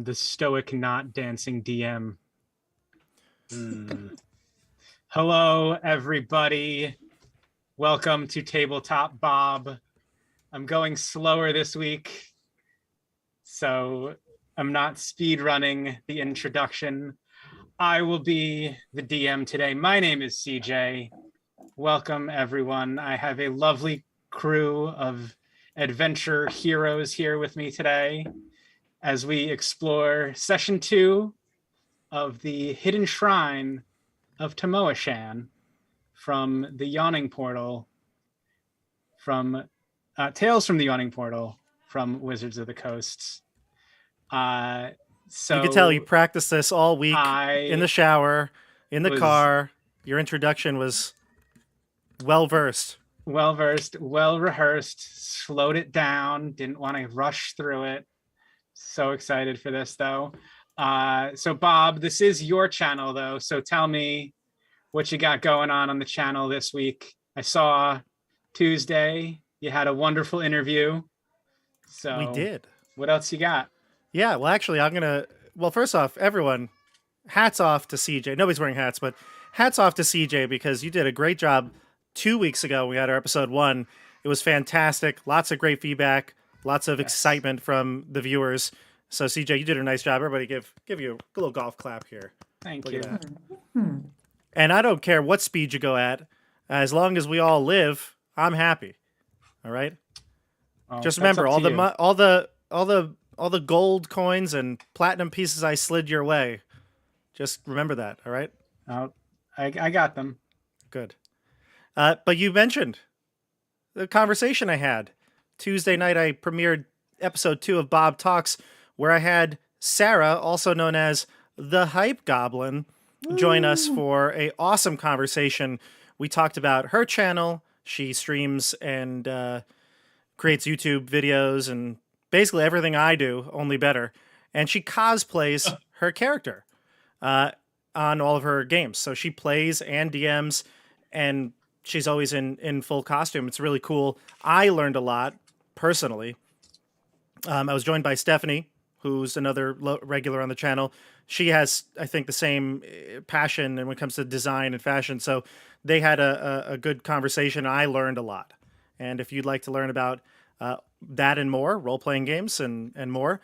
am the stoic, not dancing DM. Hello, everybody. Welcome to Tabletop Bob. I'm going slower this week, so I'm not speed running the introduction. I will be the DM today. My name is CJ. Welcome, everyone. I have a lovely crew of adventure heroes here with me today as we explore session 2 of the Hidden Shrine of Tamoachan from the Yawning Portal, from Tales from the Yawning Portal from Wizards of the Coast. So you can tell you practiced this all week in the shower, in the car. Your introduction was well-versed. Well-versed, well-rehearsed, slowed it down, didn't want to rush through it. So excited for this, though. So, Bob, this is your channel, though. So tell me what you got going on the channel this week. I saw Tuesday you had a wonderful interview. So we did. What else you got? Yeah, well, actually, first off, everyone, hats off to CJ. Nobody's wearing hats, but hats off to CJ because you did a great job 2 weeks ago. We had our episode 1. It was fantastic. Lots of great feedback. Lots of excitement from the viewers. So, CJ, you did a nice job. Everybody give you a little golf clap here. Thank Look you. At that. And I don't care what speed you go at. As long as we all live, I'm happy. All right? Just remember, all the gold coins and platinum pieces I slid your way. Just remember that, all right? I got them. Good. But you mentioned the conversation I had. Tuesday night, I premiered episode 2 of Bob Talks, where I had Sarah, also known as the Hype Goblin, join us for an awesome conversation. We talked about her channel. She streams and creates YouTube videos and basically everything I do, only better. And she cosplays her character on all of her games. So she plays and DMs, and she's always in full costume. It's really cool. I learned a lot, personally. I was joined by Stephanie, who's another regular on the channel. She has, I think, the same passion when it comes to design and fashion. So they had a good conversation. I learned a lot. And if you'd like to learn about that and more, role-playing games and more,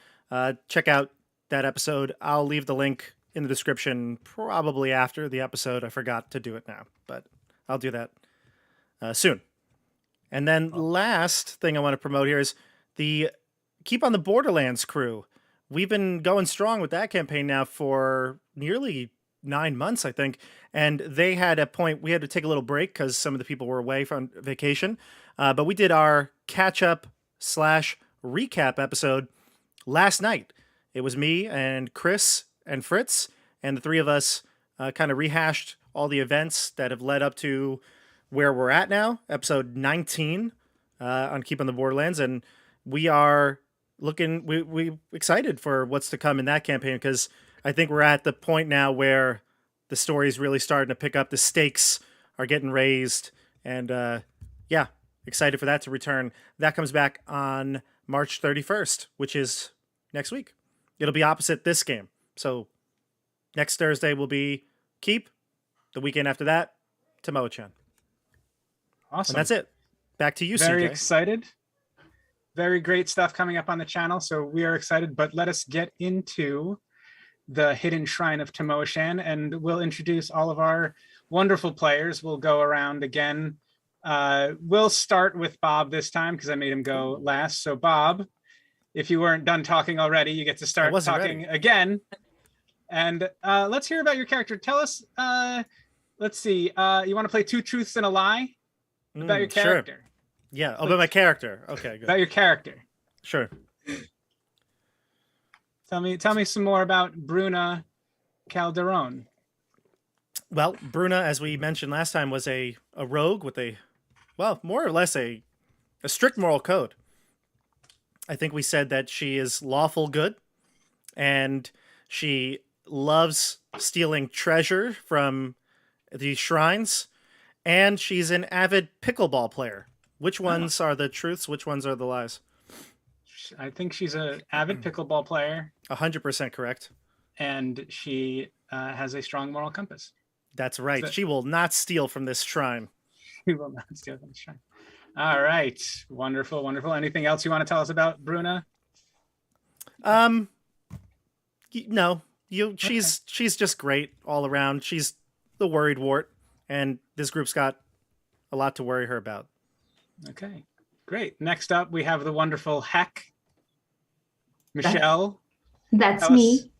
check out that episode. I'll leave the link in the description probably after the episode. I forgot to do it now, but I'll do that soon. And then last thing I want to promote here is the Keep on the Borderlands crew. We've been going strong with that campaign now for nearly 9 months, I think. And they had a point, we had to take a little break because some of the people were away from vacation. But we did our catch-up/recap episode last night. It was me and Chris and Fritz, and the three of us kind of rehashed all the events that have led up to where we're at now, episode 19 on Keep on the Borderlands. And we are we excited for what's to come in that campaign because I think we're at the point now where the story is really starting to pick up. The stakes are getting raised, and excited for that to return. That comes back on March 31st, which is next week. It'll be opposite this game. So next Thursday will be Keep. The weekend after that, Tamoachan. Awesome. And that's it. Back to you, Very CJ. excited. Very great stuff coming up on the channel. So we are excited, but let us get into the Hidden Shrine of Tamoachan, and we'll introduce all of our wonderful players. We'll go around again. We'll start with Bob this time because I made him go last. So Bob, if you weren't done talking already, you get to start talking again. And let's hear about your character. Tell us, let's see, you want to play 2 truths and a lie about your character? Sure. Yeah, about my character. Okay, good. About your character. Sure. Tell me some more about Bruna Calderon. Well, Bruna, as we mentioned last time, was a rogue with more or less a strict moral code. I think we said that she is lawful good, and she loves stealing treasure from the shrines, and she's an avid pickleball player. Which ones are the truths? Which ones are the lies? I think she's an avid pickleball player, 100% correct. and she has a strong moral compass. That's right. So- She will not steal from this shrine. She will not steal from the shrine. All right. Wonderful, wonderful. Anything else you want to tell us about Bruna? No, she's just great all around. She's the worried wart, and this group's got a lot to worry her about. Okay, great. Next up, we have the wonderful Heck. Michelle. That's tell me.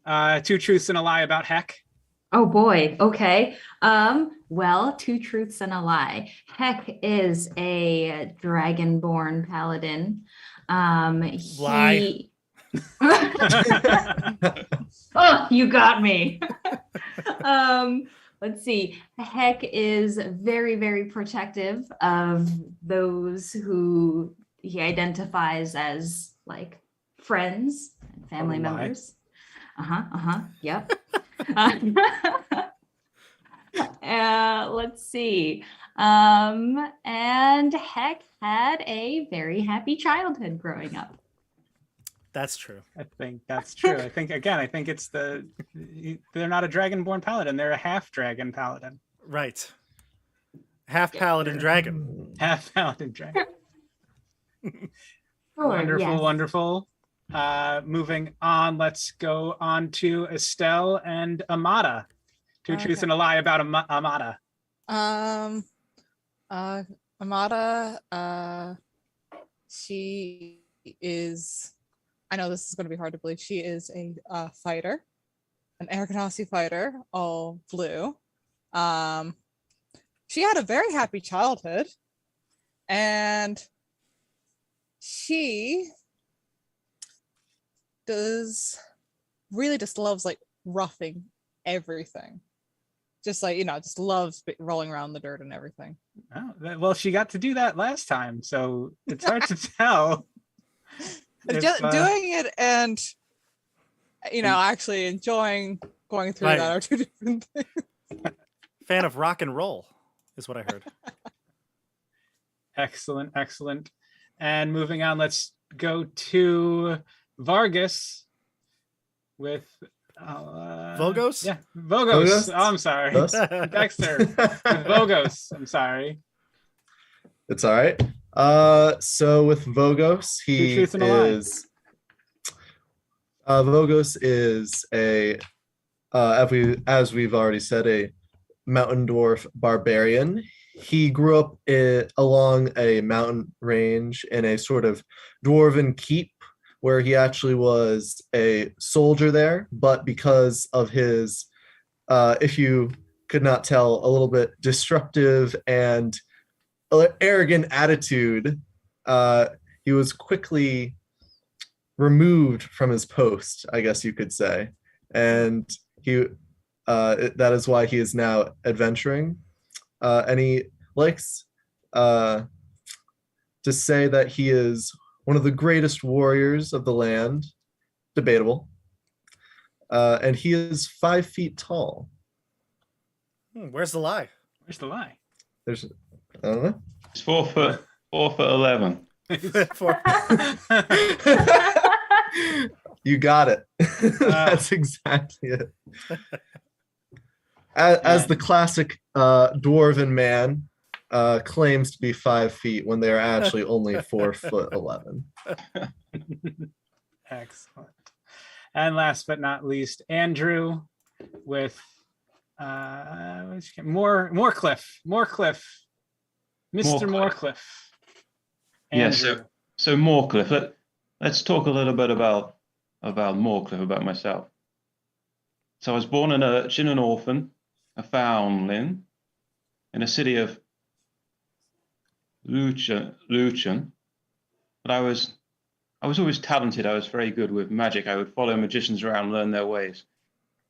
us, 2 truths and a lie about Heck. Oh boy. Okay. Well, 2 truths and a lie. Heck is a dragonborn paladin. Lie. Oh, you got me. Let's see. Heck is very, very protective of those who he identifies as like friends and family members. Yep. Let's see. And Heck had a very happy childhood growing up. That's true. I think that's true. I think it's they're not a dragonborn paladin. They're a half dragon paladin. Right. Half paladin dragon. Half paladin dragon. Wonderful, yes. Wonderful. Moving on, let's go on to Estelle and Amada. 2 truths and a lie about Amada. Amada, she is, I know this is going to be hard to believe, she is a fighter, an Aragonasi fighter, all blue. She had a very happy childhood, and she just loves like roughing everything. Just like, just loves rolling around in the dirt and everything. Oh, well, she got to do that last time, so it's hard to tell. Just doing it and, actually enjoying going through that are 2 different things. Fan of rock and roll is what I heard. Excellent, excellent. And moving on, let's go to Vargas with Vogos? Yeah, Vogos. Oh, I'm sorry. Dexter. With Vogos. I'm sorry. It's all right. So with Vogos, he is Vogos is a as we've already said, a mountain dwarf barbarian. He grew up along a mountain range in a sort of dwarven keep, where he actually was a soldier there, but because of his, if you could not tell, a little bit disruptive and arrogant attitude, he was quickly removed from his post, I guess you could say. And that is why he is now adventuring. And he likes to say that he is one of the greatest warriors of the land. Debatable. And he is 5 feet tall. Where's the lie? Where's the lie? I don't know. It's 4 foot 11. You got it. That's exactly it. As the classic dwarven man claims to be 5 feet when they are actually only 4 foot 11. Excellent. And last but not least, Andrew with Moorcliffe. Mr. Moorcliffe. Yes. So Moorcliffe. Let's talk a little bit about Moorcliffe, about myself. So I was born an urchin, an orphan, a foundling, in a city of Luchan. But I was always talented. I was very good with magic. I would follow magicians around, learn their ways.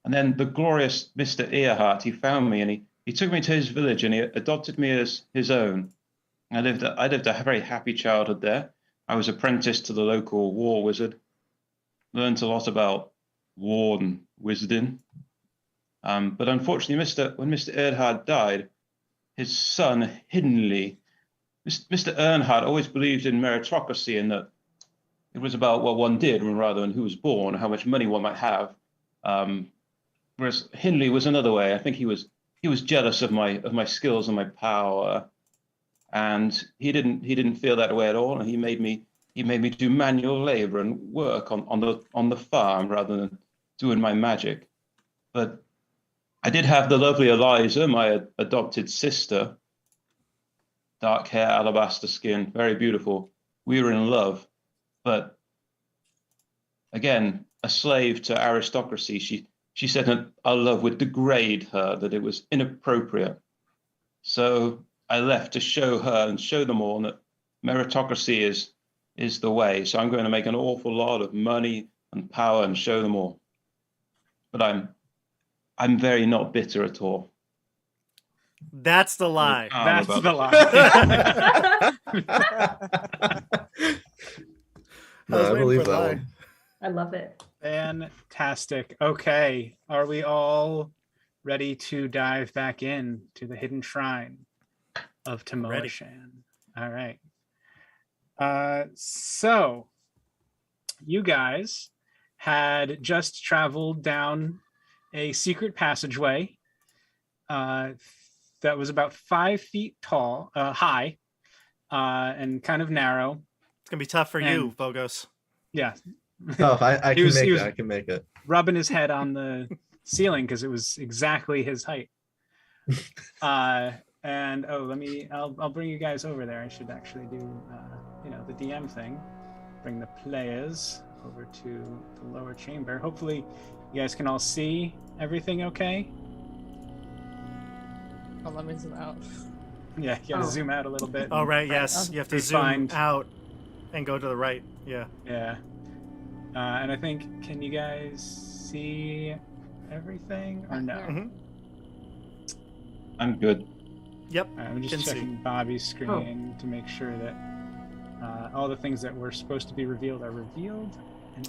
And then the glorious Mr. Earhart, he found me, and he took me to his village, and he adopted me as his own. I lived a very happy childhood there. I was apprenticed to the local war wizard, learned a lot about war and wizarding. But unfortunately, when Mr. Earhart died, his son, hiddenly, Mr. Earnhardt always believed in meritocracy, and that it was about what one did rather than who was born, how much money one might have. Whereas Hindley was another way. I think he was jealous of my skills and my power, and he didn't feel that way at all. And he made me do manual labor and work on the farm rather than doing my magic. But I did have the lovely Eliza, my adopted sister. Dark hair, alabaster skin, very beautiful. We were in love, but again, a slave to aristocracy. She said that our love would degrade her, that it was inappropriate. So I left to show her and show them all that meritocracy is the way. So I'm going to make an awful lot of money and power and show them all. But I'm very not bitter at all. That's the lie. That's the lie. No, I believe that one. I love it. Fantastic. Okay. Are we all ready to dive back in to the hidden shrine of Tamoachan? All right. So you guys had just traveled down a secret passageway that was about 5 feet tall, high, and kind of narrow. It's gonna be tough for you, Vogos. Yeah. Oh, I can make it. Rubbing his head on the ceiling because it was exactly his height. And I'll bring you guys over there. I should actually do the DM thing. Bring the players over to the lower chamber. Hopefully you guys can all see everything okay. Oh, let me zoom out. Yeah, you gotta zoom out a little bit. Oh, right, yes. You have to zoom out and go to the right. Yeah. Yeah. And I think, can you guys see everything or no? Mm-hmm. I'm good. Yep. I'm just checking Bobby's screen to make sure that all the things that were supposed to be revealed are revealed.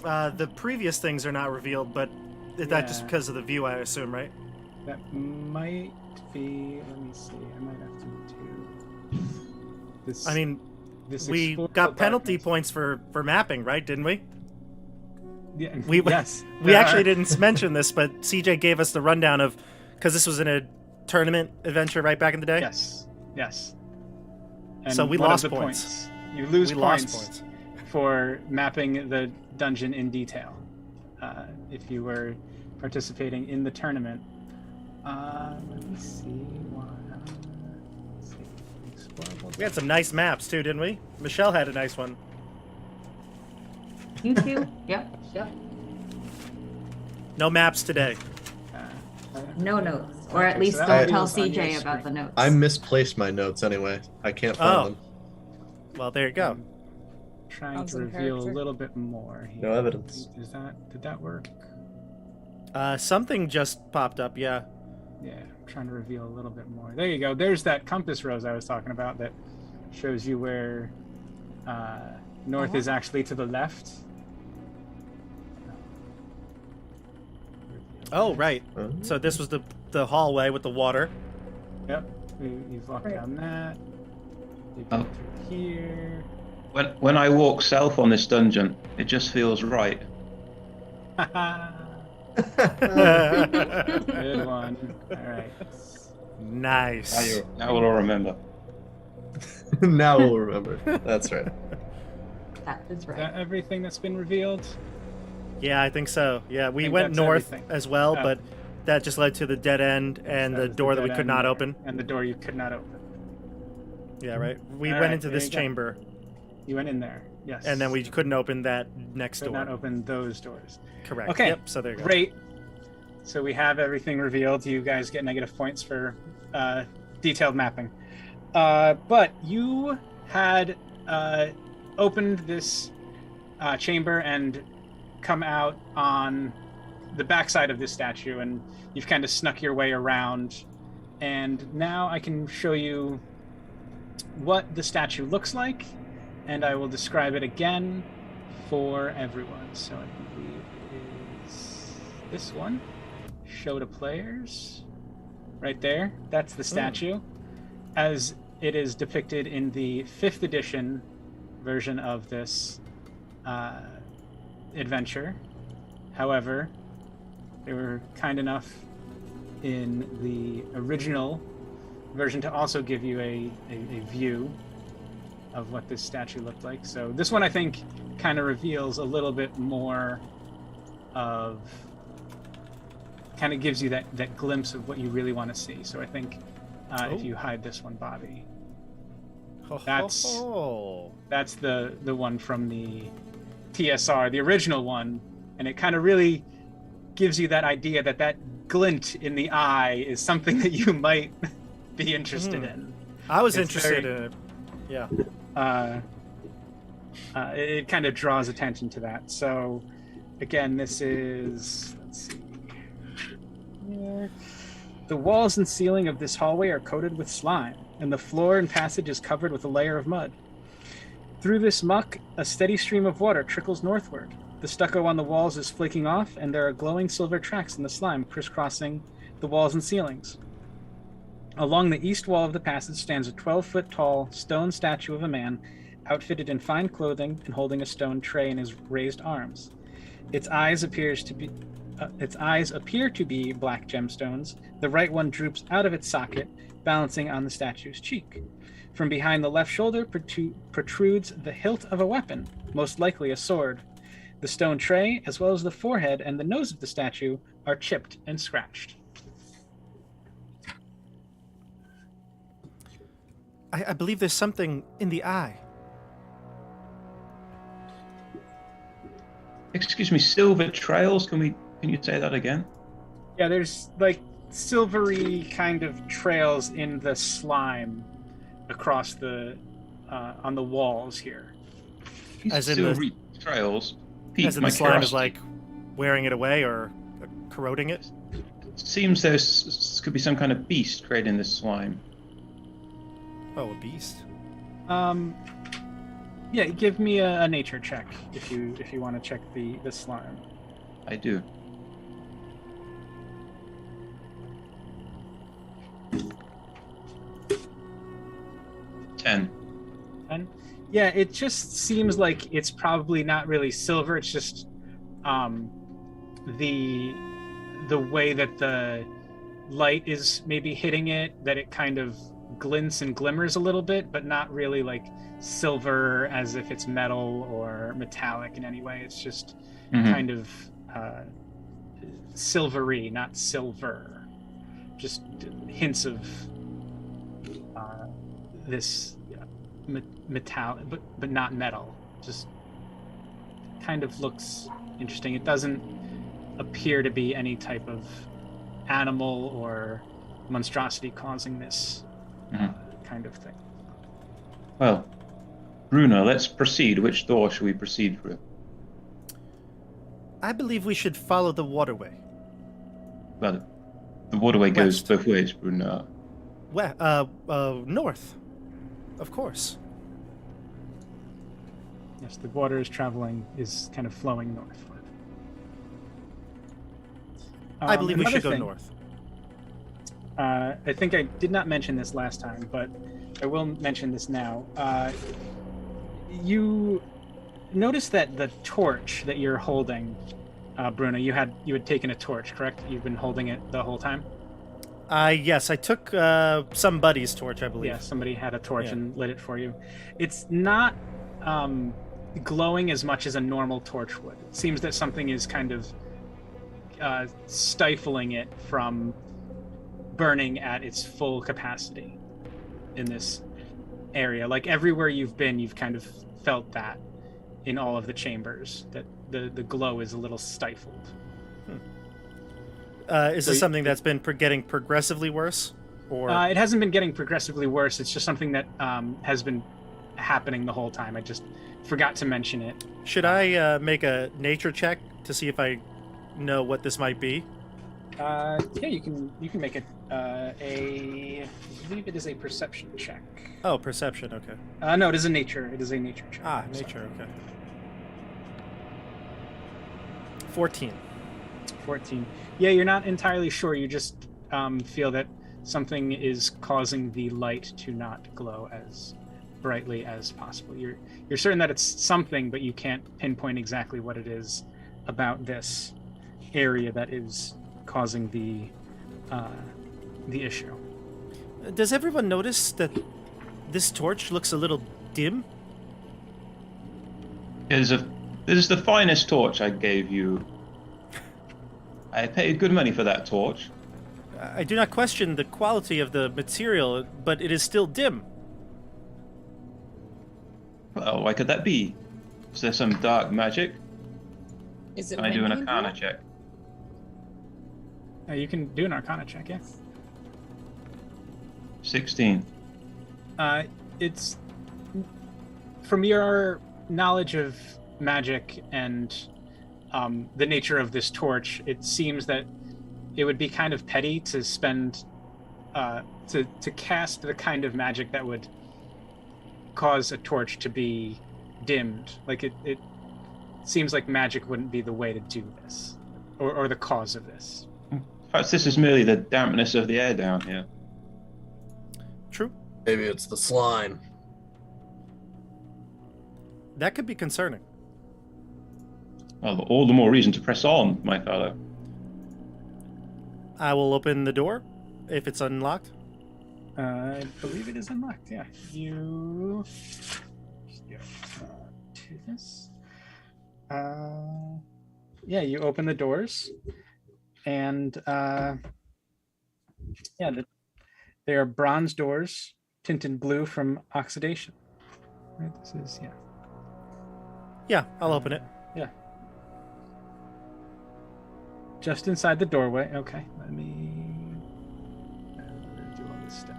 The previous things are not revealed, but that's just because of the view, I assume, right? That might be. Let me see. I might have to do this. I mean, we got penalty points for mapping, right? Didn't we? Yeah. Yes. We actually didn't mention this, but CJ gave us the rundown of, because this was in a tournament adventure right back in the day. Yes. And so we lost points. You lose points for mapping the dungeon in detail. If you were participating in the tournament. Let me see. We had some nice maps too, didn't we? Michelle had a nice one. You too? Yep. No maps today. No notes. Or at least so don't tell CJ about the notes. I misplaced my notes anyway. I can't find them. Well, there you go. Trying to reveal a little bit more here. No evidence. Did that work? Something just popped up, yeah. Yeah, I'm trying to reveal a little bit more. There you go. There's that compass rose I was talking about that shows you where north is actually to the left. Oh, right. So this was the hallway with the water. Yep. You've walked down that. You go through here. When I walk south on this dungeon, it just feels right. Good one. All right. Nice. Now we'll all remember. Now we'll remember. That's right. That is right. Is that everything that's been revealed? Yeah, I think so. Yeah, we think went that's north everything. as well, but that just led to the dead end and the door that we could not open. And the door you could not open. Yeah, right. We All went right, into there this you go. chamber. You went in there. Yes. And then we couldn't open that next could door. not open those doors. Correct. Okay. Yep, so there you go. Great. So we have everything revealed. You guys get negative points for detailed mapping. But you had opened this chamber and come out on the backside of this statue, and you've kind of snuck your way around. And now I can show you what the statue looks like, and I will describe it again for everyone. So I believe it is this one. Show to players. Right there. That's the statue. As it is depicted in the 5th edition version of this adventure. However, they were kind enough in the original version to also give you a view of what this statue looked like. So this one, I think, kind of reveals a little bit more of, kind of gives you that glimpse of what you really want to see. So I think if you hide this one, Bobby, that's the one from the TSR, the original one, and it kind of really gives you that idea that glint in the eye is something that you might be interested in. I was interested in it. Yeah. It kind of draws attention to that. So, again, this is, let's see. Here. The walls and ceiling of this hallway are coated with slime, and the floor and passage is covered with a layer of mud. Through this muck, a steady stream of water trickles northward. The stucco on the walls is flaking off, and there are glowing silver tracks in the slime crisscrossing the walls and ceilings. Along the east wall of the passage stands a 12-foot-tall stone statue of a man, outfitted in fine clothing and holding a stone tray in his raised arms. Its eyes appear to be black gemstones. The right one droops out of its socket, balancing on the statue's cheek. From behind the left shoulder protrudes the hilt of a weapon, most likely a sword. The stone tray, as well as the forehead and the nose of the statue, are chipped and scratched. I believe there's something in the eye. Excuse me, silver trails? Can you say that again? Yeah, there's like silvery kind of trails in the slime across the on the walls here. As in silvery trails. As in the slime is like wearing it away or corroding it? It seems there could be some kind of beast creating this slime. Oh, a beast. Yeah, give me a nature check if you want to check the slime. I do. Ten. Yeah, it just seems like it's probably not really silver. It's just the way that the light is maybe hitting it, that it kind of glints and glimmers a little bit, but not really like silver as if it's metal or metallic in any way. It's just kind of silvery, not silver. Just hints of this metallic, but not metal. Just kind of looks interesting. It doesn't appear to be any type of animal or monstrosity causing this kind of thing. Well, Bruno, let's proceed. Which door should we proceed through? I believe we should follow the waterway. Well, the waterway goes both ways, Bruno. North. Of course. Yes, the water is kind of flowing northward. I believe we should go north. I think I did not mention this last time, but I will mention this now. You notice that the torch that you're holding, Bruno, you had taken a torch, correct? You've been holding it the whole time? Yes, I took somebody's torch, I believe. Yeah, somebody had a torch and lit it for you. It's not glowing as much as a normal torch would. It seems that something is kind of stifling it from burning at its full capacity in this area. Like everywhere you've been, you've kind of felt that in all of the chambers, that the glow is a little stifled. Is this something that's been getting progressively worse? Or it hasn't been getting progressively worse. It's just something that has been happening the whole time. I just forgot to mention it. Should I make a nature check to see if I know what this might be? Yeah, you can make it I believe it is a perception check. Oh, perception. Okay. No, it is a nature. It is a nature check. Ah, nature. Okay. 14. 14. Yeah, you're not entirely sure. You just feel that something is causing the light to not glow as brightly as possible. You're certain that it's something, but you can't pinpoint exactly what it is about this area that is causing the issue. Does everyone notice that this torch looks a little dim? This is the finest torch I gave you. I paid good money for that torch. I do not question the quality of the material, but it is still dim. Well, why could that be? Is there some dark magic? Is it Can I do an windy in Arcana here? check? You can do an Arcana check, yeah. 16. It's from your knowledge of magic and the nature of this torch, it seems that it would be kind of petty to spend to cast the kind of magic that would cause a torch to be dimmed. Like it seems like magic wouldn't be the way to do this, or the cause of this. Perhaps this is merely the dampness of the air down here. True. Maybe it's the slime. That could be concerning. Well, all the more reason to press on, my fellow. I will open the door if it's unlocked. I believe it is unlocked. Yeah, you to this. Yeah, you open the doors, and they are bronze doors, tinted blue from oxidation. Right, this is Yeah, I'll open it. Yeah. Just inside the doorway. Okay, let me do all this stuff.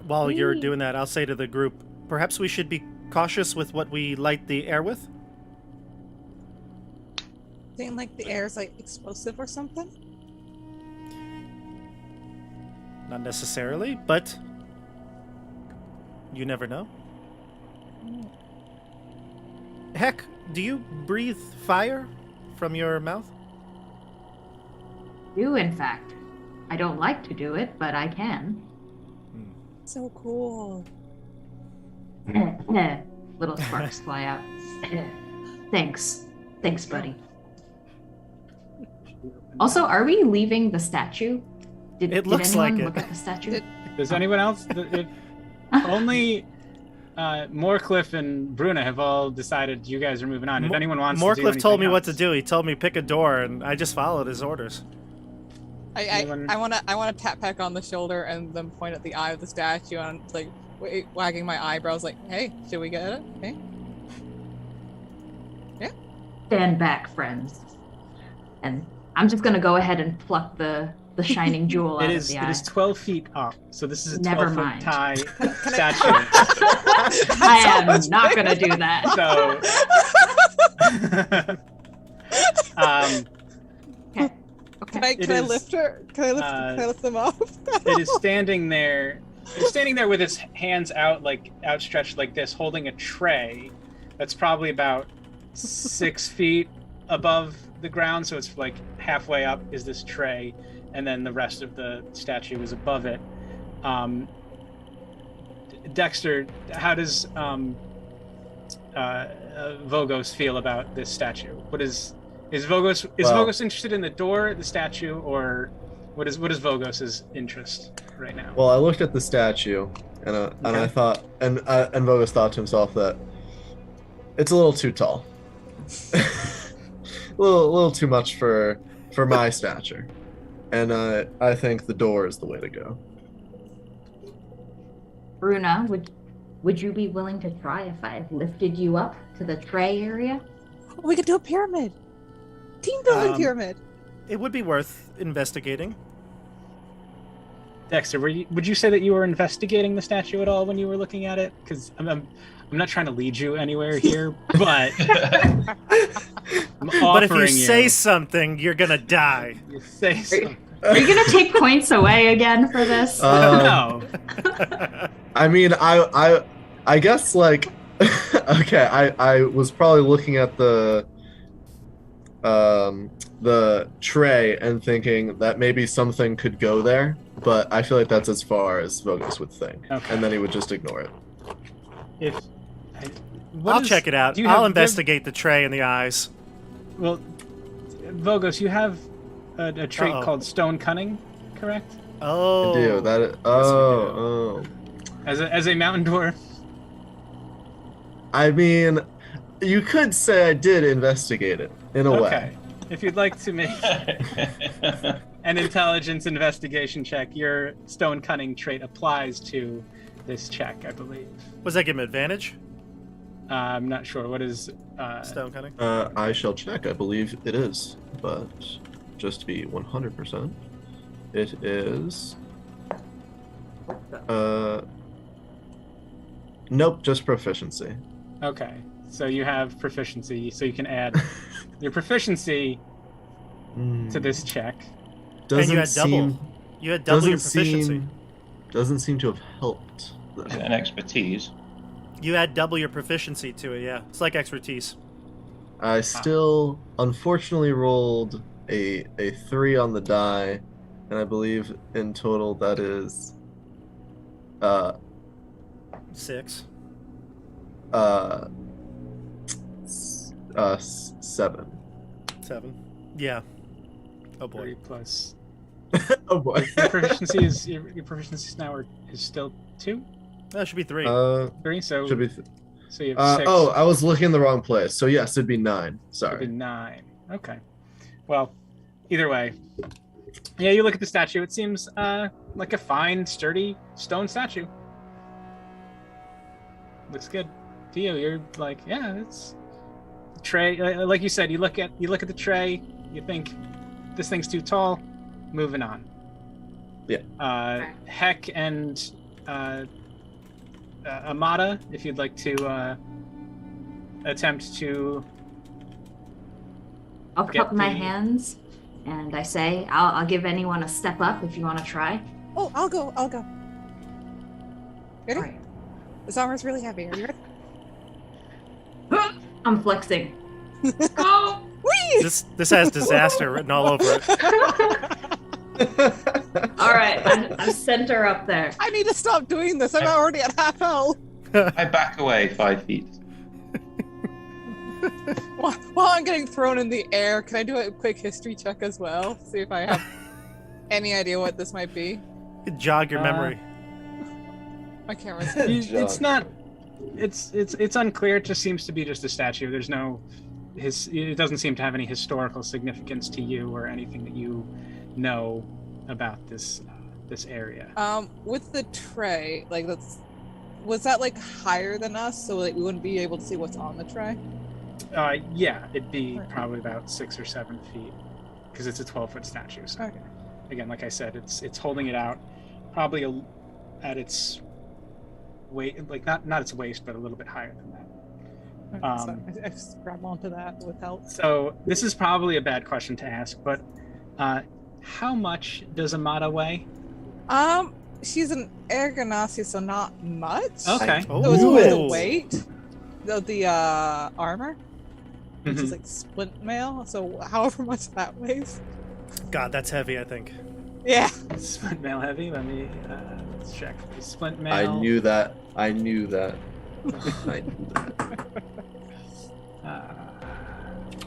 While you're doing that, I'll say to the group, perhaps we should be cautious with what we light the air with? Think like the air is like explosive or something? Not necessarily, but you never know. Heck, do you breathe fire from your mouth? Do, in fact. I don't like to do it, but I can. So cool. Little sparks fly out. Thanks. Thanks, buddy. Also, are we leaving the statue? It looks like anyone it. look at the statue? Does anyone else? Only Moorcliff and Bruna have all decided you guys are moving on. If anyone wants to do Moorcliff told me anything what to else. do. He told me pick a door, and I just followed his orders. I wanna tap Peck on the shoulder and then point at the eye of the statue and like wagging my eyebrows like, hey, should we get it? Hey? Yeah. Stand back, friends. And I'm just gonna go ahead and pluck the shining jewel out of the eye. It is 12 feet up, so this is a Never 12-foot mind. tie Can statue. I am not gonna do that. So, Okay. Can I It lift is, her? Can I lift them up? it is standing there. It's standing there with its hands outstretched like this, holding a tray that's probably about 6 feet above the ground. So it's like halfway up is this tray, and then the rest of the statue is above it. Dexter, how does Vogos feel about this statue? Is Vogos Vogos interested in the door, the statue, or what is Vogos's interest right now? Well, I looked at the statue, and I thought, and Vogos thought to himself that it's a little too tall, a little too much for my stature, and I think the door is the way to go. Bruna, would you be willing to try if I lifted you up to the tray area? We could do a pyramid. Team building pyramid. It would be worth investigating. Dexter, would you say that you were investigating the statue at all when you were looking at it? Because I'm not trying to lead you anywhere here, but But if you say something, you're gonna die. you say something. Are you gonna take points away again for this? No. I mean, I guess like, okay, I was probably looking at the the tray and thinking that maybe something could go there, but I feel like that's as far as Vogus would think, Okay. and then he would just ignore it. If I'll check it out. I'll investigate the tray in the eyes. Well, Vogos, you have a trait Uh-oh. called Stone Cunning, correct? Oh. I do. That. Oh. As a mountain dwarf. I mean, you could say I did investigate it in a way. Okay. If you'd like to make an intelligence investigation check, your Stone Cunning trait applies to this check, I believe. Was that give him advantage? I'm not sure. What is Stone cutting? I shall check. I believe it is, but just to be 100%, it is. Nope, just proficiency. Okay. So you have proficiency, so you can add your proficiency to this check. Doesn't And you had double. seem. You had double your Doesn't proficiency. doesn't seem to have helped. though. And expertise. You add double your proficiency to it, yeah. It's like expertise. I still, unfortunately, rolled a 3 on the die, and I believe in total that is 6. 7. 7. Yeah. Oh boy. 3 plus. Oh boy. Your proficiency is your proficiency now is still 2, That should be 3. 3. So Should be. so you have 6. Oh, I was looking in the wrong place. So yes, it'd be 9. It'd be Sorry. 9. Okay. Well, either way, yeah. You look at the statue. It seems like a fine, sturdy stone statue. Looks good to you. You're like, yeah, it's tray. Like you said, you look at the tray. You think this thing's too tall. Moving on. Yeah. Heck and Amada, if you'd like to attempt to. I'll Get cup my the- hands and I say, I'll give anyone a step up if you want to try. Oh, I'll go. Ready? All right. This armor's really heavy. Are you ready? I'm flexing. Go! Whee! This has disaster written all over it. All right, I'm center up there. I need to stop doing this. I'm already at half health. I back away 5 feet. While I'm getting thrown in the air, can I do a quick history check as well? See if I have any idea what this might be. Jog your memory. My camera's It's not. It's unclear. It just seems to be just a statue. There's no. It doesn't seem to have any historical significance to you or anything that you know about this area. With the tray, like was that like higher than us, so like we wouldn't be able to see what's on the tray? Yeah, it'd be probably about 6 or 7 feet because it's a 12-foot statue. So Okay. again, like I said, it's holding it out, probably at its weight, like not its waist, but a little bit higher than that. So I just grab onto that with help. So this is probably a bad question to ask, but how much does Amada weigh? She's an Ergonasi, so not much. Okay. Oh. It was more the Ooh. weight, the armor, which Mm-hmm. is like splint mail. So however much that weighs. God, that's heavy, I think. Yeah. Splint mail heavy. Let me let's check. Splint mail. I knew that. I knew that.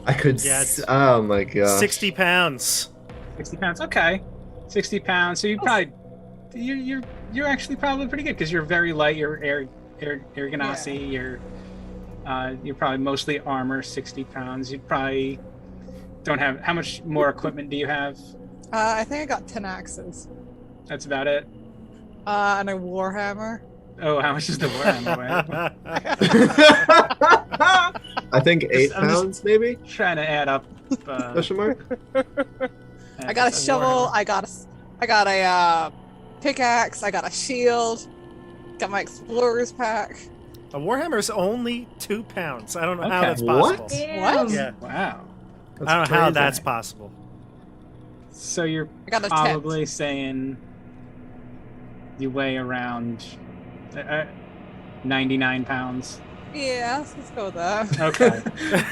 I could. Yeah, it's- Oh my god. 60 pounds. 60 pounds. Okay, 60 pounds. So you probably you're actually probably pretty good because you're very light. You're Ergonasi. You're probably mostly armor. 60 pounds. You probably don't have. How much more equipment do you have? I think I got 10 axes. That's about it. And a warhammer. Oh, how much is the warhammer weigh? I think 8 I'm just- pounds, maybe. Trying to add up. Question mark. I got a shovel. I got a pickaxe. I got a shield. Got my explorer's pack. A warhammer's only 2 pounds. I don't know how Okay. that's What? possible. What? Yeah. Wow. I don't know how that's possible. So you're I got a probably saying you weigh around 99 pounds. Yeah, let's go with that. Okay.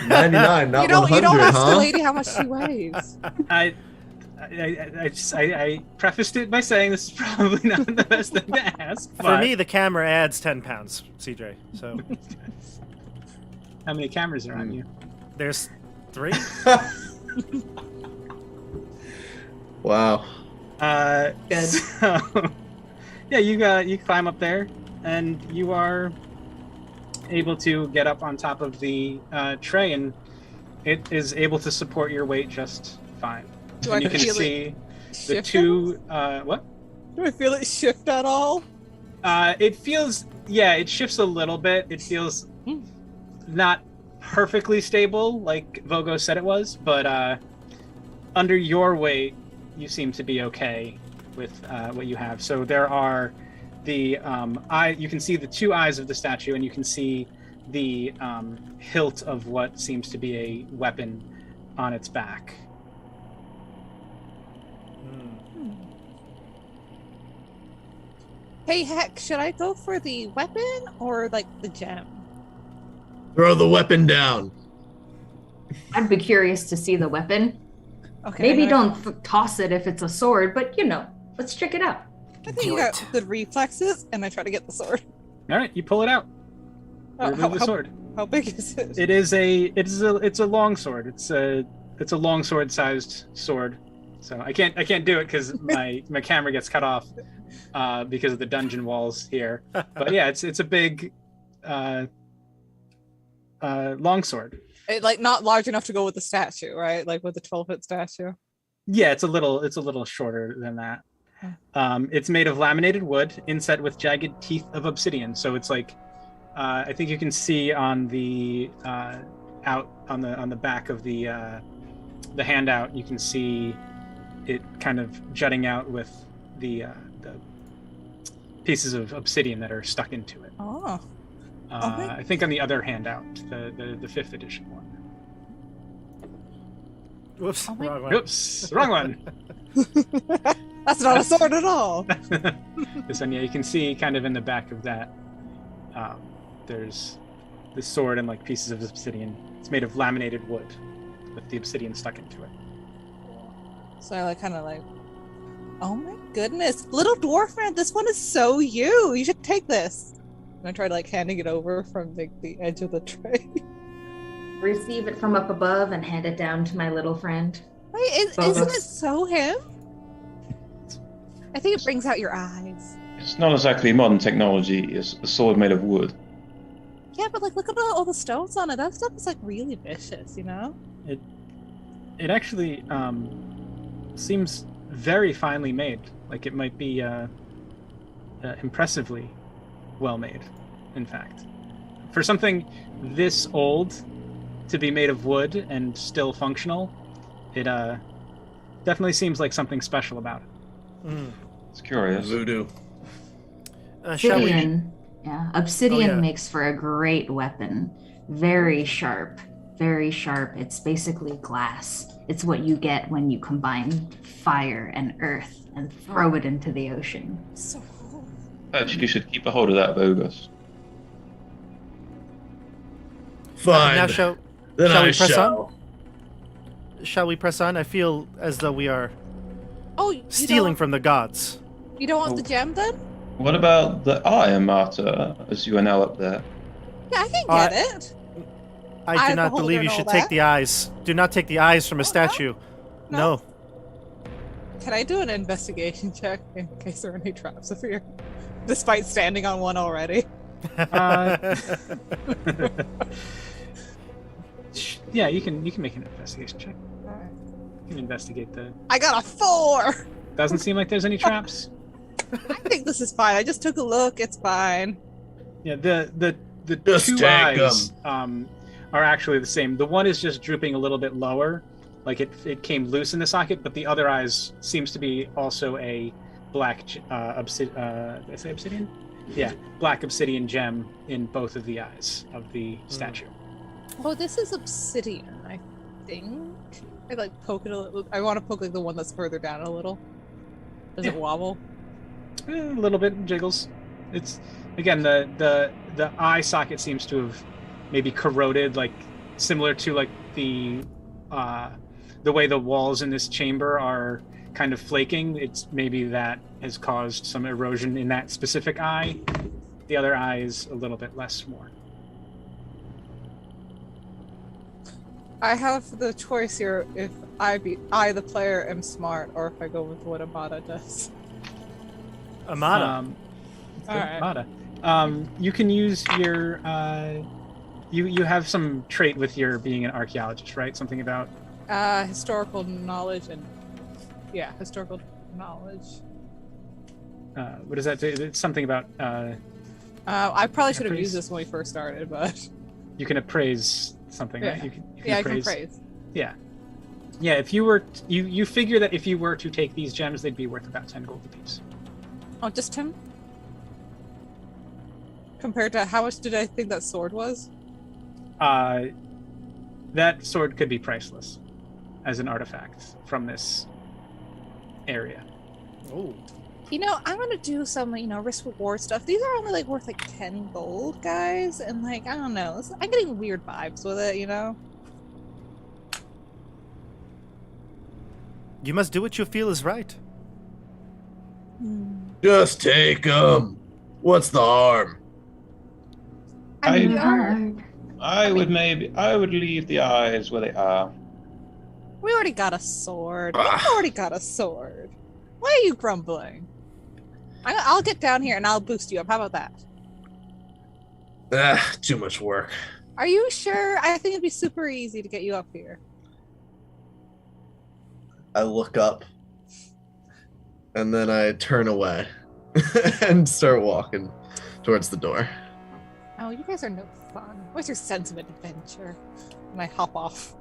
99, not You don't 100, ask the huh? lady how much she weighs. I prefaced it by saying this is probably not the best thing to ask. For but- me, the camera adds 10 pounds, CJ. So How many cameras are on you? there's 3. Wow. Good. So, yeah, you climb up there, and you are able to get up on top of the tray, and it is able to support your weight just fine. Do And I you can feel see it the shift? two. What? Do I feel it shift at all? It feels, yeah, it shifts a little bit. It feels not perfectly stable, like Vogo said it was, but under your weight, you seem to be okay with what you have. So there are the you can see the 2 eyes of the statue, and you can see the hilt of what seems to be a weapon on its back. Hey, heck, should I go for the weapon or like the gem? Throw the weapon down. I'd be curious to see the weapon. Okay. Maybe I'm gonna- don't toss it if it's a sword, but let's check it out. I think you got good reflexes, and I try to get the sword. All right, you pull it out. Oh, Remove the sword. How big is it? It's a long sword. It's a long sword sized sword. So I can't do it because my camera gets cut off because of the dungeon walls here. But yeah, it's a big long sword. It, like not large enough to go with the statue, right? Like with the 12-foot statue. Yeah, it's a little shorter than that. It's made of laminated wood inset with jagged teeth of obsidian. So it's like I think you can see on the out on the back of the handout, you can see it kind of jutting out with the pieces of obsidian that are stuck into it. Oh. I think on the other handout, the 5th edition one. Whoops, Oh my- wrong one. Oops, wrong one. That's not a sword at all. This one, yeah, you can see kind of in the back of that. There's this sword and like pieces of obsidian. It's made of laminated wood with the obsidian stuck into it. So I like kind of like, oh my goodness, little dwarf man, this one is so you. You should take this. And I tried like handing it over from like the edge of the tray. Receive it from up above and hand it down to my little friend. Wait, Both isn't of- it so him? I think it brings out your eyes. It's not exactly modern technology. It's a sword made of wood. Yeah, but like look at all the stones on it. That stuff is like really vicious, you know? It actually seems very finely made. Like it might be impressively well made, in fact. For something this old to be made of wood and still functional, it definitely seems like something special about it. It's curious. Voodoo. Shall we? Obsidian. Yeah, obsidian Oh, yeah. makes for a great weapon. Very sharp. Very sharp. It's basically glass. It's what you get when you combine fire and earth and throw it into the ocean. So cool. Actually, you should keep a hold of that, Bogus. Fine. Now shall then shall I we press shall. shall we press on? I feel as though we are Oh, you stealing from the gods. You don't want the gem then? What about the eye, Marta, as you are now up there? Yeah, I can Uh, get it. I Eye do of not the believe beholder you and should all take that? the eyes. Do not take the eyes from a Oh, no? statue. No? No. Can I do an investigation check in case there are any traps up here? Despite standing on one already. Yeah, you can make an investigation check. You can investigate the. I got a 4! Doesn't seem like there's any traps. I think this is fine. I just took a look. It's fine. Yeah, the Just 2 take eyes are actually the same. The one is just drooping a little bit lower, like it came loose in the socket, but the other eyes seems to be also a black did I say obsidian? Yeah, black obsidian gem in both of the eyes of the statue. Oh, this is obsidian, I think. I like poke it a little. I want to poke like the one that's further down a little. Does it Yeah. wobble? A little bit jiggles. It's again, the eye socket seems to have maybe corroded, like similar to like the way the walls in this chamber are kind of flaking. It's maybe that has caused some erosion in that specific eye. The other eye is a little bit less worn. I have the choice here if I, the player, am smart, or if I go with what Amada does. Amada. All right. Amada. You can use your you have some trait with your being an archaeologist, right? Something about Historical knowledge and historical knowledge. what does that do? It's something about I probably should have appraise? used this when we first started, but you can appraise something, right? Yeah. You can I can praise. Yeah. Yeah, if you were you figure that if you were to take these gems, they'd be worth about 10 gold apiece. Oh, just 10? Compared to how much did I think that sword was? That sword could be priceless as an artifact from this area. Oh. You know, I'm gonna do some, risk reward stuff. These are only like worth like 10 gold, guys, and like I don't know. I'm getting weird vibes with it, You must do what you feel is right. Just take them. What's the harm? I would leave the eyes where they are. We already got a sword. Why are you grumbling? I'll get down here and I'll boost you up. How about that? Too much work. Are you sure? I think it'd be super easy to get you up here. I look up and then I turn away and start walking towards the door. Oh, you guys are no fun. Where's your sense of adventure? And I hop off.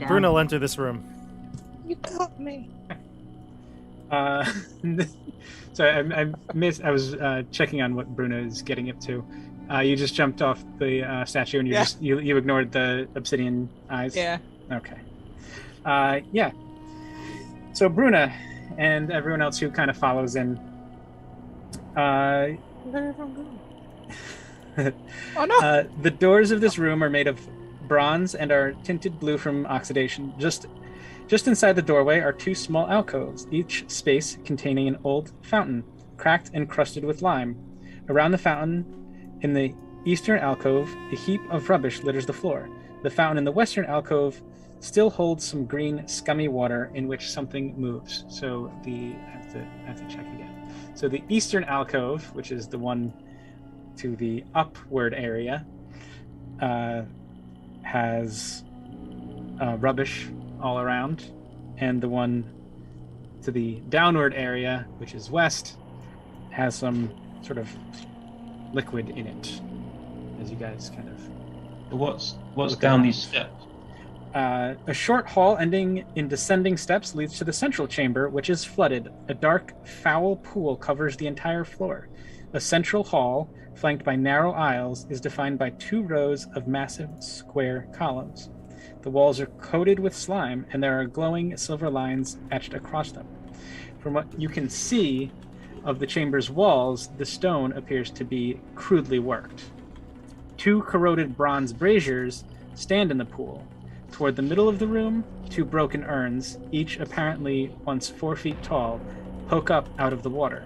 Bruno, enter this room. You got me. So I missed. I was checking on what Bruno is getting up to. You just jumped off the statue and you ignored the obsidian eyes. Yeah. Okay. Yeah. So Bruna and everyone else who kind of follows in. Where did everyone go? Oh no! The doors of this room are made of bronze and are tinted blue from oxidation. Just inside the doorway are two small alcoves, each space containing an old fountain, cracked and crusted with lime. Around the fountain, in the eastern alcove, a heap of rubbish litters the floor. The fountain in the western alcove still holds some green, scummy water in which something moves. So I have to check again. So the eastern alcove, which is the one to the upward area, has rubbish all around, and the one to the downward area, which is west, has some sort of liquid in it. As you guys kind of What's down these steps? a short hall ending in descending steps leads to the central chamber, which is flooded. A dark, foul pool covers the entire floor. A central hall, flanked by narrow aisles, is defined by 2 rows of massive square columns. The walls are coated with slime, and there are glowing silver lines etched across them. From what you can see of the chamber's walls, the stone appears to be crudely worked. 2 corroded bronze braziers stand in the pool. Toward the middle of the room, 2 broken urns, each apparently once 4 feet tall, poke up out of the water.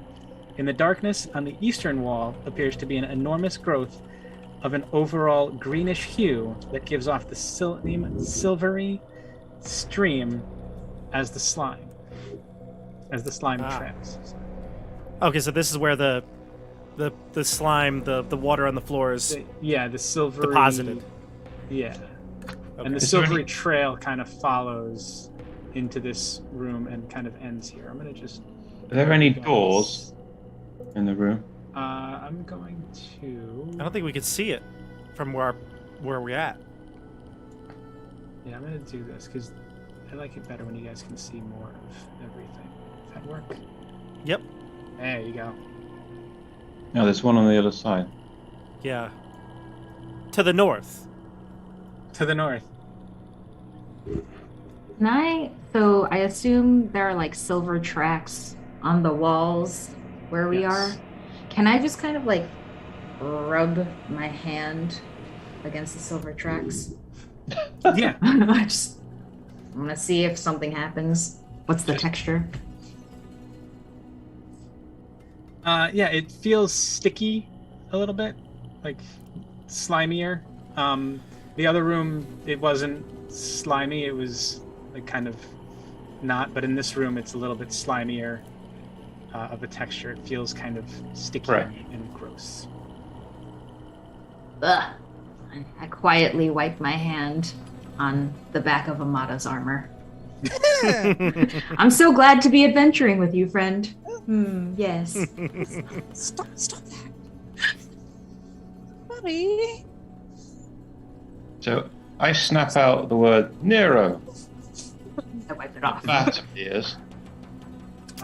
In the darkness on the eastern wall appears to be an enormous growth of an overall greenish hue that gives off the silvery stream as the slime trails. Okay, so this is where the slime, the water on the floor is The silvery deposited. Yeah. Okay. And the Is there silvery any- trail kind of follows into this room and kind of ends here. I'm gonna just. Are there any doors in the room? I'm going to. I don't think we could see it from where we're at. Yeah, I'm gonna do this because I like it better when you guys can see more of everything. Does that work? Yep. There you go. No, there's one on the other side. Yeah. To the north. To the north. So I assume there are like silver tracks on the walls where we Yes. are, can I just kind of like rub my hand against the silver tracks? Yeah. I'm gonna see if something happens. What's the texture? Yeah, it feels sticky a little bit, like slimier. The other room, it wasn't slimy. It was like kind of not, but in this room, it's a little bit slimier of a texture. It feels kind of sticky Right. and gross. Ugh. I quietly wipe my hand on the back of Amada's armor. I'm so glad to be adventuring with you, friend. Yes. Stop that. Buddy. So I snap out the word Nero. I wipe it off. Bat appears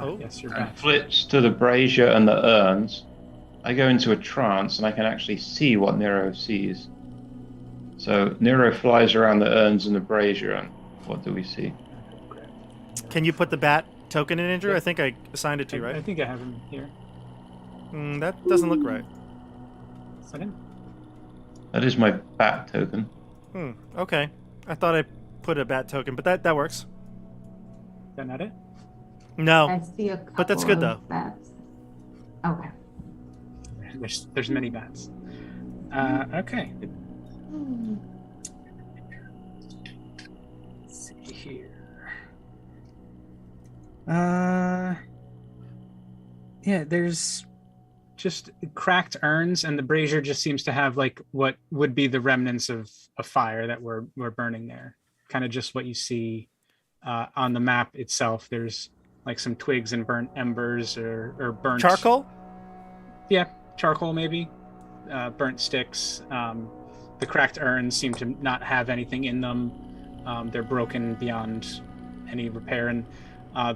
Oh. Yes, you're and back. flips to the brazier and the urns. I go into a trance and I can actually see what Nero sees. So Nero flies around the urns and the brazier, and what do we see? Can you put the bat token in, Andrew? I think I assigned it to you, I right? think I have him here. That doesn't look right. Is that him? That is my bat token. Okay. I thought I put a bat token, but that works. Is that not it? No. I see a But that's couple good, of bats. Okay. There's many bats. Okay. Let's see here. Yeah, there's just cracked urns, and the brazier just seems to have like what would be the remnants of a fire that were burning there. Kind of just what you see on the map itself. There's like some twigs and burnt embers or burnt Charcoal? Yeah, charcoal maybe. Burnt sticks. The cracked urns seem to not have anything in them. They're broken beyond any repair, and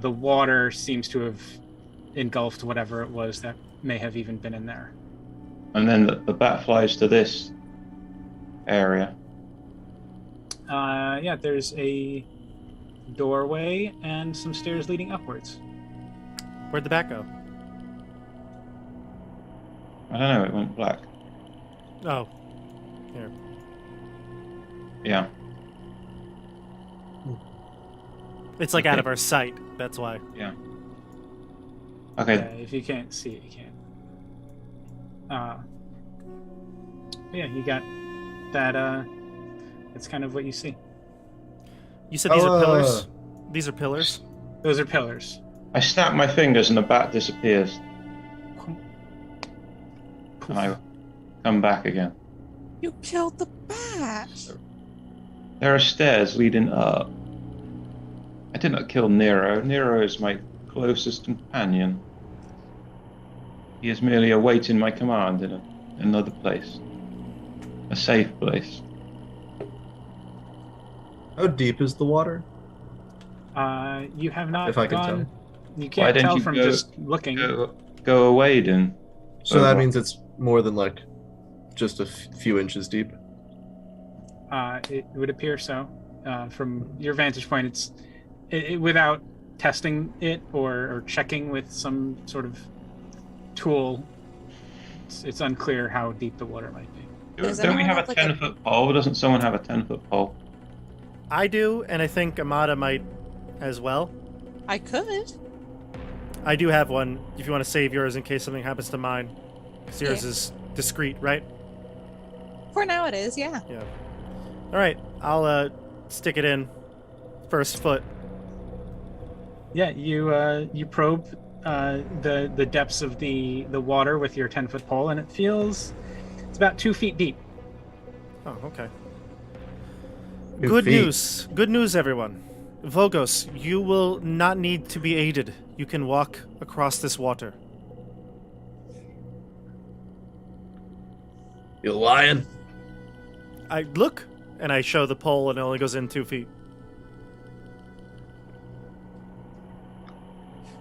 the water seems to have engulfed whatever it was that may have even been in there. And then the bat flies to this area. Yeah, there's a doorway and some stairs leading upwards. Where'd the bat go? I don't know, it went black. Oh. Here. Yeah. It's like out Okay. of our sight. That's why. Okay. Yeah, if you can't see it, you can't. Yeah, you got that. That's kind of what you see. You said these are pillars? These are pillars? Those are pillars. I snap my fingers and the bat disappears. And I come back again. You killed the bat. There are stairs leading up. I did not kill Nero. Nero is my closest companion. He is merely awaiting my command in another place. A safe place. How deep is the water? You have not If I can gone. tell. You Why can't don't tell you from go- just looking. Go away, then. So that what? means it's more than like just a few inches deep. It would appear so. From your vantage point, it without testing it or checking with some sort of tool. It's unclear how deep the water might be. Does Don't we anyone have have, a like, a- 10-foot pole? Doesn't someone have a 10-foot pole? I do, and I think Amada might as well. I could. I do have one if you want to save yours in case something happens to mine. Because yours Yeah. is discreet, right? For now it is, yeah. Yeah. All right, I'll stick it in. First foot. Yeah, you probe the depths of the water with your 10-foot pole, and it's about 2 feet deep. Oh, okay. 2 Good feet. news. Good news, everyone. Vogos, you will not need to be aided. You can walk across this water. You lying? I look, and I show the pole, and it only goes in 2 feet.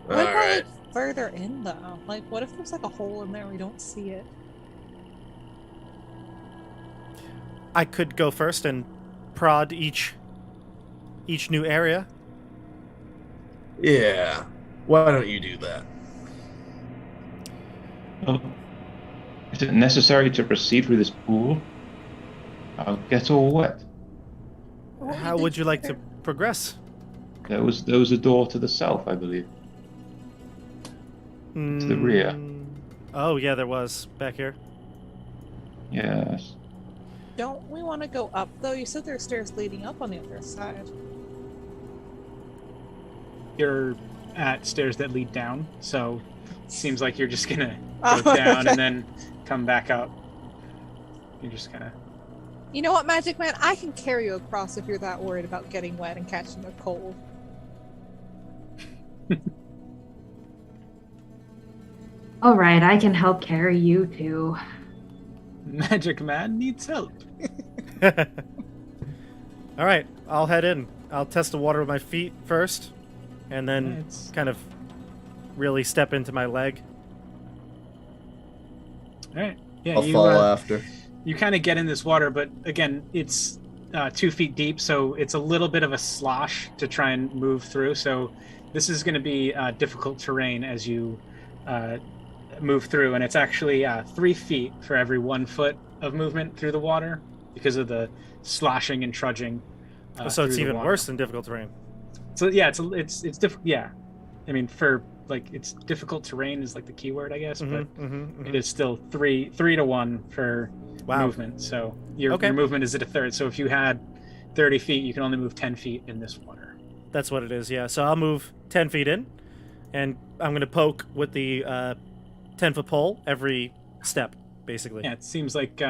What about Alright. like further in though? Like what if there's like a hole in there we don't see it? I could go first and prod each new area. Yeah. Why don't you do that? Oh, is it necessary to proceed through this pool? I'll get all wet. How would you like to progress? There was a door to the south, I believe. To the rear. Oh, yeah, there was. Back here. Yes. Don't we want to go up, though? You said there are stairs leading up on the other side. You're at stairs that lead down, so it seems like you're just gonna Oh, go down okay. and then come back up. You're just gonna. You know what, Magic Man? I can carry you across if you're that worried about getting wet and catching a cold. All right, I can help carry you too. Magic Man needs help. All right, I'll head in. I'll test the water with my feet first, and then It's- kind of really step into my leg. All right. Yeah, I'll you follow after. you kind of get in this water, but again, it's 2 feet deep, so it's a little bit of a slosh to try and move through. So this is going to be difficult terrain as you move through, and it's actually 3 feet for every 1 foot of movement through the water because of the sloshing and trudging. So it's through the even water. worse than difficult terrain. So yeah, it's different. Yeah, I mean, for like it's difficult terrain is like the key word, I guess, but it is still 3 to 1 for Wow. movement. So your Okay. movement is at a third. So if you had 30 feet, you can only move 10 feet in this water. That's what it is, yeah. So I'll move 10 feet in, and I'm going to poke with the 10-foot pole every step, basically. Yeah, it seems like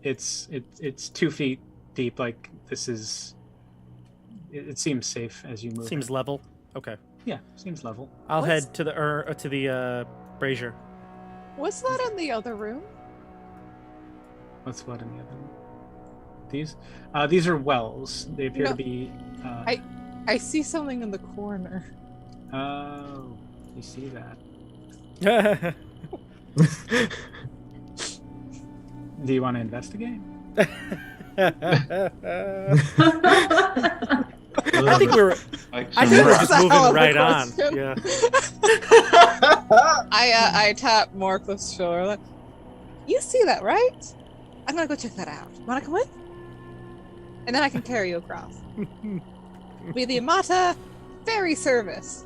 it's 2 feet deep. Like this is. It seems safe as you move. Seems level. Okay. Yeah, seems level. I'll What's- head to the brazier. What's that in the other room? What's what in the other one? These are wells. They appear No. to be. I see something in the corner. Oh, you see that? Do you want to investigate? I think we're Like I some think we're rat. just That's a hell moving of a right on. question. Yeah. I tap Marcus' shoulder. Like, you see that, right? I'm gonna go check that out. Wanna come with? And then I can carry you across. Be the Amata ferry service.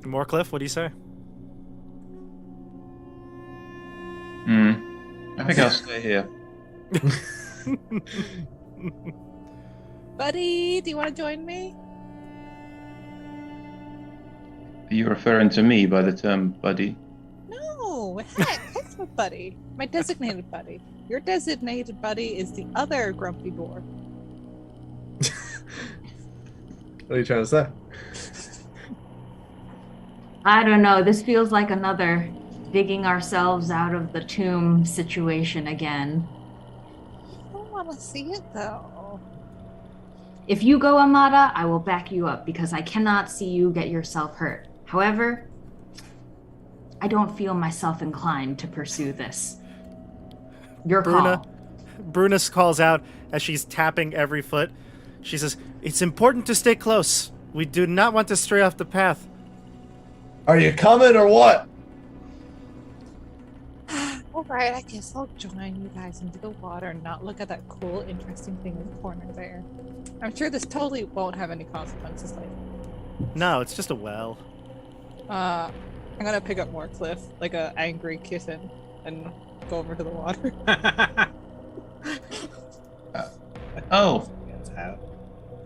Moorcliff, what do you say? I think I'll stay here. Buddy, do you want to join me? Are you referring to me by the term buddy? No, heck's my buddy. My designated buddy. Your designated buddy is the other grumpy dwarf. What are you trying to say? I don't know. This feels like another digging ourselves out of the tomb situation again. I don't want to see it though. If you go, Amada, I will back you up because I cannot see you get yourself hurt. However, I don't feel myself inclined to pursue this. Your Bruna, call. Bruna calls out as she's tapping every foot. She says, "It's important to stay close. We do not want to stray off the path." Are you coming or what? Alright, I guess I'll join you guys into the water and not look at that cool, interesting thing in the corner there. I'm sure this totally won't have any consequences later. No, it's just a well. I'm gonna pick up more Cliff, like a angry kitten, and go over to the water. Oh,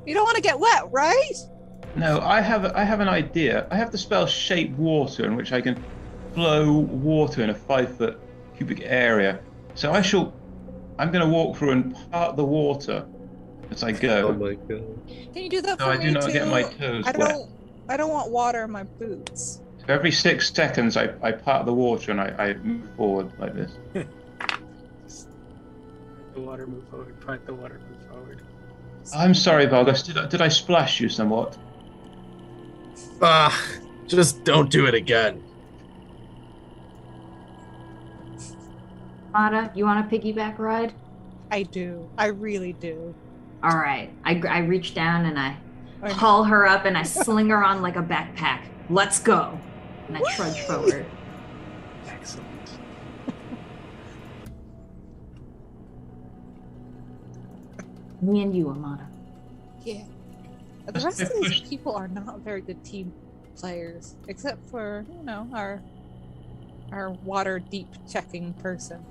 You don't want to get wet, right? no, I have an idea. I have the spell Shape Water, in which I can flow water in a 5-foot cubic area. So I'm going to walk through and part the water as I Oh go. my god. Can you do that So for I me do not too? get my toes I wet. don't want water in my boots. So every 6 seconds, I part the water and I move forward like this. The water move forward. Part the water move forward. I'm sorry, Vargas. Did I splash you somewhat? Ah, just don't do it again. Amada, you want a piggyback ride? I do. I really do. All right. I reach down and I haul her up and I sling her on like a backpack. let's go. And I trudge forward. Excellent. Me and you, Amada. Yeah. The rest of these people are not very good team players, except for, our water deep checking person.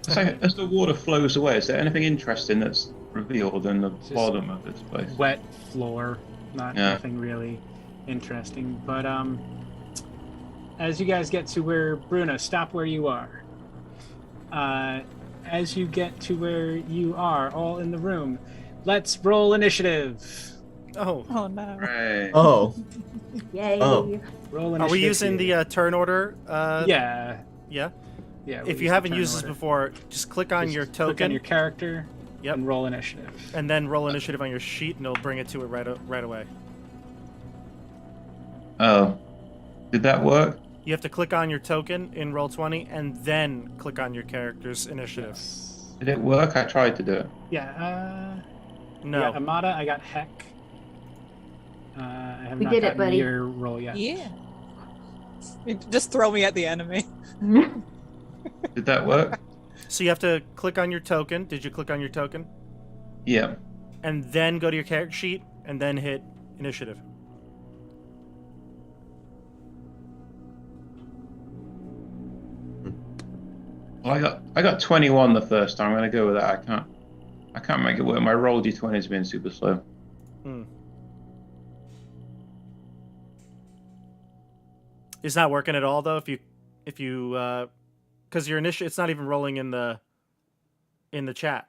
So as the water flows away, is there anything interesting that's revealed in the bottom of this place? Wet floor, nothing really interesting. But as you guys get to where Bruno, stop where you are. As you get to where you are, all in the room, let's roll initiative. Oh. Oh no. Right. Oh, Yay. Oh. Roll initiative. Are we using the turn order? Yeah. Yeah. Yeah. If you haven't used this before, just click on your token. Click on your character. Yep. And roll initiative. And then roll initiative on your sheet, and it'll bring it to it right away. Oh. Did that work? You have to click on your token in Roll20, and then click on your character's initiative. Yes. Did it work? I tried to do it. Yeah. No. Yeah, Amada, I got Heck. I have We not did it, gotten buddy. your roll yet. Yeah. Just throw me at the enemy. Did that work? So you have to click on your token. Did you click on your token? Yeah. And then go to your character sheet, and then hit initiative. Well, I got 21 the first time. I'm gonna go with that. I can't make it work. My roll d20 has been super slow. It's not working at all though. If you because your initial, it's not even rolling in the chat.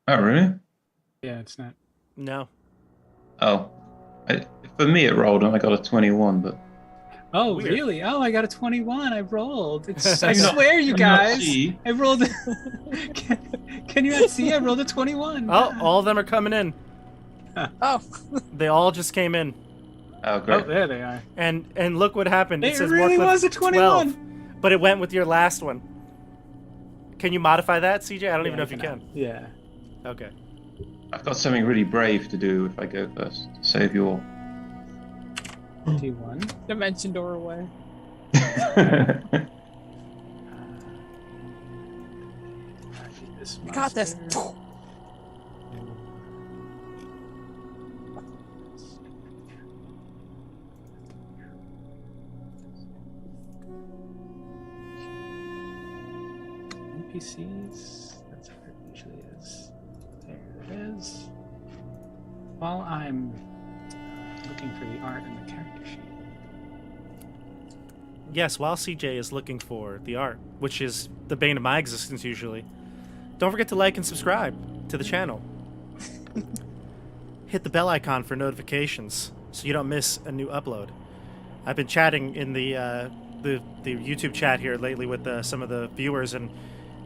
Oh really? Yeah, it's not. No. Oh, for me it rolled and I got a 21, but Oh, Weird. really? Oh, I got a 21. I rolled. It's, I Can you not- swear, you can you not guys. see? I rolled. Can you not see? I rolled a 21. Oh, all of them are coming in. Oh. They all just came in. oh Oh, great. there they are. And look what happened. It says really Warcliffe was a 21. 12, but it went with your last one. Can you modify that, CJ? I don't even know if you can. Yeah. Okay. I've got something really brave to do if I go first. To save you all. 21. Dimension door away. This I got this. monster. NPCs. That's how it usually is. There it is. While I'm looking for the art in the character sheet. Yes, while CJ is looking for the art, which is the bane of my existence usually, don't forget to like and subscribe to the channel. Hit the bell icon for notifications so you don't miss a new upload. I've been chatting in the YouTube chat here lately with some of the viewers, and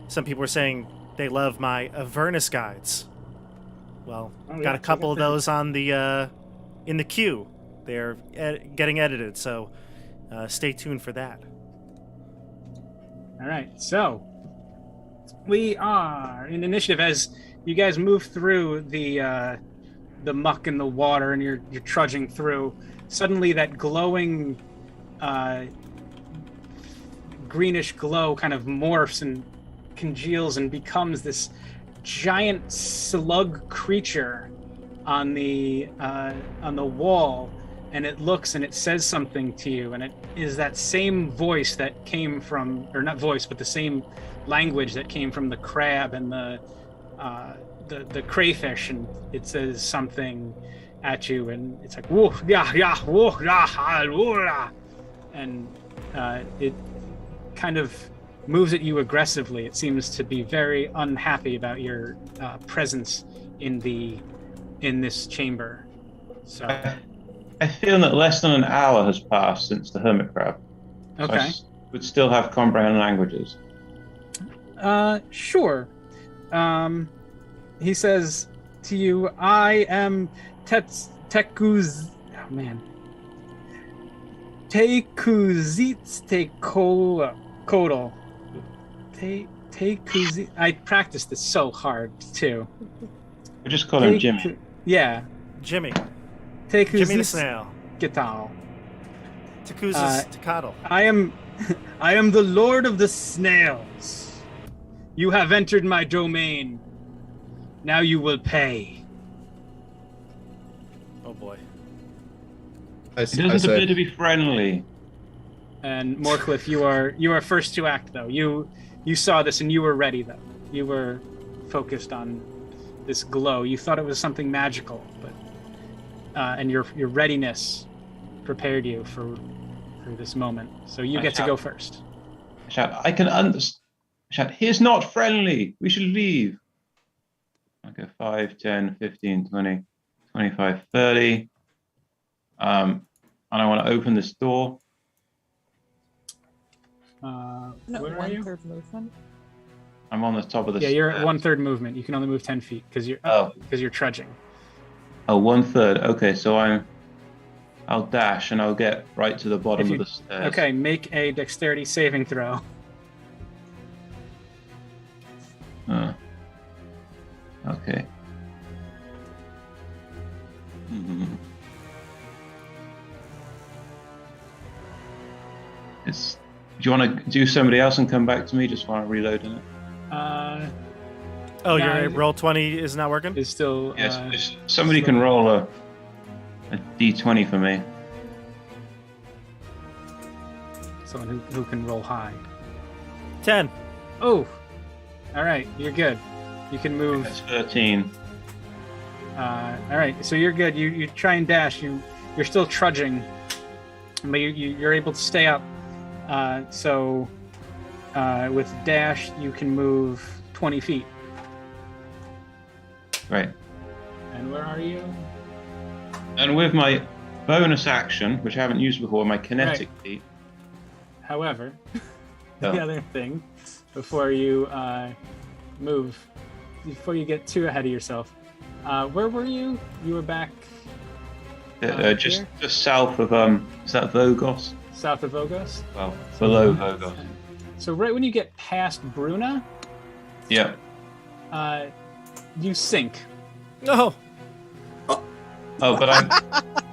some people were saying they love my Avernus guides. Well, Oh, yeah, got a check couple it of those on the in the queue. They're getting edited, so stay tuned for that. All right, so we are in initiative as you guys move through the muck and the water, and you're trudging through. Suddenly, that glowing greenish glow kind of morphs and congeals and becomes this giant slug creature on the wall, and it looks and it says something to you, and it is that same voice that came from, or not voice, but the same language that came from the crab and the crayfish, and it says something at you, and it's like whoa, yeah, whoa, yeah, and it kind of moves at you aggressively. It seems to be very unhappy about your presence in this chamber. So I feel that less than an hour has passed since the hermit crab. So okay. would still have comprehend languages. Sure. He says to you, I am Tekuz. Oh man. Tekuzits Kodal. Tekuzit. I practiced this so hard too. We just call him Jimmy. Yeah. Jimmy. Tekuzits Jimmy the snail. Gital. Takuza's Takadal. I am the Lord of the Snails. You have entered my domain. Now you will pay. Oh boy. It doesn't appear to be friendly. And Moorcliff, you are first to act, though. You saw this and you were ready, though. You were focused on this glow. You thought it was something magical, but and your readiness prepared you for this moment. So you get to go first. Shout, I can understand. Shout, he's not friendly. We should leave. Okay, 5, 10, 15, 20, 25, 30. And I want to open this door. Where are you? Third movement. I'm on the top of the stairs. You're at 1/3 movement. You can only move 10 feet because you're trudging. Oh, 1/3. Okay, so I'll dash and I'll get right to the bottom of the stairs. Okay, make a dexterity saving throw. Okay. Do you want to do somebody else and come back to me just while I'm reloading it? Your roll 20 is not working? Is still. Yes, somebody can roll a d20 for me. Someone who can roll high. 10. Oh, all right, you're good. You can move. That's 13. All right, so you're good. You try and dash. You're still trudging, but you're able to stay up. So with dash, you can move 20 feet. Right. And where are you? And with my bonus action, which I haven't used before, my kinetic feat. However, the other thing, before you move, before you get too ahead of yourself, where were you? You were back. Just south of is that Vogos? South of Vogos? Well, below Vogos. So right when you get past Bruna, Yeah. you sink. No. Oh, but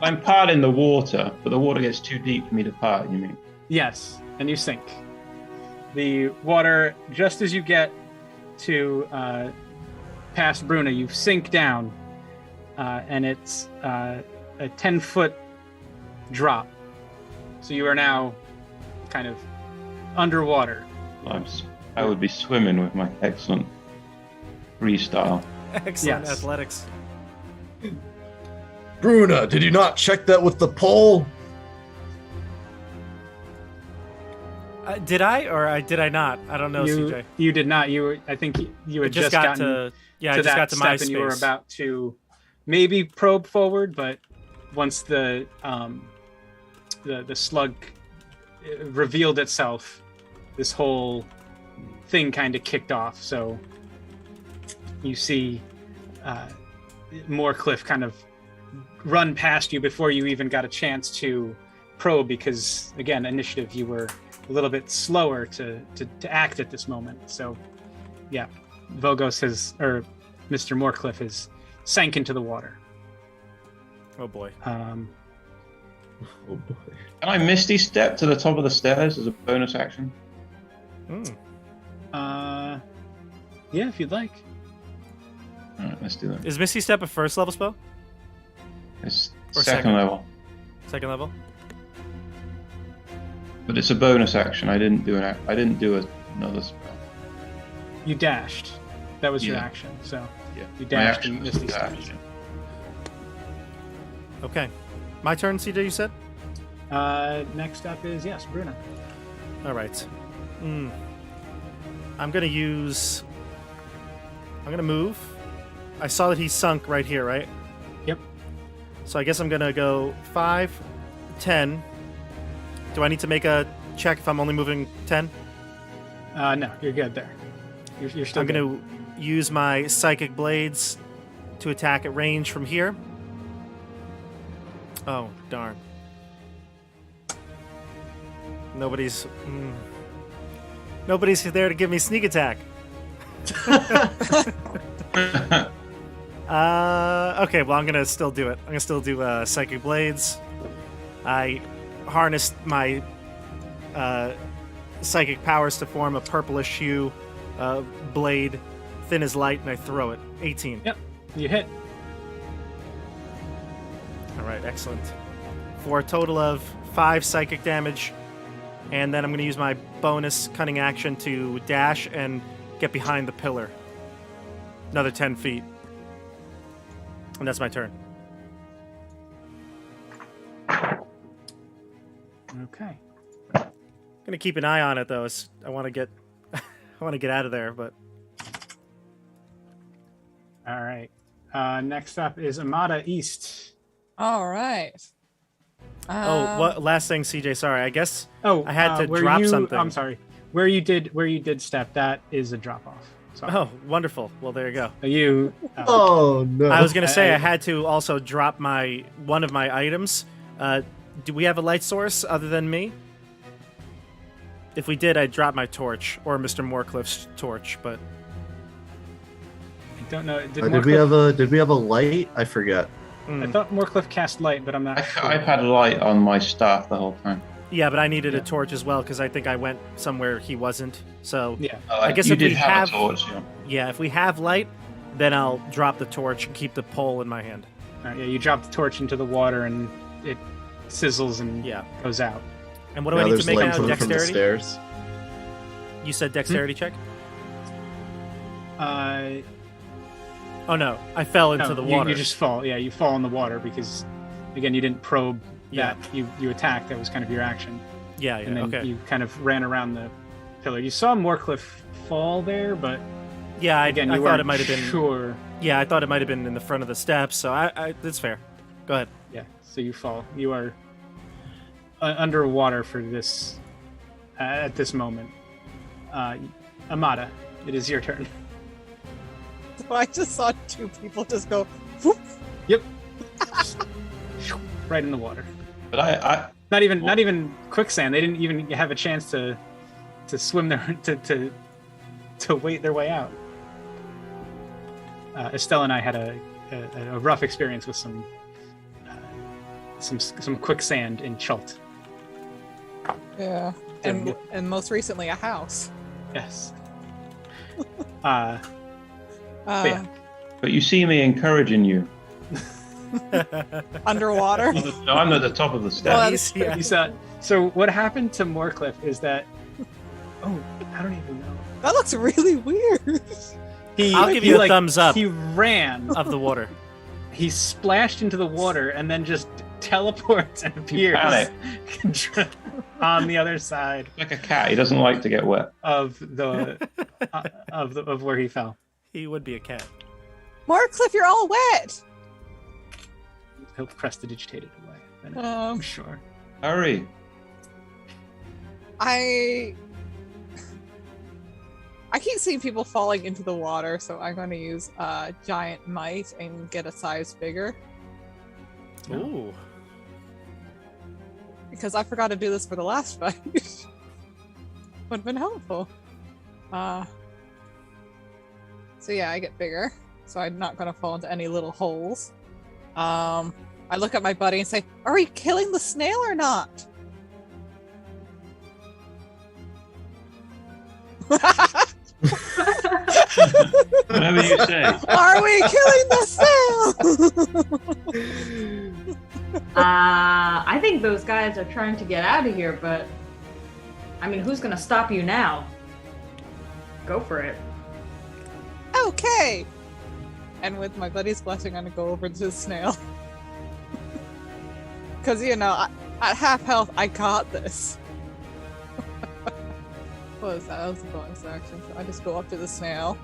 I'm part in the water, but the water gets too deep for me to part. You mean? Yes, and you sink. The water, just as you get to past Bruna, you sink down, and it's a 10-foot drop. So you are now kind of underwater. I would be swimming with my excellent freestyle. Excellent Yes. athletics. Bruna, did you not check that with the pole? Did I or did I not? I don't know, CJ. You did not. I think you had just got gotten to. Yeah, I to just that got to step, my and you were space. about to maybe probe forward, but once the slug revealed itself, this whole thing kind of kicked off. So you see Moorcliff kind of run past you before you even got a chance to probe, because again, initiative, you were a little bit slower to act at this moment. So yeah, Mr. Moorcliff has sank into the water. Oh boy. Oh boy. Can I Misty step to the top of the stairs as a bonus action? Yeah, if you'd like. All right, let's do that. Is Misty Step a first level spell? It's Or second level, Second level? but it's a bonus action. I didn't do another spell. You dashed. That was your Yeah. action. So Yeah. you My dashed action and was Misty to stepped. dash. Okay. My turn, CJ, you said? Next up is Bruna. All right. I'm going to move. I saw that he sunk right here, right? Yep. So I guess I'm going to go 5, 10. Do I need to make a check if I'm only moving 10? No, you're good there. You're still I'm good. going to use my Psychic Blades to attack at range from here. Oh, darn. Nobody's there to give me sneak attack. Okay, well, I'm going to still do it. I'm going to still do Psychic Blades. I harness my psychic powers to form a purplish hue blade, thin as light, and I throw it. 18. Yep, you hit. All right, excellent. For a total of 5 psychic damage, and then I'm going to use my bonus cunning action to dash and get behind the pillar. Another 10 feet. And that's my turn. Okay. Gonna keep an eye on it though. I want to get, I want to get out of there. But All right. Next up is Amada East. All right. what last thing, CJ? Sorry, I guess Oh, I had to where drop you, something. I'm sorry. Where you did step, that is a drop off. Sorry. Oh, wonderful. Well, there you go. You. Oh no! I was gonna say I- I had to also drop one of my items. Do we have a light source other than me? If we did, I'd drop my torch or Mr. Moorcliffe's torch. But I don't know. Did we have a light? I forget. I thought Moorcliff cast light, but I'm not sure. I've had a light on my staff the whole time. yeah, but I needed Yeah. a torch as well because I think I went somewhere he wasn't. So Yeah. I guess you if did we have have- a torch. Yeah. yeah, if we have light, then I'll drop the torch and keep the pole in my hand. All right, yeah, you drop the torch into the water and it sizzles and Yeah. goes out. And what do Now I need there's to make light now? coming from the Dexterity? stairs. You said dexterity check? Oh no, I fell into No, the you- water. You just fall. Yeah, you fall in the water because, again, you didn't probe Yeah. that. You attacked. That was kind of your action. Yeah, And yeah, then okay. you kind of ran around the pillar. You saw Moorcliff fall there, but Yeah, again, I you thought weren't it might have been. sure. Yeah, I thought it might have been in the front of the steps. So that's fair. Go ahead. Yeah, so you fall. You are underwater for this at this moment. Amada, it is your turn. So I just saw 2 people just go. Whoop. Yep. Right in the water. But I Not even quicksand. They didn't even have a chance to swim there to wait their way out. Estelle and I had a rough experience with some quicksand in Chult. Yeah. And- And most recently, a house. Yes. Yeah. but you see me encouraging you. Underwater. No, I'm at the top of the Well, steps. Yeah. You saw. So what happened to Moorcliff is that. Oh, I don't even know. That looks really weird. I'll give you a thumbs up. He ran. Of the water. He splashed into the water and then just teleports and appears on the other side Like a cat, he doesn't like to get wet. of of where he fell. He would be a cat. Moorcliff, you're all wet. He'll prestidigitate it away. Then Um, I'm sure. Hurry. I keep seeing people falling into the water, so I'm going to use giant might and get a size bigger Ooh. because I forgot to do this for the last fight. Would have been helpful. So yeah, I get bigger, so I'm not going to fall into any little holes. I look at my buddy and say, "Are we killing the snail or not?" Whatever you say. Are we killing the snail? I think those guys are trying to get out of here, but I mean, who's gonna stop you now? Go for it. Okay. And with my buddy's blessing, I'm gonna go over to the snail. Because, you know, at half health, I got this. What was that? That was a bonus action. So I just go up to the snail.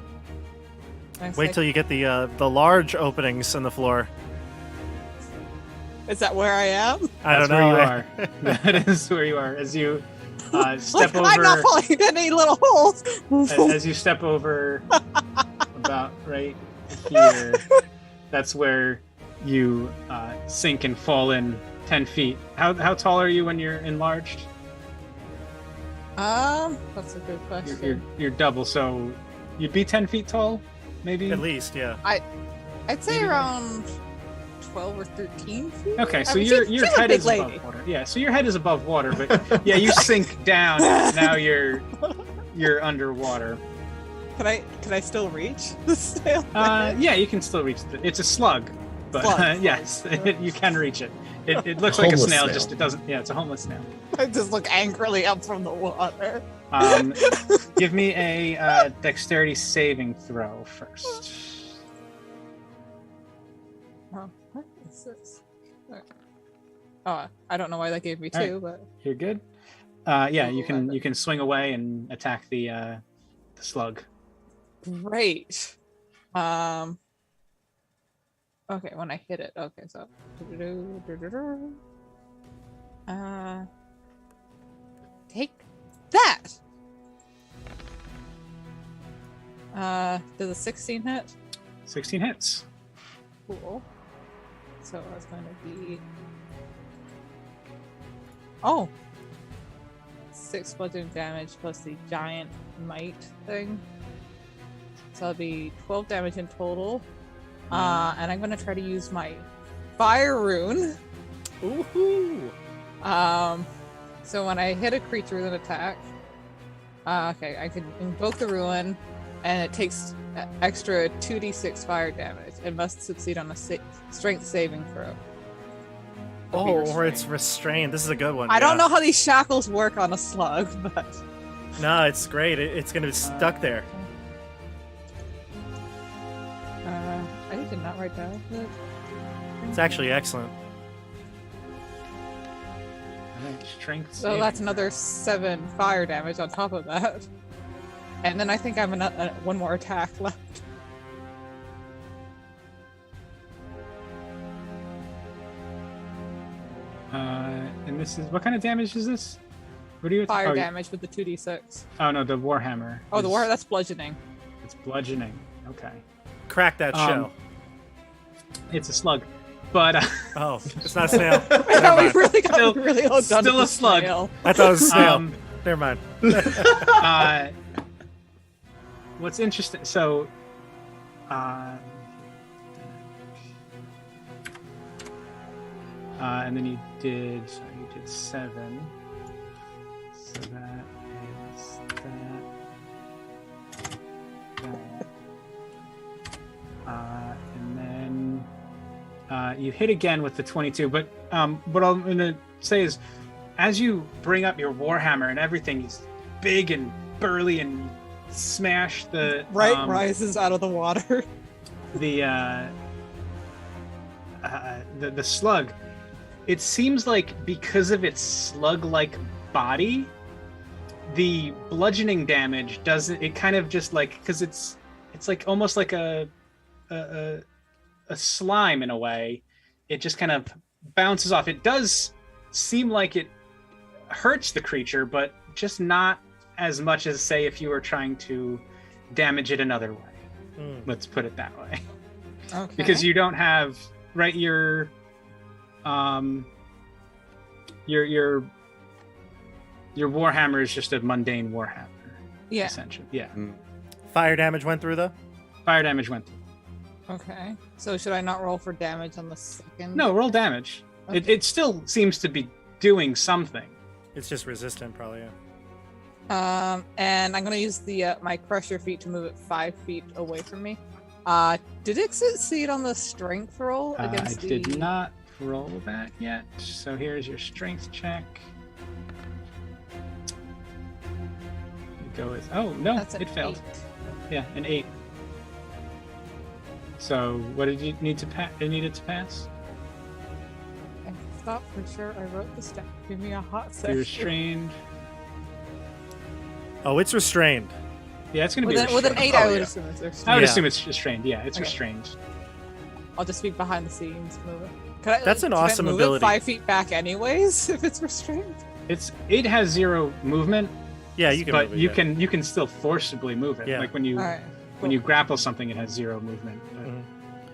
and I Wait say, till you get the large openings in the floor. Is that where I am? I don't That's know. where you are. That is where you are. As you step Like, I'm not over, falling into any little holes. as you step over, about right here. That's where you sink and fall in 10 feet. How tall are you when you're enlarged? That's a good question. You're double, so you'd be 10 feet tall, maybe. At least, yeah. I'd say Maybe. around 12 or 13 feet. Okay, so I mean, your she's a head big is lady. above water. Yeah, so your head is above water, but yeah, you sink down. And now you're underwater. Can I still reach the snail? Yeah, you can still reach it. It's a slug, but Slug. yes, you can reach it. It looks like a Homeless snail, snail. just it doesn't. Yeah, it's a homeless snail. I just look angrily up from the water. Give me a dexterity saving throw first. Oh, what is this? Oh, I don't know why that gave me All right. 2, but You're good. Yeah, you can 11. swing away and attack the slug. great. Okay, when I hit it. Okay, so take that. Does a 16 hit? 16 hits. Cool. So that's going to be 6 bludgeoning damage plus the giant might thing. So it'll be 12 damage in total. And I'm gonna try to use my fire rune. Woohoo! So when I hit a creature with an attack, okay, I can invoke the ruin, and it takes extra 2d6 fire damage. It must succeed on a strength saving throw. Oh, or it's restrained. This is a good one. I don't yeah. know how these shackles work on a slug, but No, it's great. It's going to be stuck there. I did not write down. It's actually excellent. Alright, strength. So saving that's throw. another 7 fire damage on top of that. And then I think I have one more attack left. And this is what kind of damage is this? What do you Fire oh, damage with the 2d6. Oh no, the warhammer. Oh, the is- war that's bludgeoning. It's bludgeoning. Okay, Crack that shell. it's a slug, but Oh, it's not a snail. I Never know we mind. really got Still- really done still with a the slug. snail. I thought it was a snail. um, Never mind. what's interesting? So, and then you did 7. So that is that. And then you hit again with the 22. But what I'm going to say is, as you bring up your warhammer and everything is big and burly and you smash the Rises out of the water. the slug. It seems like because of its slug-like body, the bludgeoning damage doesn't. It kind of just like because it's like almost like a slime in a way. It just kind of bounces off. It does seem like it hurts the creature, but just not as much as say if you were trying to damage it another way. Mm. Let's put it that way. Okay. Because you don't have your warhammer is just a mundane warhammer. Yeah. Essentially. Yeah. Fire damage went through, though? Fire damage went through. Okay. So should I not roll for damage on the second? No, roll damage. Okay. It still seems to be doing something. It's just resistant, probably, yeah. And I'm gonna use the my crusher feet to move it 5 feet away from me. Did it succeed on the strength roll I against the? did not roll that yet. So here's your strength check. You go with no, That's an it failed. 8. Yeah, an 8. So what did you need to pass? It needed to pass. I thought for sure I wrote the stat. Give me a hot You're second. restrained. Oh, it's restrained. Yeah, it's gonna be With an restrained. 8, I Oh, would yeah. assume it's restrained. I would Yeah. assume it's restrained. Yeah, it's Okay. restrained. I'll just speak behind the scenes. Move it. That's an can awesome I move ability. It 5 feet back, anyways, if it's restrained. It has 0 movement, Yeah, you can but move it, you yeah. can still forcibly move it. Yeah. Like when you All right. when you grapple something, it has 0 movement, but Mhm.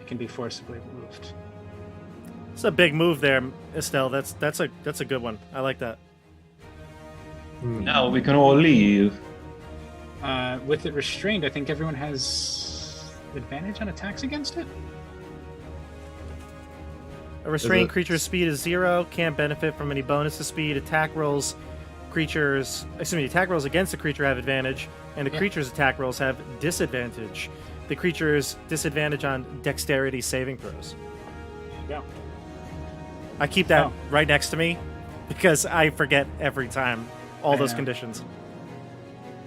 it can be forcibly moved. It's a big move there, Estelle. That's a good one. I like that. Now we can all leave. With it restrained, I think everyone has advantage on attacks against it. A restrained it- creature's speed is 0, can't benefit from any bonus to speed. Attack rolls against the creature have advantage, and the creature's attack rolls have disadvantage. The creature's disadvantage on dexterity saving throws. Yeah. I keep that Oh. right next to me because I forget every time all I those know. conditions.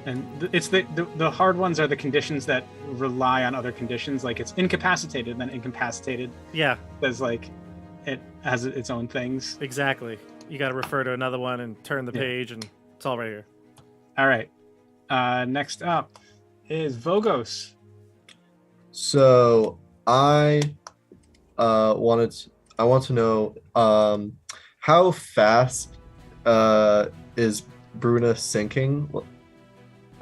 And it's the hard ones are the conditions that rely on other conditions. Like it's incapacitated, and then incapacitated Yeah, says like it has its own things. exactly. You got to refer to another one and turn the Yeah. page, and it's all right here. All right. Next up is Vogos. So I want to know how fast is Bruna sinking?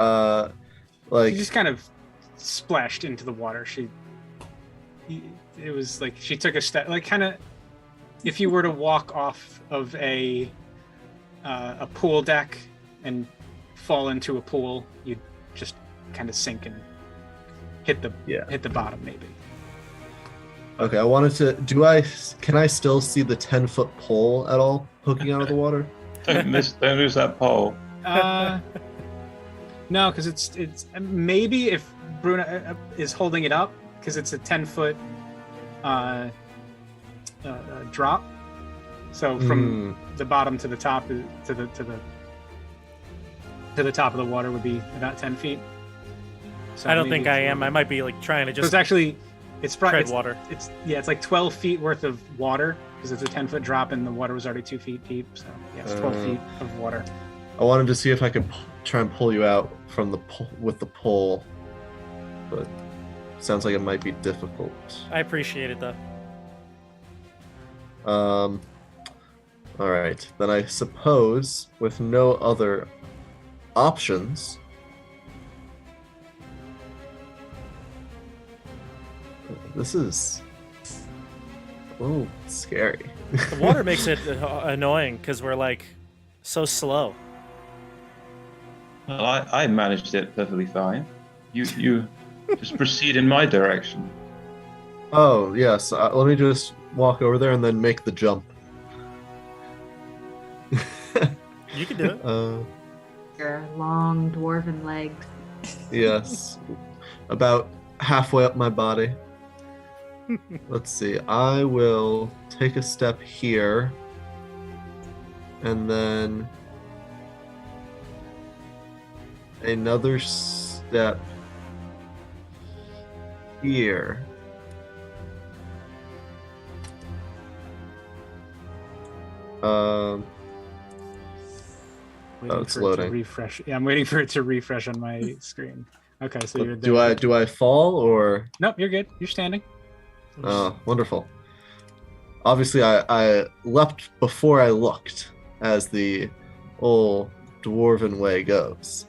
She just kind of splashed into the water. It was like she took a step, like kind of if you were to walk off of a pool deck and fall into a pool, you'd just kind of sink and hit the bottom maybe. Okay, I wanted to. Can I still see the 10-foot pole at all poking out of the water? Don't lose that pole. No, because it's maybe if Bruna is holding it up because it's a 10-foot drop. So from the bottom to the top to the top of the water would be about 10 feet. So I don't maybe think I it's- am. I might be like trying to So it's just actually it's probably tread water. it's like 12 feet worth of water because it's a 10-foot drop and the water was already 2 feet deep. So yeah, it's 12 feet of water. I wanted to see if I could try and pull you out from with the pole, but sounds like it might be difficult. I appreciate it though. All right, then I suppose with no other options, this is a little scary. The water makes it annoying because we're like so slow. Well, I managed it perfectly fine. You just proceed in my direction. Oh yes, let me just walk over there and then make the jump. You can do it. Your long dwarven legs. Yes, about halfway up my body. Let's see. I will take a step here, and then another step here. Waiting it's for it to loading. refresh. Yeah, I'm waiting for it to refresh on my screen. Okay, so you're there. Do I fall or? Nope, you're good. You're standing. Oh, wonderful. Obviously, I leapt before I looked, as the old dwarven way goes.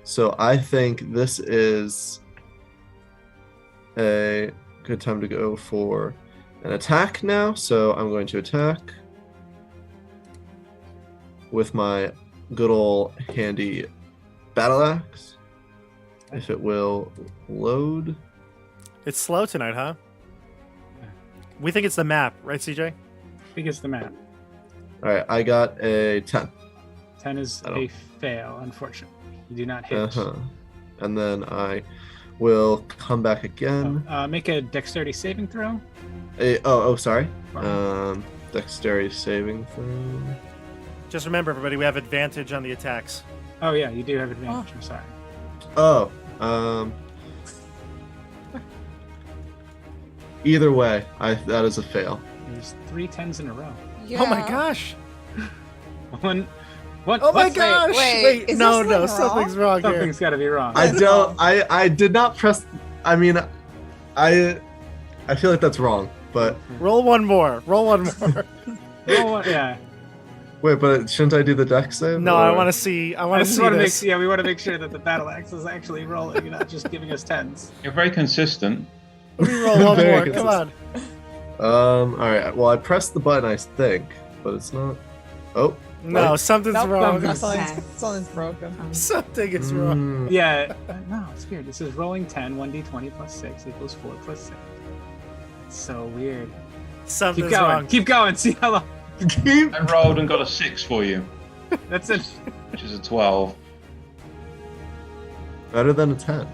So I think this is a good time to go for an attack now. So I'm going to attack with my good old handy battle axe. If it will load. It's slow tonight, huh? We think it's the map, right, CJ? I think it's the map. All right, I got a 10. 10 is I a don't- fail, unfortunately. You do not hit. Uh-huh. And then I will come back again. Make a dexterity saving throw. Sorry. Or- Dexterity saving throw. Just remember, everybody, we have advantage on the attacks. Oh yeah, you do have advantage. I'm sorry. Either way, that is a fail. There's 3 10s in a row. Oh my gosh! What? Oh my what's- gosh! wait, is no, there no, something something's wrong here. Something's got to be wrong. I did not press. I mean, I feel like that's wrong. But Roll one more. Roll one more. Oh, yeah. wait, but shouldn't I do the dex save? No, I want to see. I want to just see want to this. we want to make sure that the battle axe is actually rolling, you're not just giving us 10s. You're very consistent. Let me roll one Very more. good. Come on. All right. Well, I pressed the button, I think, but it's not. Oh. No, What? something's Nope, wrong. nope, Okay. something's broken. Something is wrong. Yeah. No, it's weird. This is rolling 10, 1d20 plus 6 equals 4 plus 6. So weird. Something's Keep going. wrong. Keep going. See how long. I rolled and got a 6 for you, That's it. which is a 12. Better than a 10.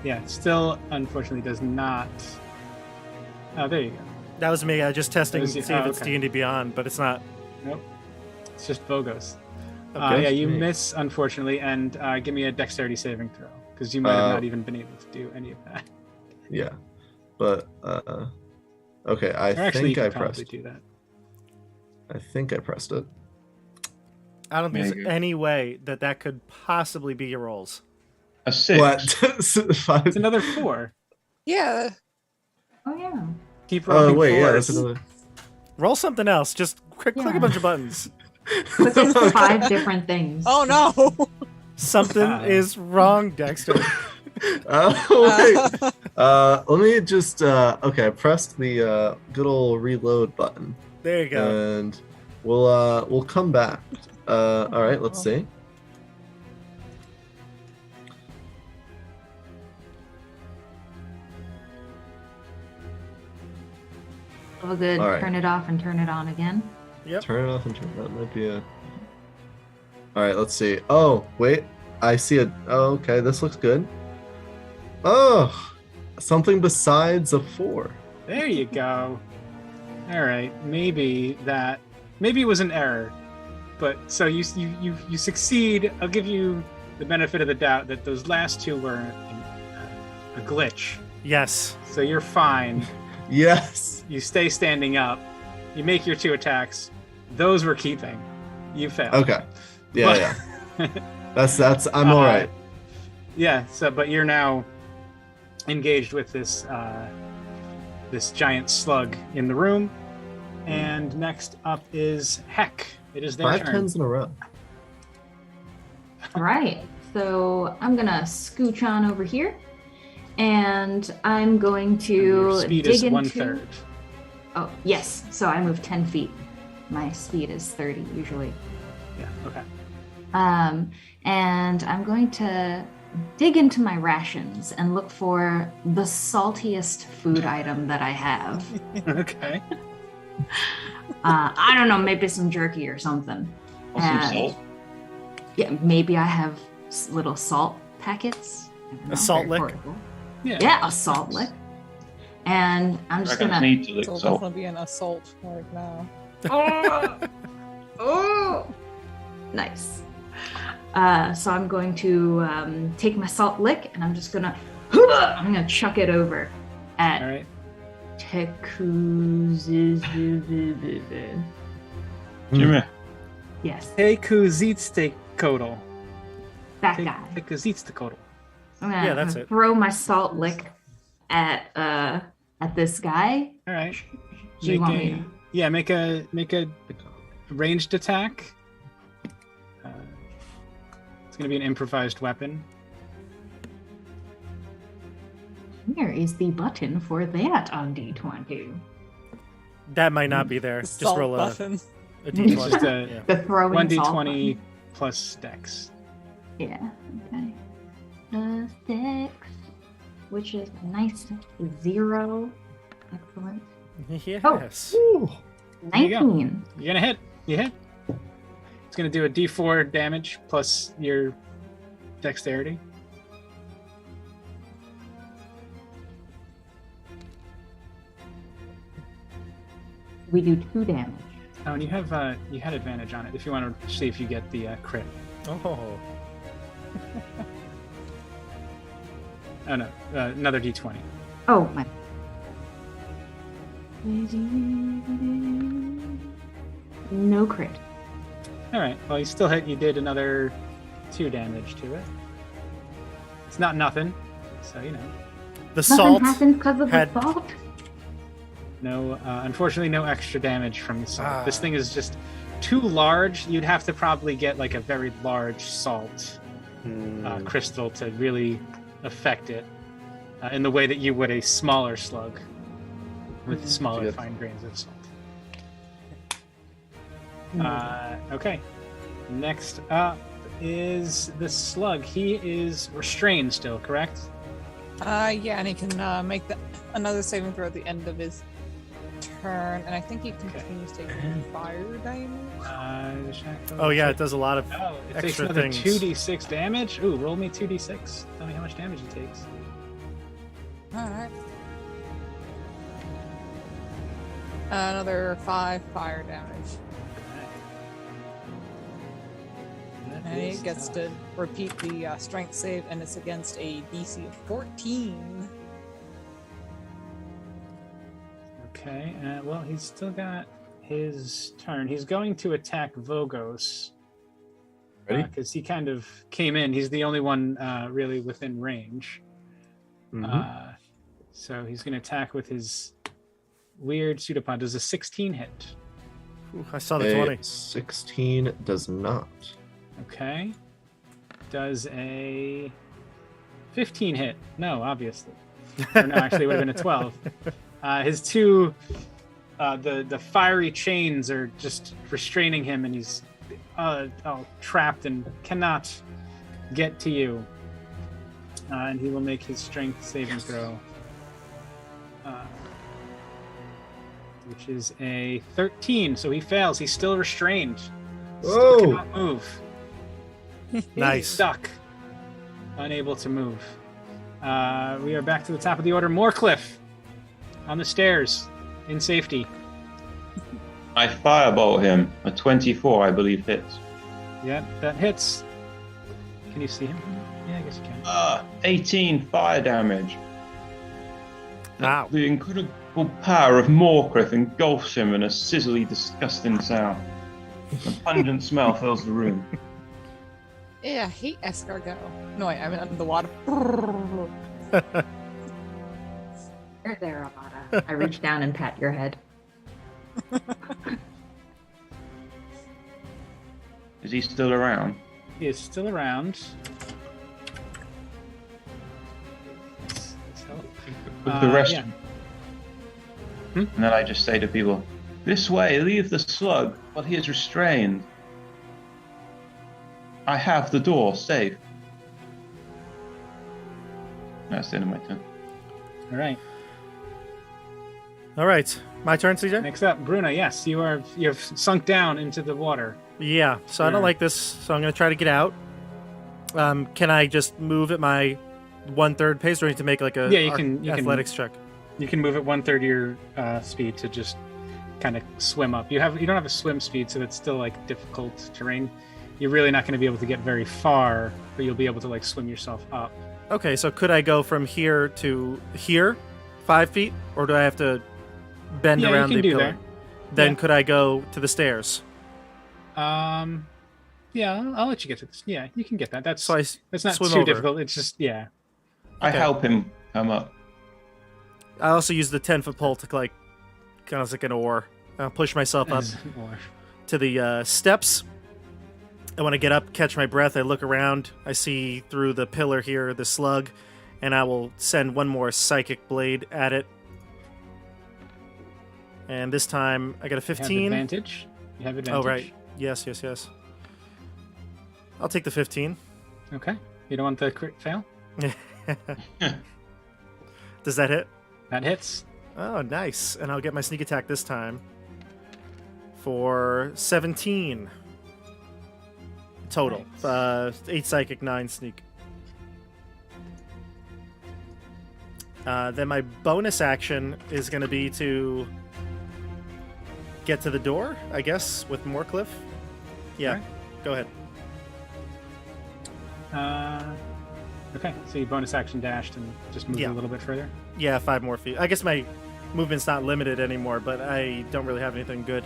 Yeah, still unfortunately does not. Oh, there you go. That was me. Just testing to That see was if you. it's Okay. D&D Beyond, but it's not. Nope. It's just Vogos. Okay. Yeah, you Sweet. miss unfortunately, and give me a dexterity saving throw because you might have Uh, not even been able to do any of that. Yeah. But okay, I Or actually, you think I could probably pressed. do that. I think I pressed it. I don't think There there's you go. any way that could possibly be your rolls. A 6. What? Five? It's another 4. Yeah. Oh yeah. Keep rolling Oh wait, yeah, fours. that's another. Roll something else. Just click Yeah. a bunch of buttons. Click into 5 different things. Oh no. Something is wrong, Dexter. Oh wait. Let me just. Okay, I pressed the good old reload button, There you go. and we'll come back. All right, let's see. Have a good All right. turn it off and turn it on again. Yep. Turn it off and turn that might be a. All right, let's see. Oh wait, I see it. Oh, okay, this looks good. Oh, something besides a 4. There you go. All right, maybe it was an error, but so you succeed. I'll give you the benefit of the doubt that those last 2 were a glitch. Yes. So you're fine. Yes. You stay standing up. You make your 2 attacks. Those were keeping. You failed. Okay. Yeah, But- yeah. That's. I'm all right. Yeah. So, but you're now engaged with this this giant slug in the room, and next up is Heck. It is their 5 turn. 10s in a row. All right. So I'm gonna scooch on over here, and I'm going And to your speed dig is into. 1/3. Oh yes. So I move 10 feet. My speed is 30 usually. Yeah. Okay. And I'm going to dig into my rations and look for the saltiest food item that I have. Okay. I don't know, maybe some jerky or something. Or some And- salt. Yeah, maybe I have little salt packets. I don't know, salt very lick? portable. Yeah. Yeah, a salt lick. And I'm just Dragons gonna. need to lick It'll salt. definitely be an assault right now. Oh, nice. So I'm going to take my salt lick, and I'm just gonna. I'm gonna chuck it over at All right. Jimmy, Yes, Tekuzitstekotl. that guy. Tekuzitstekotl. I'm gonna, Yeah, that's I'm gonna it. throw my salt lick at this guy. All right. Do you want me to? Yeah, make a ranged attack. It's gonna be an improvised weapon. Where is the button for that on D20? That might not be there. Just Salt roll a button. It's D20. just a Yeah. The throwing 1d20 salt button? plus dex. Yeah. Okay. 6, which is a nice 0. Excellent. Yes. Ooh. There you go. 19. You're gonna hit. You hit. It's gonna do a d4 damage plus your dexterity. We do 2 damage. Oh, and you had advantage on it if you want to see if you get the crit. Oh. Oh no, another d20. Oh my. No crit. All right. Well, you still hit. You did another 2 damage to it. It's not nothing. So you know. The Nothing salt. happened because of had- the salt. No, unfortunately, no extra damage from the salt. Ah. This thing is just too large. You'd have to probably get like a very large salt crystal to really affect it in the way that you would a smaller slug with smaller Yep. fine grains of salt. Okay. Next up is the slug. He is restrained still, correct? Yeah, and he can make another saving throw at the end of his turn, and I think he continues taking fire damage. Oh yeah, it does a lot of Oh, it takes extra another things. 2d6 damage. Ooh, roll me 2d6. Tell me how much damage he takes. All right. Another 5 fire damage. And he gets to repeat the strength save, and it's against a DC of 14. Okay, well, he's still got his turn. He's going to attack Vogos. Ready? Because he kind of came in. He's the only one really within range. Mhm. So he's going to attack with his weird pseudopod. Does a 16 hit? Ooh, I saw the A 20. 16 does not. Okay. Does a 15 hit? No, obviously. Or no, actually, it would have been a 12. His two, the fiery chains are just restraining him, and he's trapped and cannot get to you. And he will make his strength saving throw, which is a 13. So he fails. He's still restrained. Still Whoa! cannot move. Nice. He's stuck. Unable to move. We are back to the top of the order. Moorcliff on the stairs in safety. I firebolt him. A 24, I believe, hits. Yeah, that hits. Can you see him? Yeah, I guess you can. 18 fire damage. Wow. The incredible power of Moorcliff engulfs him in a sizzly, disgusting sound. A pungent smell fills the room. Yeah, I hate escargot. No, wait, I mean under the water. You're there, Amata. I reach down and pat your head. Is he still around? He is still around. With the rest. Yeah. And then I just say to people, "This way, leave the slug, but he is restrained. I have the door safe." That's the end of my turn. All right. All right, my turn, CJ. Next up, Bruna. Yes, you have sunk down into the water. Yeah. So I don't like this. So I'm gonna try to get out. Can I just move at my 1/3 pace, or need to make like a Yeah, you can athletics check? You can move at 1/3 of your speed to just kind of swim up. You don't have a swim speed, so it's still like difficult terrain. You're really not going to be able to get very far, but you'll be able to like swim yourself up. Okay, so could I go from here to here, 5 feet, or do I have to bend Yeah, around you can the do pillar? that. Then Yeah. could I go to the stairs? Yeah, I'll let you get to this. Yeah, you can get that. That's So that's not swim too over. difficult. It's just Okay. I help him come up. I also use the 10-foot pole to like, kind of like an oar. I'll push myself up or- to the steps. And when I get up, catch my breath, I look around. I see through the pillar here the slug, and I will send one more psychic blade at it. And this time I got a You have 15. advantage. You have advantage. Oh, right. Yes. I'll take the 15. Okay. You don't want the crit fail? Does that hit? That hits. Oh, nice. And I'll get my sneak attack this time for 17 total. Nice. 8 psychic, 9 sneak. Then my bonus action is going to be to get to the door, I guess, with Moorcliff. Yeah, Alright. Go ahead. Okay, so you bonus action dashed and just moved Yeah. a little bit further. Yeah, 5 more feet. I guess my movement's not limited anymore, but I don't really have anything good.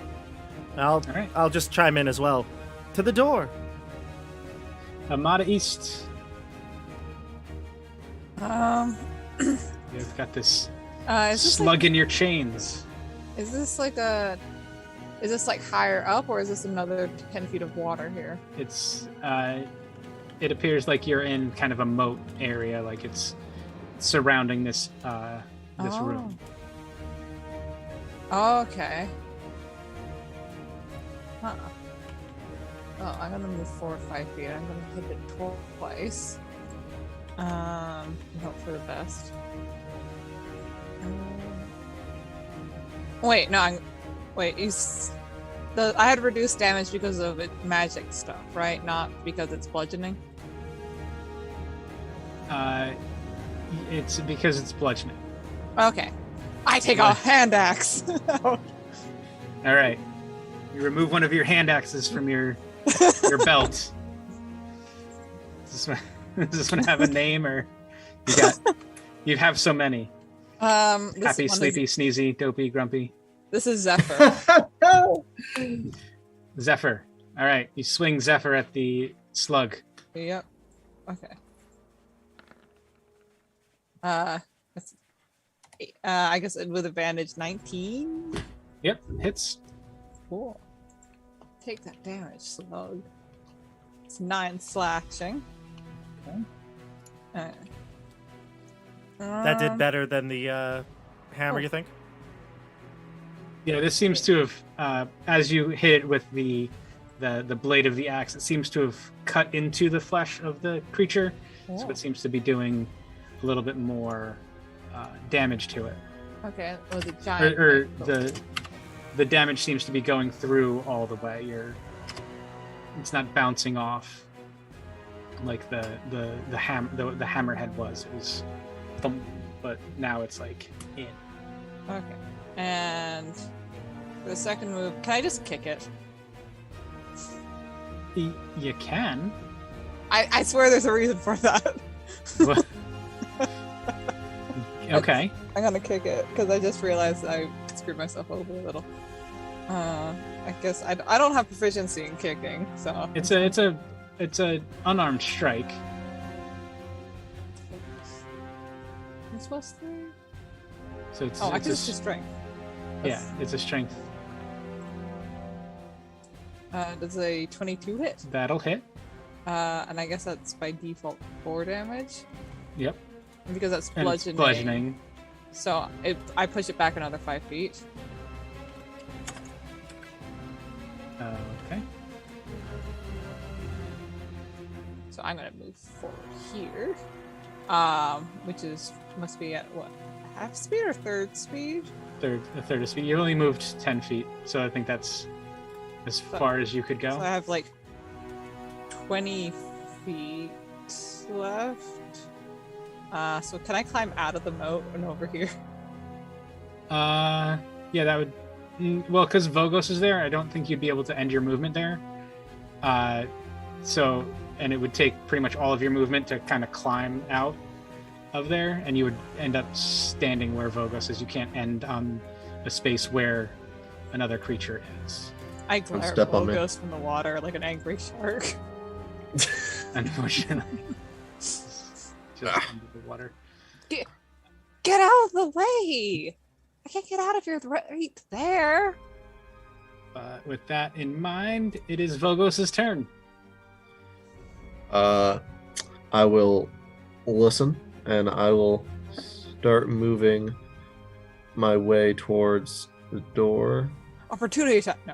Alright. I'll just chime in as well. To the door. Amada East. You've got this Is this slug in your chains. Is this like higher up, or is this another 10 feet of water here? It's it appears like you're in kind of a moat area, like it's surrounding this room. Okay. Huh. Oh, I'm gonna move forward 5 feet. I'm gonna hit it twice. Hope for the best. Wait, no, wait, I had reduced damage because of magic stuff, right? Not because it's bludgeoning? It's because it's bludgeoning. Okay. I take a hand axe. All right. You remove one of your hand axes from your belt. Does this one have a name, or you have so many? Happy, sleepy, sneezy, dopey, grumpy. This is Zephyr. Zephyr. All right. You swing Zephyr at the slug. Yep. Okay. I guess with advantage 19. Yep, hits. Cool. Take that damage, slug. It's 9 slashing. Okay. That did better than the hammer, you think? Yeah, this seems to have, as you hit it with the blade of the axe, it seems to have cut into the flesh of the creature, so it seems to be doing a little bit more damage to it. Okay, it was a giant. Or the damage seems to be going through all the way. It's not bouncing off like the hammerhead was. It was thump, but now it's like in. Okay. And for the second move, can I just kick it? You can. I swear there's a reason for that. Okay. I'm gonna kick it because I just realized I screwed myself over a little. I guess I don't have proficiency in kicking, so it's a unarmed strike. It's supposed to. So it's I just a strength. Yeah, it's a strength. Does a 22 hit? That'll hit. And I guess that's by default 4 damage. Yep. Because that's And it's bludgeoning. bludgeoning. So I push it back another 5 feet. Okay. So I'm gonna move forward here. Which must be at what? Half speed or third speed? A third of speed. You only moved 10 feet, so I think that's as far as you could go. So I have like 20 feet left. So can I climb out of the moat and over here? Yeah, that would. Well, because Vogos is there, I don't think you'd be able to end your movement there. And it would take pretty much all of your movement to kind of climb out of there, and you would end up standing where Vogos is. You can't end on a space where another creature is. I glare at step on me. Vogos from the water like an angry shark. Unfortunately. Just under the water. Get out of the way! I can't get out of your right there. With that in mind, it is Vogos' turn. I will listen, and I will start moving my way towards the door. Opportunity attack. No.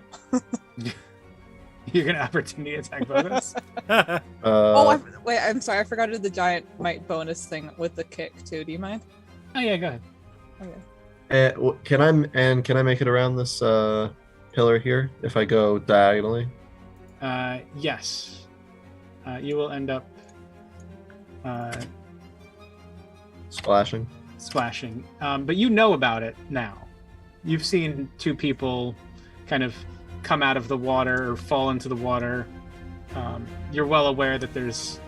You're gonna opportunity attack Vogos? Wait, I'm sorry. I forgot to do the giant might bonus thing with the kick too. Do you mind? Oh yeah, go ahead. Okay. Can I make it around this pillar here if I go diagonally? Yes. You will end up Splashing. But you know about it now. You've seen 2 people kind of come out of the water or fall into the water. You're well aware that there's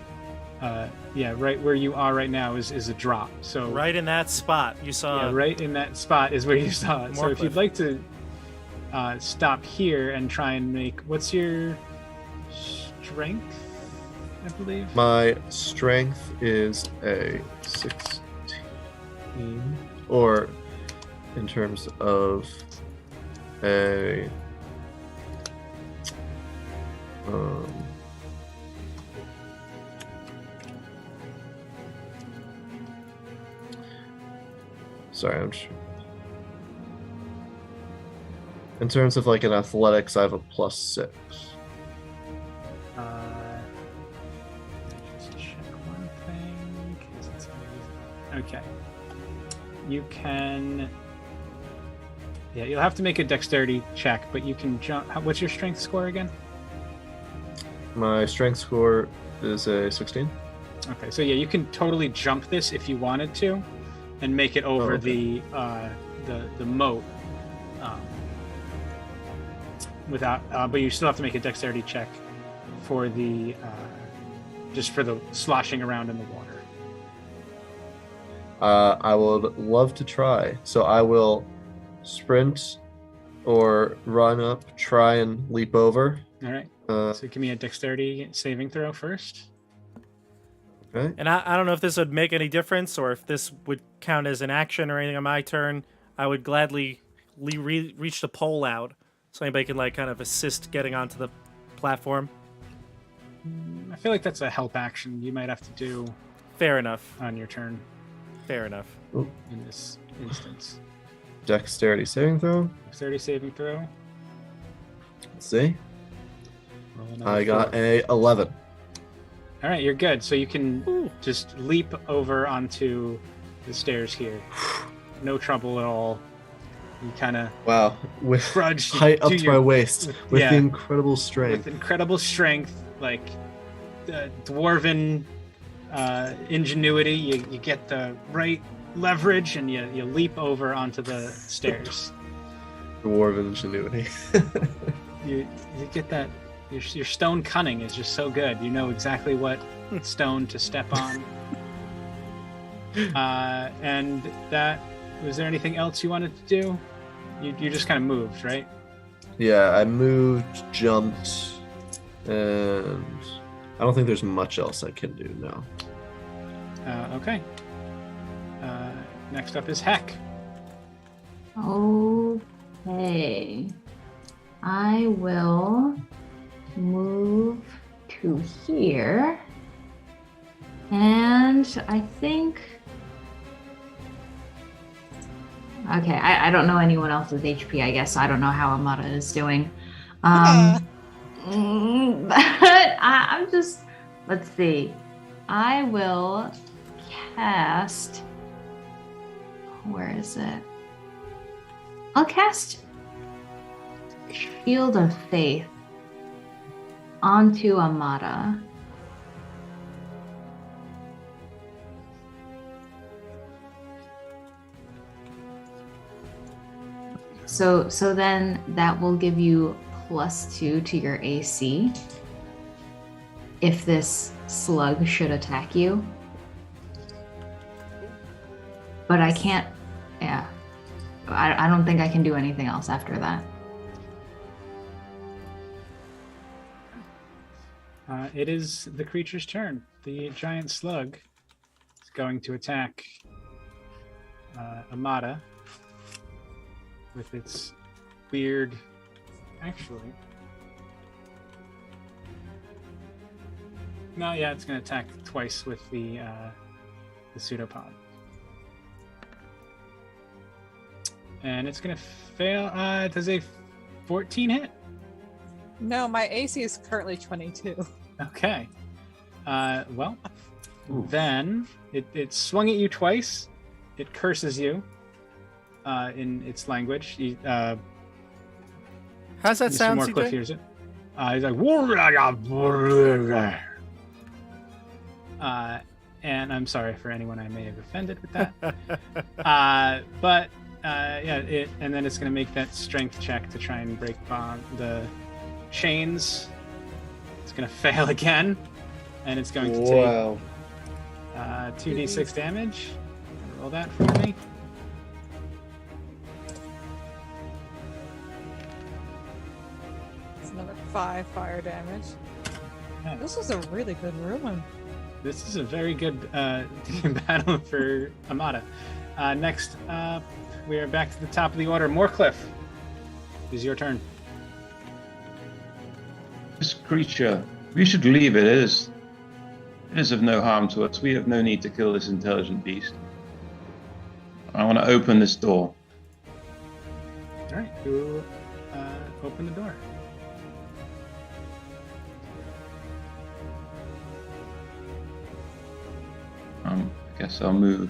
right where you are right now is a drop. So Right in that spot you saw. yeah, right in that spot is where you saw it. So if you'd like to stop here and try and make, what's your strength, I believe? My strength is a 16, or in terms of a sorry, I'm just in terms of like an athletics, I have a +6. Just check one thing. Okay. You can. Yeah, you'll have to make a dexterity check, but you can jump. What's your strength score again? My strength score is a 16. Okay, so yeah, you can totally jump this if you wanted to, and make it over okay. the moat. Without, but you still have to make a dexterity check for the just for the sloshing around in the water. I would love to try. So I will sprint or run up, try and leap over. All right. So give me a dexterity saving throw first. Okay. And I don't know if this would make any difference or if this would count as an action or anything on my turn. I would gladly reach the pole out so anybody can like kind of assist getting onto the platform. I feel like that's a help action you might have to do Fair enough. on your turn Fair enough. in this instance. Dexterity saving throw. Dexterity saving throw. Let's see. Roll another I got 4. a 11. All right, you're good. So you can just leap over onto the stairs here. No trouble at all. You kind of Wow. With grudge height up do to your- my waist. With yeah. the incredible strength. with incredible strength, like dwarven ingenuity. You get the right leverage and you leap over onto the stairs. Dwarven ingenuity. You get that. Your stone cunning is just so good. You know exactly what stone to step on. And that, was there anything else you wanted to do? You just kind of moved, right? Yeah, I moved, jumped, and I don't think there's much else I can do now. Okay. Next up is Heck. Okay. I will move to here. And I think. Okay, I don't know anyone else's HP, I guess. I don't know how Amata is doing. But I'm just. Let's see. I will cast. Where is it? I'll cast Shield of Faith onto Amata. So then that will give you +2 to your AC if this slug should attack you. But I can't, yeah. I don't think I can do anything else after that. It is the creature's turn. The giant slug is going to attack Amata with its weird. Actually, no, yeah, it's going to attack twice with the pseudopod, and it's going to fail. Does a 14 hit? No, my AC is currently 22. Okay. Well, then it swung at you twice. It curses you in its language. How's that Mr. sound, Moorcliffe CJ? hears it. He's like, and I'm sorry for anyone I may have offended with that. But yeah, and then it's going to make that strength check to try and break the chains. It's going to fail again, and it's going to take 2d6 damage. Roll that for me. It's another 5 fire damage. Yeah. This was a really good ruin. This is a very good battle for Amata. Next up, we are back to the top of the order. Moorcliffe, it is your turn. This creature, we should leave it. It is of no harm to us. We have no need to kill this intelligent beast. I want to open this door. All right, you open the door. I guess I'll move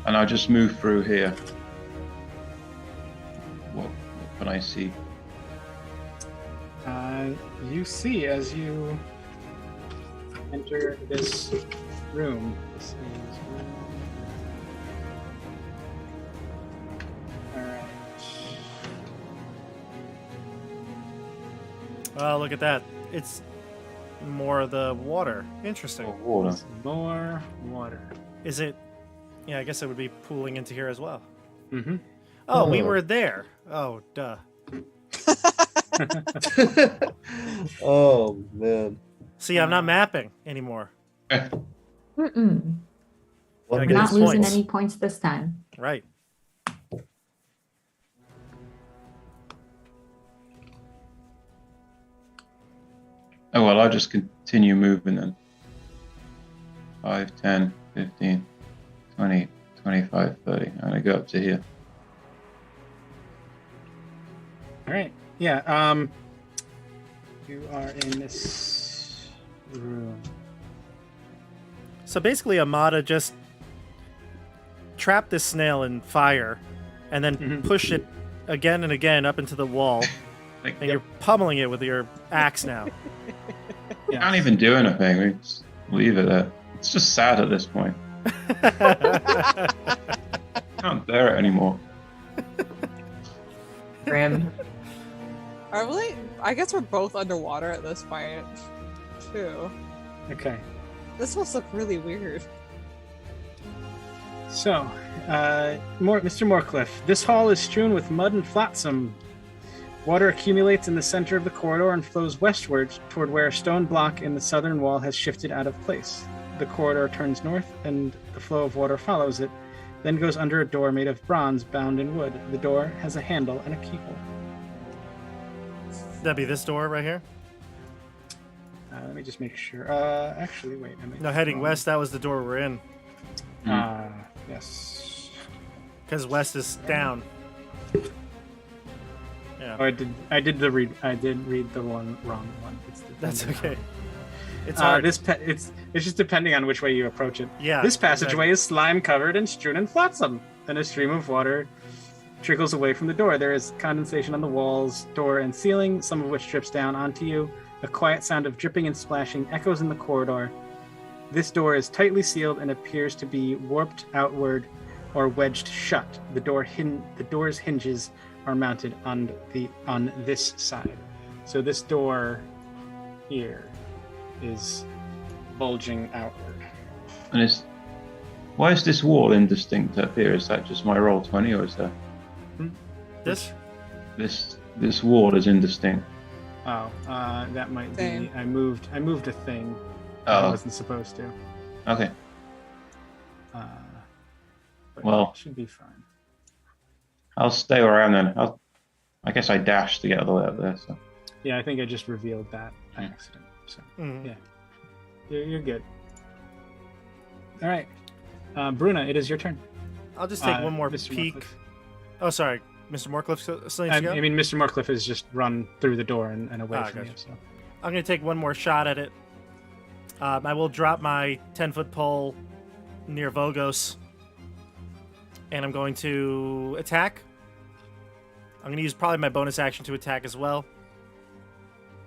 And I'll just move through here. What can I see? You see as you enter this room. This is all right. Oh, look at that. It's more of the water. Interesting. Oh, water. More water. Is it? Yeah, I guess it would be pooling into here as well. Mm-hmm. Oh, we Oh. were there. Oh, duh. Oh man. See, I'm not mapping anymore. Mm-mm. Gotta We're get not these losing points. any points this time. Right. Oh, well, I'll just continue moving then. 5, 10, 15, 20, 25, 30. I'm going to go up to here. All right. Yeah. You are in this room. So basically, Amada just trapped this snail in fire and then Mhm. pushed it again and again up into the wall, Like, and you're pummeling it with your axe now. I can't even do anything. We just leave it there. It's just sad at this point. Can't bear it anymore. Grim. Are we? I guess we're both underwater at this point, too. Okay. This must look really weird. So, Mr. Moorcliffe, this hall is strewn with mud and flotsam. Water accumulates in the center of the corridor and flows westward toward where a stone block in the southern wall has shifted out of place. The corridor turns north, and the flow of water follows it, then goes under a door made of bronze bound in wood. The door has a handle and a keyhole. That'd be this door right here? Let me just make sure. Actually, wait. I might No, be heading wrong. west, that was the door we're in. Yes. Because west is down. Yeah, Oh, I did read the one wrong one. It's the that's okay. It's It's hard. it's just depending on which way you approach it. Yeah. This passageway is slime covered and strewn in flotsam. Then a stream of water trickles away from the door. There is condensation on the walls, door, and ceiling, some of which drips down onto you. A quiet sound of dripping and splashing echoes in the corridor. This door is tightly sealed and appears to be warped outward or wedged shut. The door's hinges are mounted on this side. So this door here is bulging outward. And why is this wall indistinct up here? Is that just my roll 20, or is that This? this wall is indistinct? Oh, that might Same. be. I moved a thing. I Oh, wasn't supposed to. okay. But Well. it should be fine. I'll stay around then. I guess I dashed to get all the way up there. So Yeah, I think I just revealed that by accident. So Mhm. Yeah. you're good. All right, Bruna, it is your turn. I'll just take one more Mr. peek. Moorcliffe. Oh, sorry. Mr. Moorcliffe still needs I to go? mean, Mr. Moorcliffe has just run through the door and away Ah, from you. gotcha. So. I'm going to take one more shot at it. I will drop my 10-foot pole near Vogos. And I'm going to attack. I'm going to use probably my bonus action to attack as well.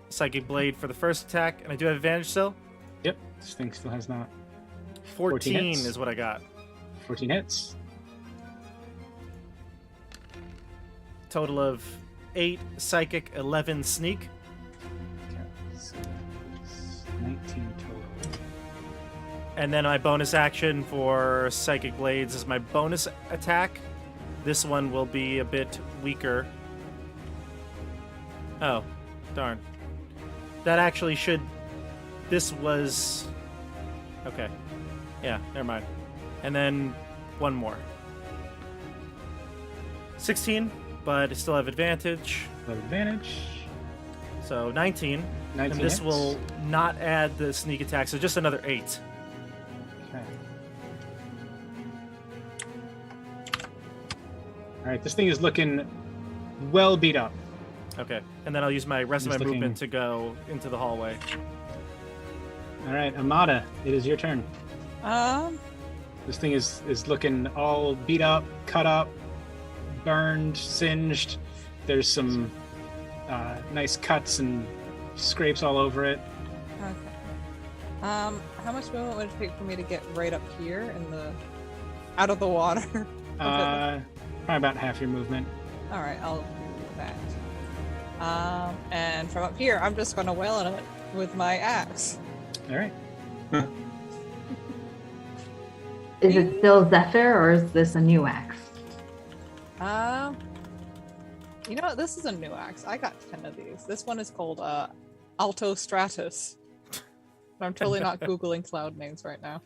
Psychic Blade for the first attack. And I do have advantage still. Yep, this thing still has not. 14 hits. is what I got. 14 hits. Total of 8 psychic, 11 sneak. Okay, so it's 19 total. And then my bonus action for Psychic Blades is my bonus attack. This one will be a bit weaker. Oh, darn. That actually should... This was... Okay. Yeah, never mind. And then one more. 16, but I still have advantage. Low advantage. So 19. 19 And this hits. will not add the sneak attack, so just another 8. Okay. All right, this thing is looking well beat up. Okay. And then I'll use my rest of Just my looking- movement to go into the hallway. All right, Amada, it is your turn. This thing is looking all beat up, cut up, burned, singed. There's some nice cuts and scrapes all over it. Okay. How much movement would it take for me to get right up here in the out of the water? Probably about half your movement. All right, I'll do that. And from up here, I'm just gonna wail on it with my axe. All right. Is it still Zephyr or is this a new axe? You know what? This is a new axe. I got 10 of these. This one is called Alto Stratus. I'm totally not Googling cloud names right now.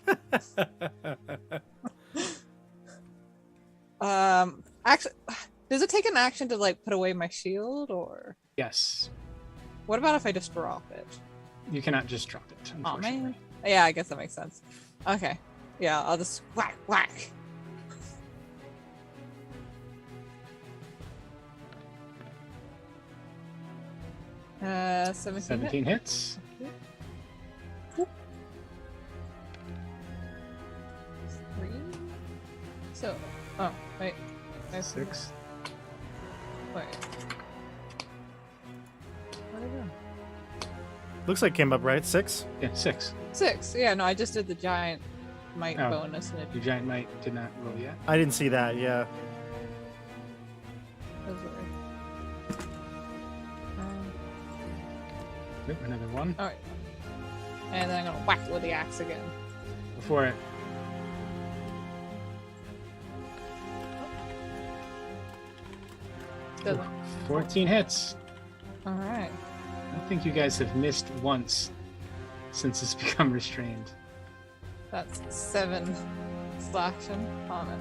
Actually, does it take an action to like put away my shield or? Yes. What about if I just drop it? You cannot just drop it. Oh Unfortunately. man. Yeah, I guess that makes sense. Okay. Yeah, I'll just whack, whack. Uh, 17 hits. Three. So, oh wait, I 6. Wait. What did I do? Looks like came up right. 6. Yeah, 6. 6. Yeah, no, I just did the giant might Oh. bonus and it Your giant might did not roll yet. I didn't see that. Yeah. was weird. Yep, another one. Alright. And then I'm gonna whack it with the axe again. Before it. Doesn't. 14 hits. Alright. I think you guys have missed once since it's become restrained. That's 7 slashing on it.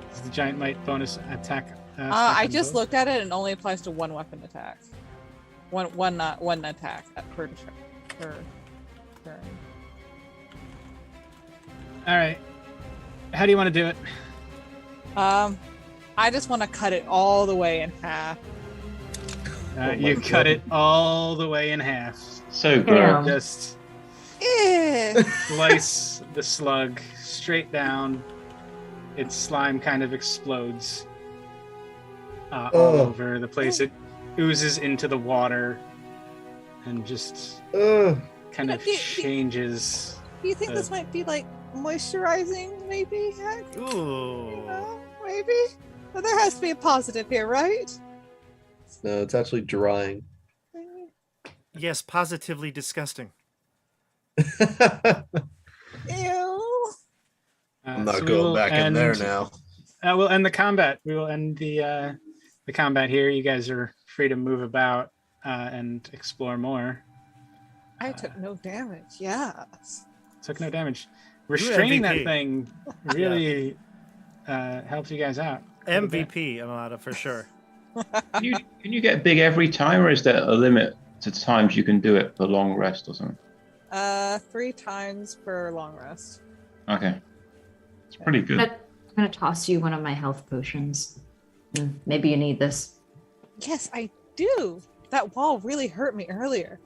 This is the giant might bonus attack. I second just bow. looked at it and it only applies to one weapon attack. One attack per turn. All right. How do you want to do it? I just want to cut it all the way in half. my You cut God. it all the way in half. So Yeah. gross. Just Eh. slice the slug straight down. Its slime kind of explodes all Oh. over the place. It oozes into the water and just Ugh. kind of Do you- changes. Do you think this might be like moisturizing? Maybe. Heck, you Ooh. know, maybe. Well, there has to be a positive here, right? No, it's actually drying. Yes, positively disgusting. Ew. I'm not So we going will back in there end- now. We'll end the combat. We will end the combat here. You guys are free to move about and explore more. I took no damage. Yes. Took no damage. Restraining that MVP. thing really helped you guys out. MVP, Amada, for sure. Can you get big every time, or is there a limit to times you can do it for long rest or something? 3 times per long rest. Okay. It's pretty good. I'm gonna toss you one of my health potions. Maybe you need this. Yes, I do. That wall really hurt me earlier.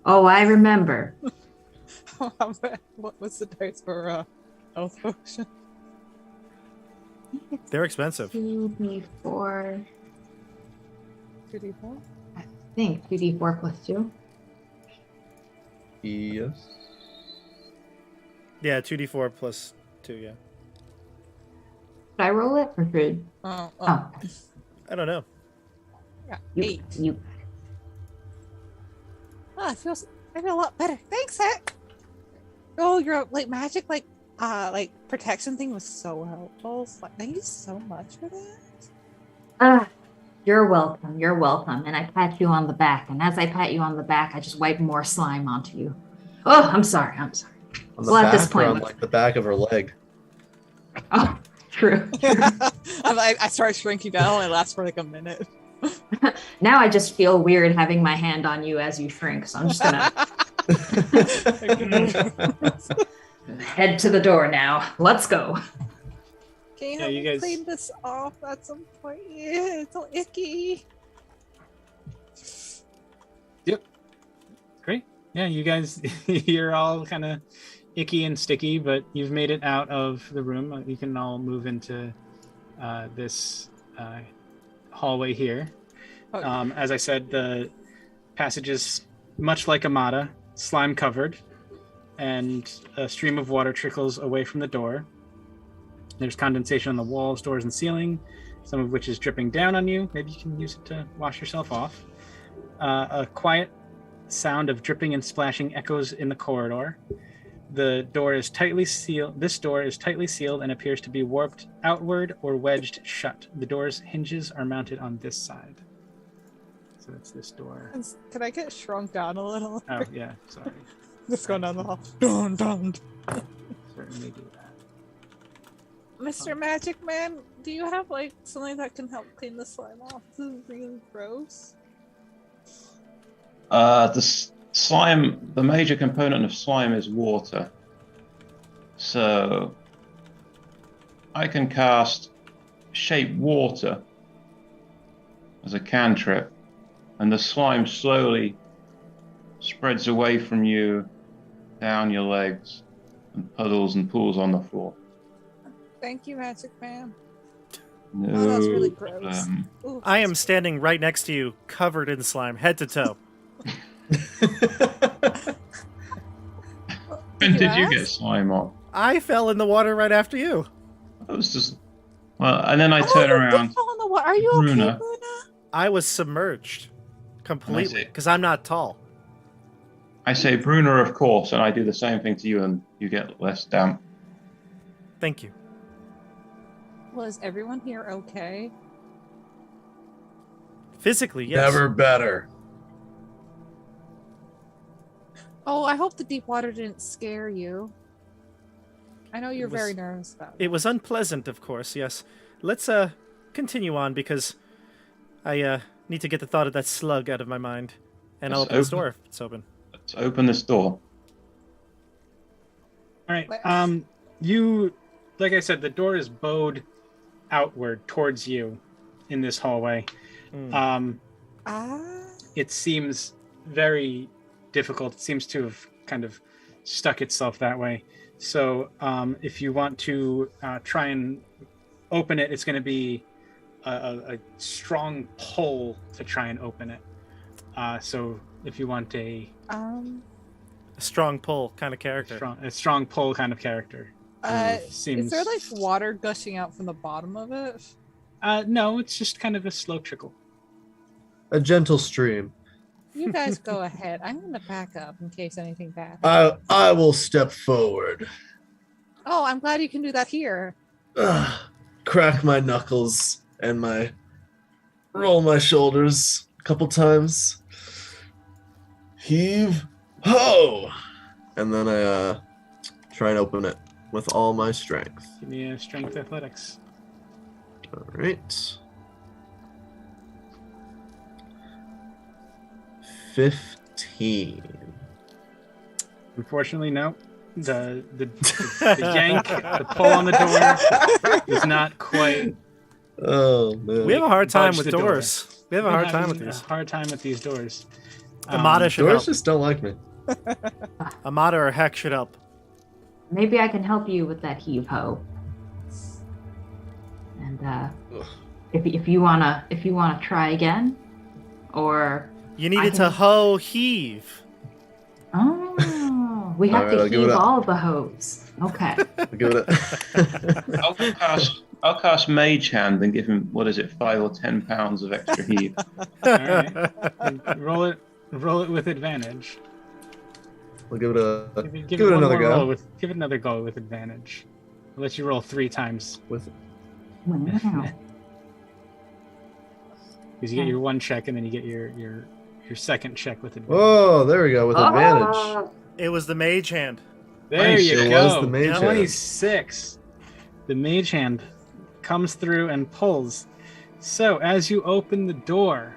Oh, I remember. What was the dice for health potion? They're expensive. 2d4. 2d4? I think 2d4 plus 2. Yes. Yeah, 2d4 plus 2, yeah. Should I roll it or should? Oh, Oh, I don't know. I got you, 8. you. I feel a lot better. Thanks, Heck. Oh, your like magic like protection thing was so helpful. Like, thank you so much for that. You're welcome. You're welcome. And I pat you on the back. And as I pat you on the back, I just wipe more slime onto you. Oh, I'm sorry. I'm sorry. On the Well, back at this or point, on what- like the back of her leg. Oh, true. I start shrinking down. It lasts for like a minute. Now I just feel weird having my hand on you as you shrink. So I'm just gonna head to the door now. Let's go. Can you Yeah, help you me guys- clean this off at some point? Yeah, it's so icky. Great. Yeah, you guys, you're all kind of icky and sticky, but you've made it out of the room. You can all move into this hallway here. Okay. As I said, the passage is much like Amada, slime covered, and a stream of water trickles away from the door. There's condensation on the walls, doors, and ceiling, some of which is dripping down on you. Maybe you can use it to wash yourself off. A quiet sound of dripping and splashing echoes in the corridor. The door is tightly sealed. This door is tightly sealed and appears to be warped outward or wedged shut. The door's hinges are mounted on this side. So it's this door. Can I get shrunk down a little? Oh, yeah, sorry. Just going down the hall. Dun, dun. Certainly do that. Mr. Magic Man, do you have like something that can help clean the slime off? This is really gross. Slime, the major component of slime is water. So I can cast Shape Water as a cantrip, and the slime slowly spreads away from you, down your legs, and puddles and pools on the floor. Thank you, Magic Man. No Oh, that's really gross. problem. Ooh, I am standing right next to you, covered in slime, head to toe. When did you ask? get slime on? I fell in the water right after you. That was just well, and then I turn you around. did fall in the water. Are you okay, Bruna. Bruna? I was submerged completely see. because I'm not tall. I say Bruna, of course, and I do the same thing to you, and you get less damp. Thank you. Well, is everyone here okay? Physically, yes. Never better. Oh, I hope the deep water didn't scare you. I know you're was- very nervous about it. It was unpleasant, of course, yes. Let's continue on because I need to get the thought of that slug out of my mind. And I'll Let's open this open- door if it's open. Let's open this door. All right. Where? You, like I said, the door is bowed outward towards you in this hallway. Mm. It seems very difficult. It seems to have kind of stuck itself that way. So if you want to try and open it, it's going to be a strong pull to try and open it. So if you want a A strong pull kind of character. strong pull kind of character. Seems... Is there like water gushing out from the bottom of it? No, it's just kind of a slow trickle. A gentle stream. You guys go ahead. I'm going to back up in case anything bad. I will step forward. Oh, I'm glad you can do that here. Crack my knuckles and roll my shoulders a couple times. Heave ho! And then I try and open it with all my strength. Give me a strength athletics. All right. 15. Unfortunately, no. The yank, the pull on the door is not quite. Oh man. We have a hard time Budge with the door. doors. We have a hard time with having these. A hard time with these doors. Amada should Doors help. just don't like me. Amada or Heck should help. Maybe I can help you with that heave ho. And if you wanna try again, or You needed to hoe heave. oh, we have Alright, to I'll give it heave up. all the hose. Okay. I'll give it a I'll cast Mage Hand and give him 5 or 10 pounds of extra heat. All right. And roll it with advantage. I'll give it a Give it one another more go. roll give it another go with advantage. I'll let you roll 3 times with Wow. because you get your 1 check and then you get your second check with advantage. Oh, there we go, with advantage. Oh, It was the mage hand. There Nice. you It go. was the mage hand. 26. The mage hand comes through and pulls. So as you open the door,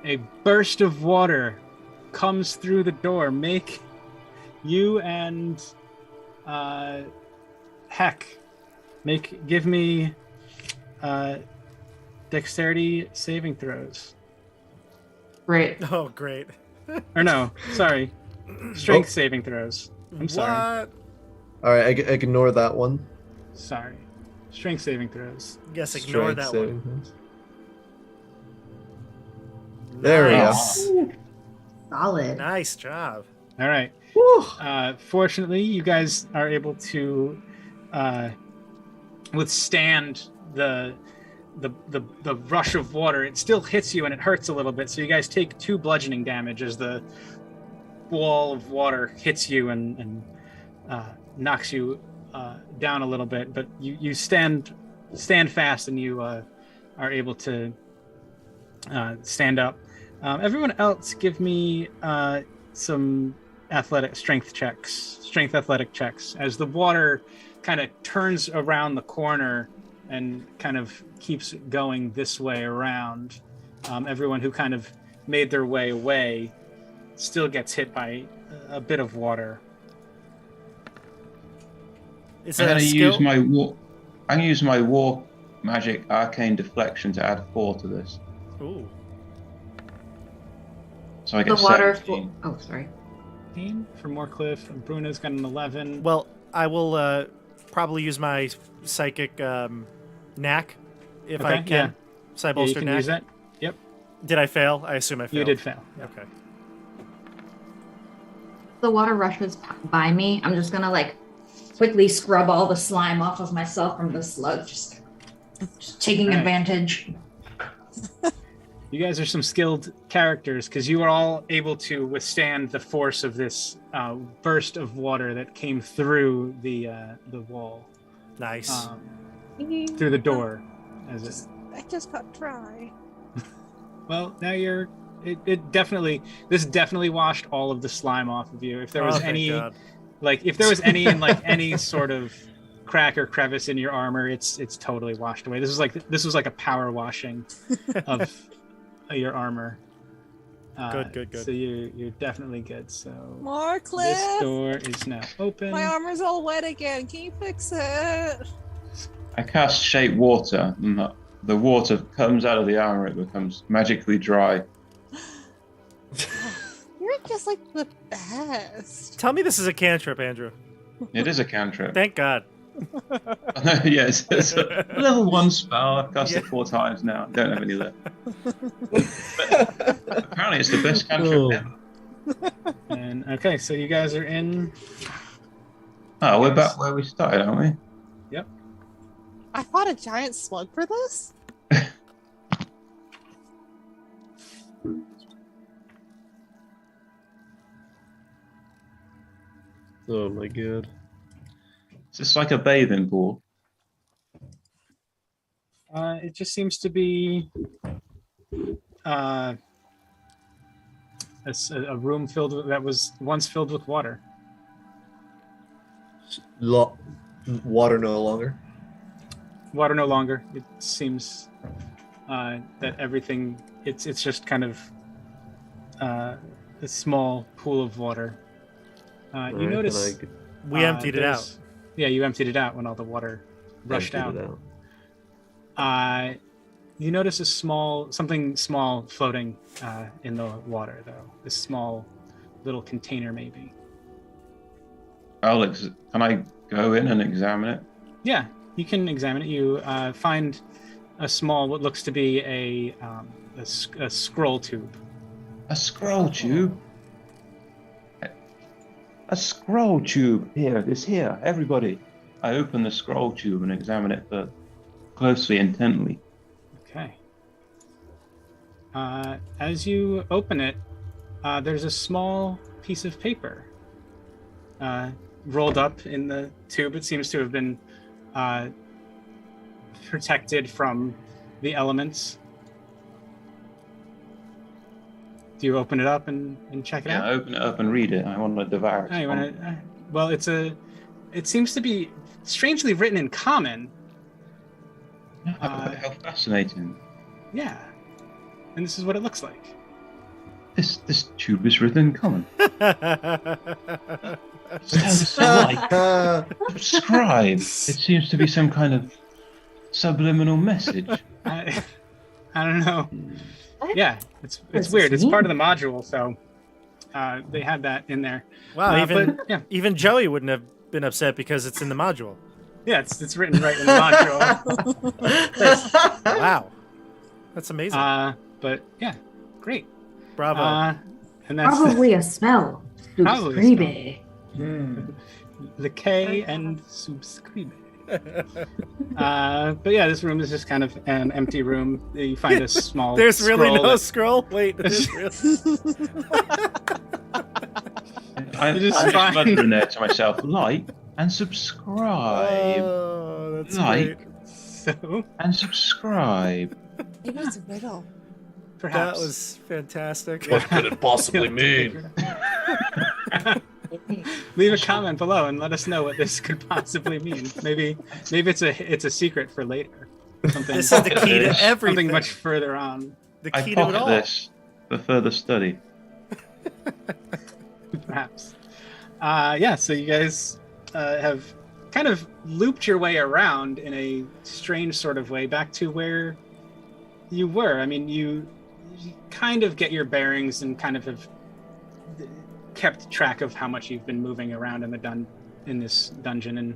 a burst of water comes through the door. Make you and Heck give me dexterity saving throws. great. Oh, great. Or no, sorry. Strength Oh. saving throws. I'm sorry. What? All right, ignore that one. Sorry. Strength saving throws. Yes, ignore Strength that saving one. throws. There we go. Nice. Solid. Nice job. All right. Woo! Fortunately, you guys are able to withstand the rush of water. It still hits you and it hurts a little bit. So you guys take 2 bludgeoning damage as the wall of water hits you and knocks you down a little bit. But you stand fast and you are able to stand up. Everyone else, give me some strength athletic checks as the water kind of turns around the corner and kind of keeps going this way around. Everyone who kind of made their way away still gets hit by a bit of water. Is I'm that a going to skill? use my war. I'm going to use my war magic arcane deflection to add 4 to this. Ooh. So I The get water. 17. Oh, sorry. For Moorcliff, Bruno's got an 11. Well, I will probably use my psychic knack if I Okay, can. yeah. Psy Yeah, you bolster can knack. use that. Yep, Did I fail? I assume I failed. you did fail. Okay. The water rushes by me. I'm just gonna like quickly scrub all the slime off of myself from the slug. Just taking Right. advantage. You guys are some skilled characters because you are all able to withstand the force of this burst of water that came through the wall, Nice. through the door. I just got dry. Well, now this definitely washed all of the slime off of you. If there was thank any, God. if there was any in any sort of crack or crevice in your armor, it's totally washed away. This was like a power washing of your armor. Good. So you're definitely good. So More this Cliff. door is now open. My armor's all wet again. Can you fix it? I cast shape water, and the water comes out of the armor. It becomes magically dry. You're just like the best. Tell me this is a cantrip, Andrew. It is a cantrip. Thank God. Yes, it's a level 1 spell. I've cast it 4 times now. I don't have any left. But apparently, it's the best cantrip ever. And okay, so you guys are in. Oh, we're back where we started, aren't we? I fought a giant slug for this? Oh my god. Is this like a bathing pool? It just seems to be a room that was once filled with water. Water no longer. Water no longer. It seems that everything it's just kind of a small pool of water. You Alright, notice then We emptied it out. there's- Yeah, you emptied it out when all the water rushed emptied out. it out. You notice something small floating in the water, though. This small little container, maybe. Alex, can I go in and examine it? Yeah, you can examine it. You find a small, what looks to be a scroll tube. A scroll tube? A scroll tube. Here, it's here. Everybody. I open the scroll tube and examine it closely, intently. Okay. As you open it, there's a small piece of paper rolled up in the tube. It seems to have been protected from the elements. Do you open it up and check it Yeah, out? I open it up and read it. I want to devour it. Oh, you want to? Well, it seems to be strangely written in common. How fascinating. Yeah, and this is what it looks like. This tube is written in common. Sounds like subscribe. It seems to be some kind of subliminal message. I don't know. What? Yeah, it's does weird. this It's part mean? of the module, so they had that in there. Wow, but, yeah, even Joey wouldn't have been upset because it's in the module. yeah, it's written right in the module. Wow, that's amazing. But yeah, great. Bravo. And that's Probably a smell. Probably a Subscribe. the K and subscribe. But yeah, this room is just kind of an empty room. You find a small. There's really scroll no that- scroll. Wait, there's I You just just find- muttered in there to myself, like and subscribe. Oh, that's Like. great. So And subscribe. Maybe it's a riddle. perhaps That was fantastic. What could it possibly mean? leave a comment below and let us know what this could possibly mean. Maybe it's a secret for later. Something, This is the key to Something everything. something much further on, The I key to it pocket all. this for further study. perhaps. Yeah. So you guys have kind of looped your way around in a strange sort of way back to where you were. I mean, you kind of get your bearings and kind of have kept track of how much you've been moving around in this dungeon, and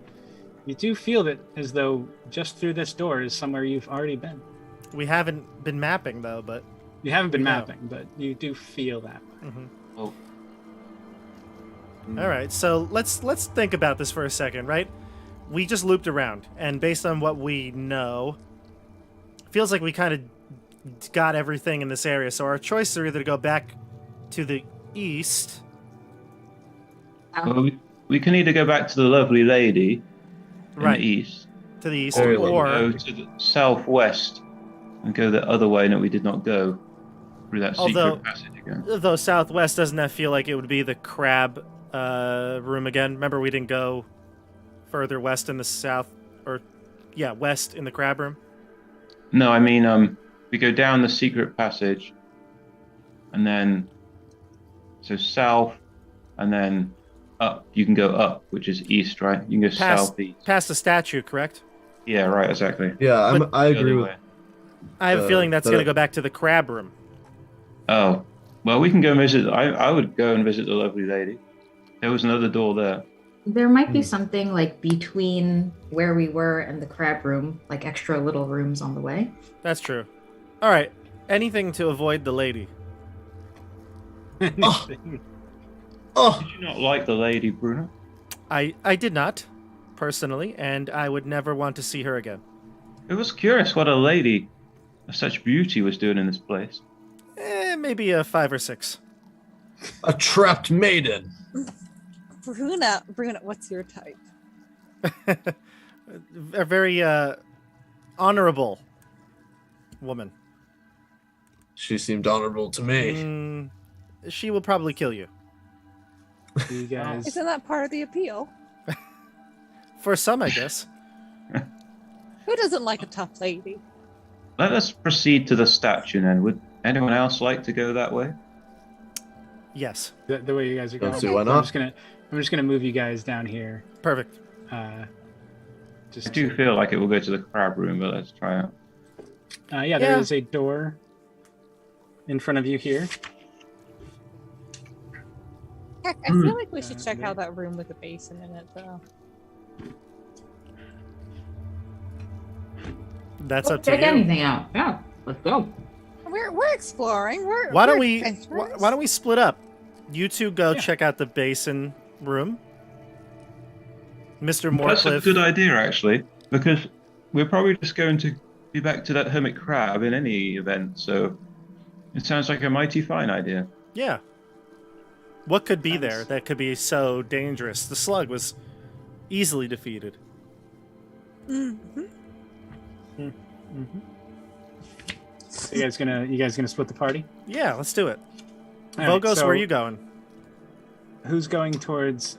you do feel that as though just through this door is somewhere you've already been. We haven't been mapping though, but You haven't been No. mapping, but you do feel that way. Oh, all right. So let's think about this for a second, right? We just looped around, and based on what we know, feels like we kind of got everything in this area. So our choices are either to go back to the east. well, we can either go back to the lovely lady in Right. the east, To the east, Very or go to the southwest and go the other way that we did not go through that Although- secret passage again. though southwest, doesn't that feel like it would be the crab room again? Remember, we didn't go further west in the south, or yeah, west in the crab room. No, I mean, we go down the secret passage, and then so south, and then up. You can go up, which is east, right? You can go southeast. Past the statue, correct? Yeah, right, exactly. Yeah, But- I The agree other with. way. I have a feeling that's but- going to go back to the crab room. Oh, well, we can go and visit. I would go and visit the lovely lady. There was another door there. There might be something like between where we were and the crab room, like extra little rooms on the way. That's true. All right. Anything to avoid the lady. Anything. Oh, Did you not like the lady, Bruno? I did not, personally, and I would never want to see her again. It was curious what a lady of such beauty was doing in this place. Maybe a 5 or 6. a trapped maiden. Bruna, what's your type? A very honorable woman. She seemed honorable to me. Mm, she will probably kill you. You guys. Isn't that part of the appeal? For some, I guess. Who doesn't like a tough lady? Let us proceed to the statue then. Would anyone else like to go that way? Yes. The way you guys are Don't going. see why I'm not. just gonna move you guys down here. Perfect. Just I do feel like it will go to the crab room, but let's try it. yeah, there Yeah. is a door in front of you here. Heck, I feel like we should check out that room with the basin in it, though. That's up to Check you. anything out. Yeah, let's go. We're exploring. Why don't we're we adventurous. why don't we split up? You two go Yeah. check out the basin room. Mr. That's a Moorcliffe. good idea, actually, because we're probably just going to be back to that hermit crab in any event, so it sounds like a mighty fine idea. Yeah. What could be Sounds- there that could be so dangerous? The slug was easily defeated. Mhm. You guys gonna split the party? Yeah, let's do it. All right, Vogos, so where are you going? Who's going towards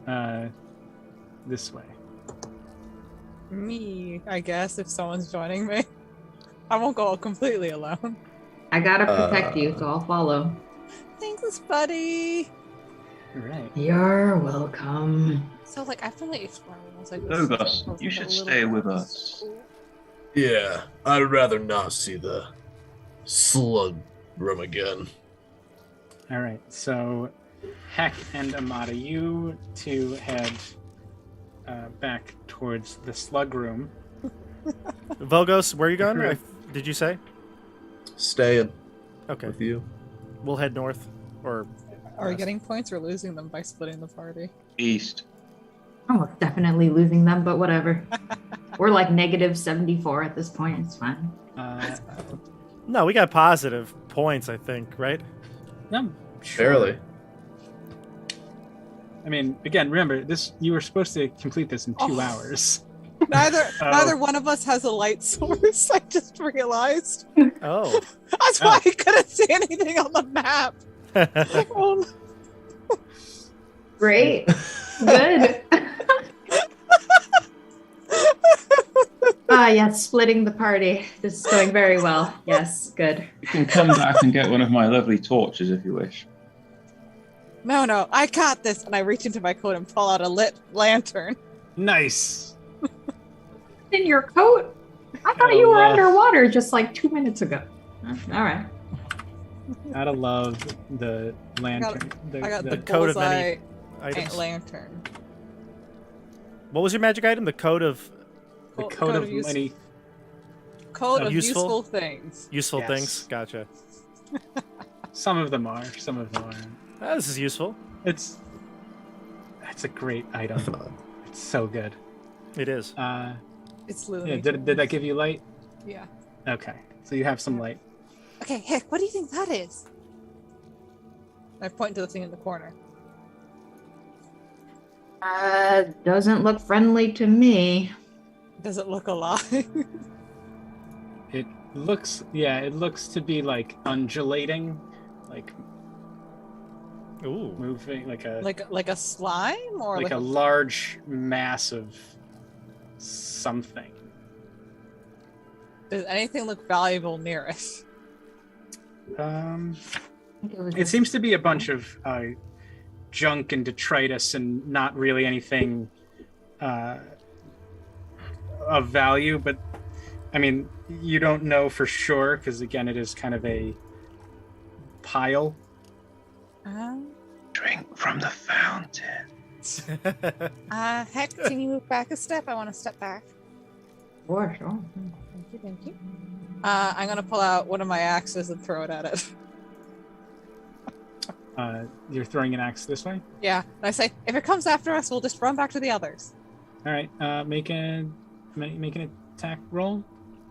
this way? Me, I guess, if someone's joining me. I won't go completely alone. I gotta protect you, so I'll follow. Thanks, buddy. All right. You're welcome. So, like, I've been like exploring. I was like, Logos, you should stay with us. Yeah, I'd rather not see the slug room again. All right. So Heck and Amata, you two head back towards the slug room. Vogos, where are you going? Sure. Did you say? Staying Okay, with you. we'll head north. Or Are we west. getting points or losing them by splitting the party? East. Oh, definitely losing them, but whatever. We're like -74 at this point. It's fine. No, we got positive points, I think, right? I'm sure. Barely. I mean, again, remember this. You were supposed to complete this in 2 hours. Neither one of us has a light source. I just realized. Oh. That's why I couldn't see anything on the map. Oh, no. Great. Good. Yes, splitting the party. This is going very well. Yes, good. You can come back and get one of my lovely torches if you wish. No, I got this. And I reach into my coat and pull out a lit lantern. Nice. In your coat? I thought you were underwater just like 2 minutes ago. All right. Gotta love the lantern. I got the coat of many bullseye items. lantern. What was your magic item? The code of the coat of many. Coat of Useful? useful things. useful Yes. things. Gotcha. Some of them are. Some of them aren't. This is useful. It's a great item. It's so good. It is. It's literally. Yeah, did that give you light? Yeah. Okay, so you have some light. Okay, heck, what do you think that is? I point to the thing in the corner. Doesn't look friendly to me. Does it look alive? It looks, yeah, it looks to be like undulating, like Ooh. moving, like a like a slime or like a large mass of something. Does anything look valuable near it? It seems to be a bunch of junk and detritus, and not really anything of value. But I mean, you don't know for sure because again, it is kind of a pile. Drink from the fountain. Heck, can you move back a step? I want to step back. Sure. Thank you. I'm gonna pull out one of my axes and throw it at it. You're throwing an axe this way. Yeah, and I say, if it comes after us, we'll just run back to the others. All right, make an attack roll,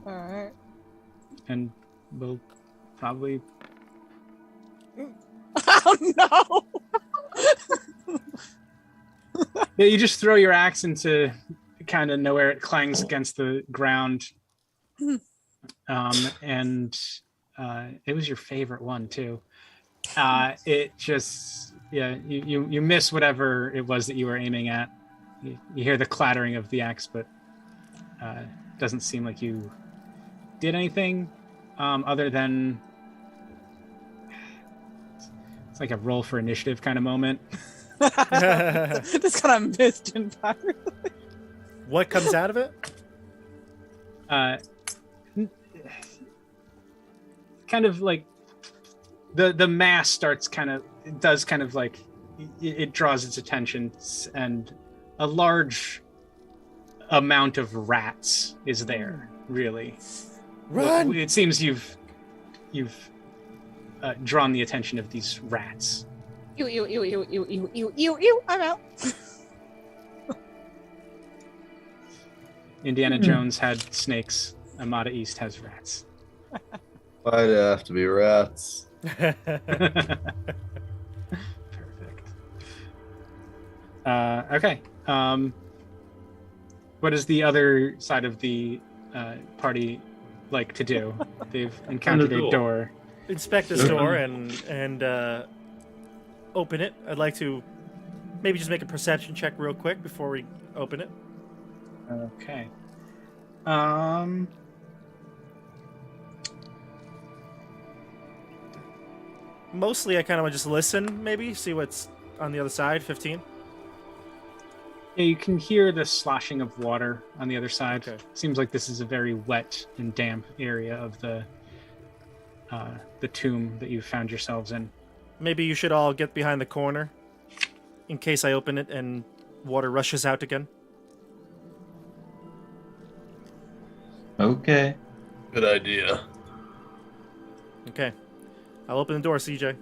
All right. and we'll probably. Oh no! Yeah, you just throw your axe into kind of nowhere. It clangs against the ground, and it was your favorite one too. It just, yeah, you miss whatever it was that you were aiming at. You hear the clattering of the axe, but doesn't seem like you did anything other than it's like a roll for initiative kind of moment. Just kind of missed entirely. What comes out of it? Kind of like the mass starts does like it draws its attention, and a large amount of rats is there. Really, Run! It seems you've drawn the attention of these rats. You. I'm out. Indiana Jones had snakes. Amada East has rats. Why'd it have to be rats? Perfect. Okay. What does the other side of the party like to do? They've encountered a door. Inspect this door and open it. I'd like to maybe just make a perception check real quick before we open it. Okay. Mostly I kind of want to just listen, maybe, see what's on the other side. 15. Yeah, you can hear the sloshing of water on the other side. Okay. Seems like this is a very wet and damp area of the tomb that you found yourselves in. Maybe you should all get behind the corner in case I open it and water rushes out again. Okay. Good idea. Okay. I'll open the door, CJ.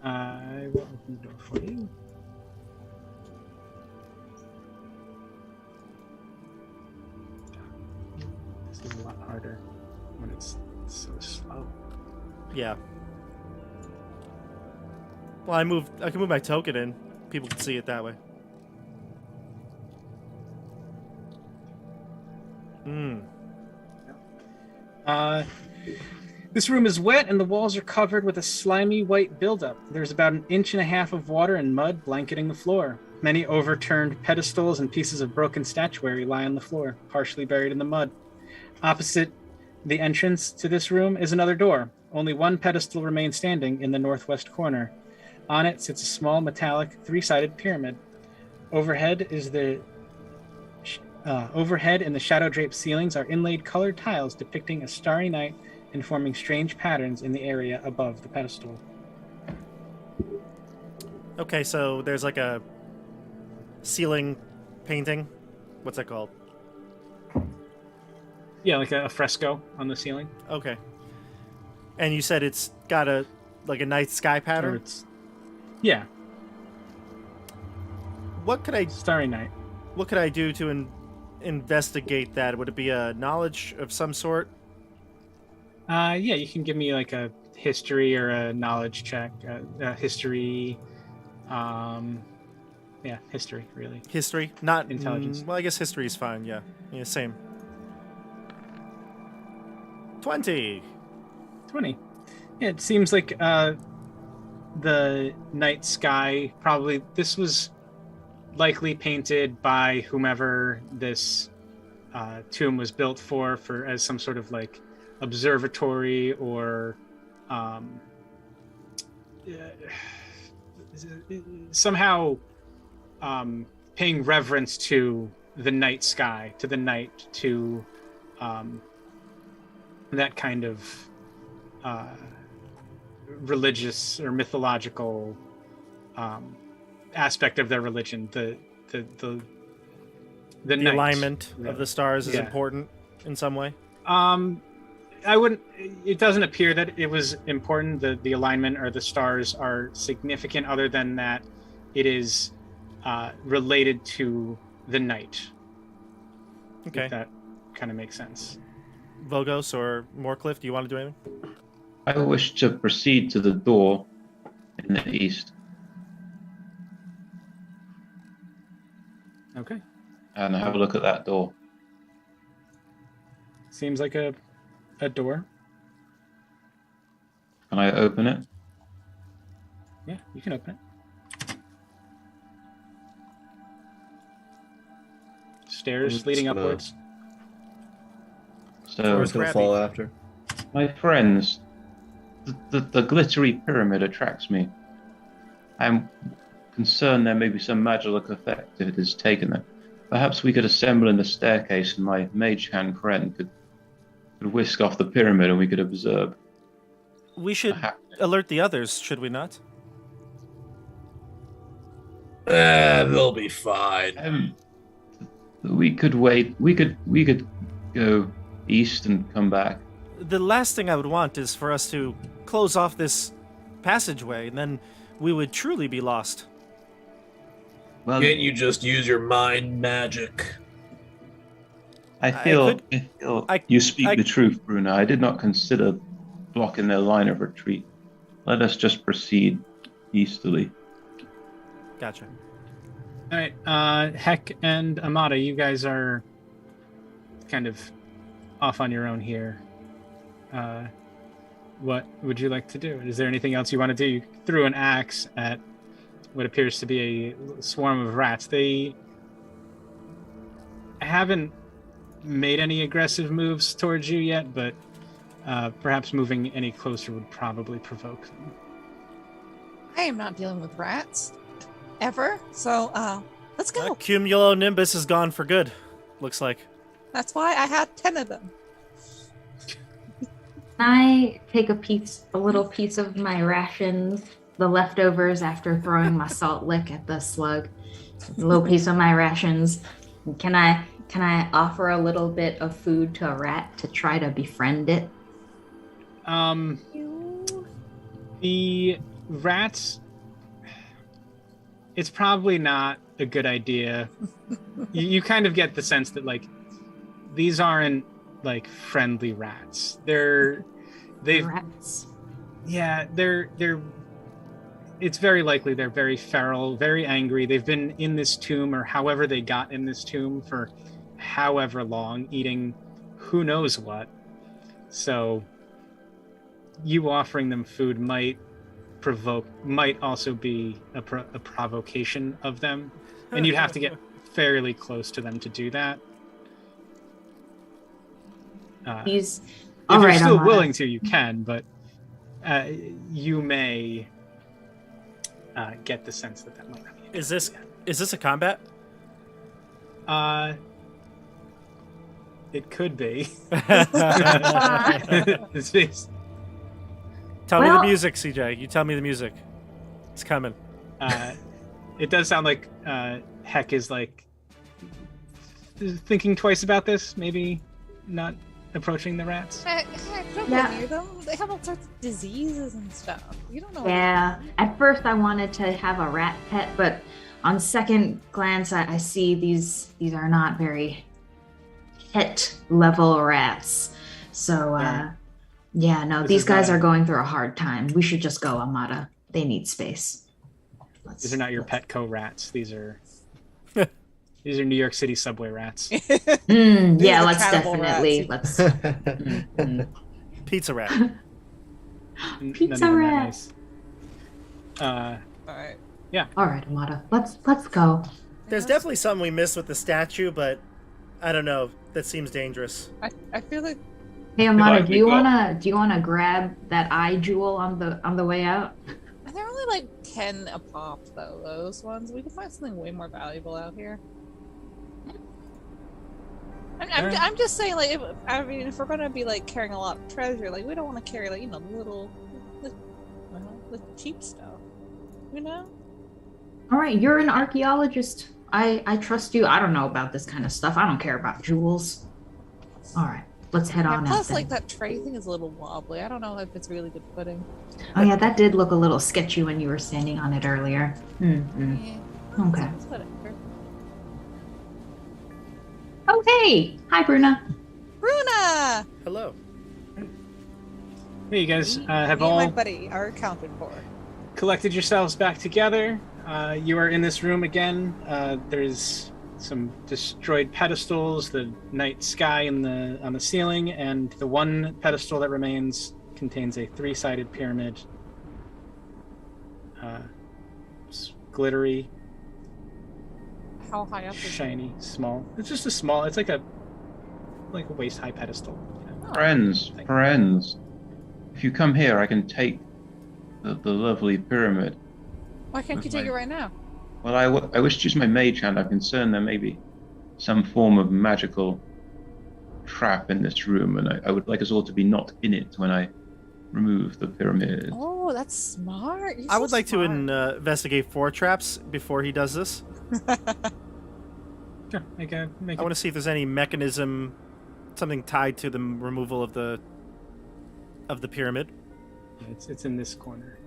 I will open the door for you. This is a lot harder when it's so slow. Yeah. Well, I can move my token in. People can see it that way. This room is wet and the walls are covered with a slimy white buildup. There's about 1.5 inches of water and mud blanketing the floor. Many overturned pedestals and pieces of broken statuary lie on the floor, partially buried in the mud. Opposite the entrance to this room is another door. Only one pedestal remains standing in the northwest corner. On it sits a small metallic three-sided pyramid. Overhead in the shadow-draped ceilings are inlaid colored tiles depicting a starry night and forming strange patterns in the area above the pedestal. Okay, so there's like a ceiling painting. What's that called? Yeah, like a fresco on the ceiling. Okay. And you said it's got a night sky Or pattern? it's, yeah, What could I starry night. do to investigate that? Would it be a knowledge of some sort? Yeah, you can give me like a history or a knowledge check. History. Yeah, history, really. History? Not Intelligence. Well, I guess history is fine, yeah. Yeah, same. 20. 20. Yeah, it seems like the night sky, probably, this was likely painted by whomever this tomb was built for as some sort of like observatory or somehow paying reverence to the night sky, to the night, to that kind of religious or mythological aspect of their religion. The night. Alignment of the stars is Yeah. important in some way. I wouldn't. It doesn't appear that it was important. The alignment or the stars are significant. Other than that, it is related to the night. Okay. If that kind of makes sense. Vogos or Moorcliff, do you want to do anything? I wish to proceed to the door in the east Okay. and have a look at that door. Seems like a door. Can I open it? Yeah, you can open it. Stairs It's leading gonna- upwards. So, Or it's gonna Scrappy. fall after. my friends, the glittery pyramid attracts me. I'm concerned there may be some magical effect if it is taken there. Perhaps we could assemble in the staircase and my mage hand friend could whisk off the pyramid and we could observe. We should alert the others, should we not? They'll be fine. We could wait. We could go east and come back. The last thing I would want is for us to close off this passageway, and then we would truly be lost. Well, Can't you just use your mind magic? I feel I- you speak I- the truth, Bruno. I did not consider blocking their line of retreat. Let us just proceed easterly. Gotcha. All right, Heck and Amada, you guys are kind of off on your own here. What would you like to do? Is there anything else you want to do? You threw an axe at what appears to be a swarm of rats. They haven't made any aggressive moves towards you yet, but perhaps moving any closer would probably provoke them. I am not dealing with rats ever. So let's go. Cumulonimbus is gone for good, looks like. That's why I had 10 of them. I take a little piece of my rations, the leftovers after throwing my salt lick at the slug? A little piece of my rations. Can I offer a little bit of food to a rat to try to befriend it? The rats, it's probably not a good idea. You kind of get the sense that like these aren't like friendly rats. They've Rats. Yeah, they're it's very likely they're very feral, very angry. They've been in this tomb, or however they got in this tomb, for however long, eating who knows what. So you offering them food might also be a provocation of them, and you'd have to get fairly close to them to do that. He's If all you're right, still Amada. willing to, you can, but you may get the sense that might not be. Is this a combat? It could be. Tell me the Well- music, CJ. You tell me the music. It's coming. It does sound like Heck is like thinking twice about this. Maybe not approaching the rats. Heck, don't Yeah. go near them. They have all sorts of diseases and stuff. You don't know. Yeah. At first, I wanted to have a rat pet, but on second glance, I see these are not very pet level rats. So, yeah, no, This these is guys not- are going through a hard time. We should just go, Amada. They need space. These are not your Petco rats. These are New York City subway rats. These Yeah, are let's cannibal definitely rats. let's. Pizza rat. Pizza Not even that rat. nice. All right. All right, Amada. Let's go. There's definitely something we missed with the statue, but I don't know. That seems dangerous. I feel like Hey, Amada, like do you we got- wanna grab that eye jewel on the way out? they're only like 10 a pop though. Those ones. We could find something way more valuable out here. I'm just saying, like, if we're gonna be like carrying a lot of treasure, like we don't want to carry like the cheap stuff, you know. All right, you're an archaeologist. I trust you. I don't know about this kind of stuff. I don't care about jewels. All right, let's head Yeah, on out plus, then. like that tray thing is a little wobbly. I don't know if it's really good footing. Oh yeah, that did look a little sketchy when you were standing on it earlier. Mm-hmm. Yeah. Okay. It's whatever. Oh hey, hi Bruna. Bruna! Hello. Hey, you guys have Me and my all buddy are accounted for. collected yourselves back together. You are in this room again. There's some destroyed pedestals, the night sky on the ceiling, and the one pedestal that remains contains a three-sided pyramid. It's glittery, How high up is it? shiny, small. It's just a small. It's like a waist-high pedestal. Friends. If you come here, I can take the lovely pyramid. Why can't you take it right now? Well, I wish to use my mage hand. I'm concerned there may be some form of magical trap in this room, and I would like us all to be not in it when I remove the pyramid. Oh, that's smart. You're I so would like to smart. investigate 4 traps before he does this. Sure, make I it. want to see if there's any mechanism, something tied to the removal of the pyramid. It's in this corner,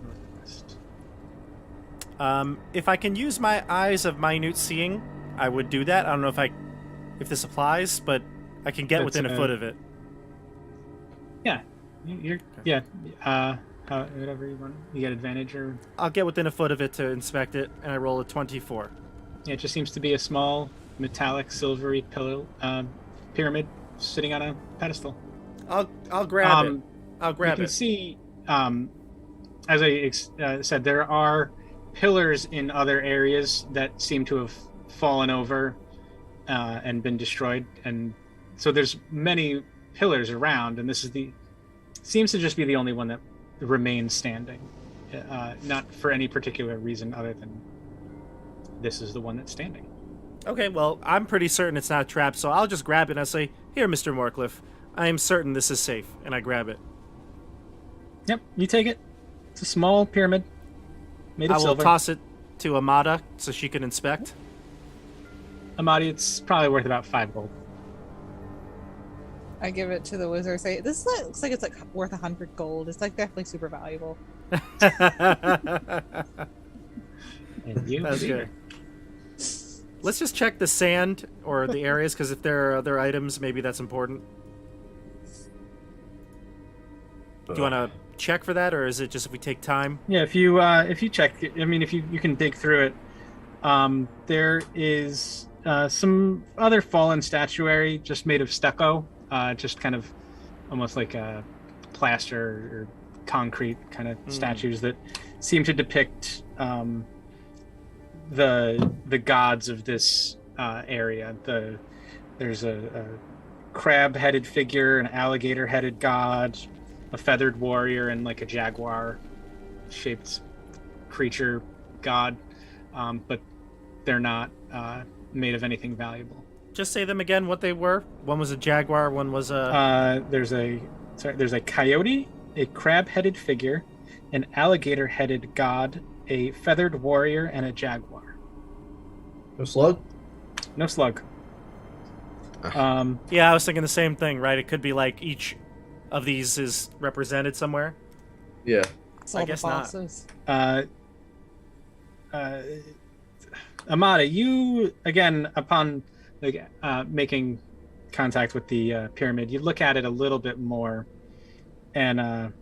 northwest. If I can use my eyes of minute seeing, I would do that. I don't know if this applies, but I can get That's, within a foot of it. Whatever you want. You get advantage, or I'll get within a foot of it to inspect it, and I roll a 24. yeah, it just seems to be a small metallic silvery pyramid sitting on a pedestal. I'll grab it. I'll grab You it. can see, as I said, there are pillars in other areas that seem to have fallen over and been destroyed, and so there's many pillars around, and this seems to just be the only one that remains standing, not for any particular reason other than this is the one that's standing. Okay, well, I'm pretty certain it's not a trap, so I'll just grab it and I'll say, "Here, Mr. Morcliffe, I am certain this is safe, and I grab it. Yep, you take it. It's a small pyramid made I of will silver. toss it to Amada so she can inspect. Amadi, it's probably worth about 5 gold. I give it to the wizard. Say, this looks like it's like worth 100 gold. It's like definitely super valuable. And you, That's Peter. good. Let's just check the sand or the areas, because if there are other items, maybe that's important. Do you want to check for that, or is it just if we take time? Yeah, if you check, I mean, if you can dig through it, there is some other fallen statuary just made of stucco, just kind of almost like a plaster or concrete kind of statues that seem to depict the gods of this area. There's a crab-headed figure, an alligator-headed god, a feathered warrior, and like a jaguar-shaped creature god, but they're not made of anything valuable. Just say them again, what they were. One was a jaguar, one was a... There's a coyote, a crab-headed figure, an alligator-headed god, a feathered warrior, and a jaguar. No slug? No slug. Yeah, I was thinking the same thing, right? It could be like each of these is represented somewhere. Yeah. It's all guess the not. bosses. Amada, you again, upon making contact with the pyramid, you look at it a little bit more, and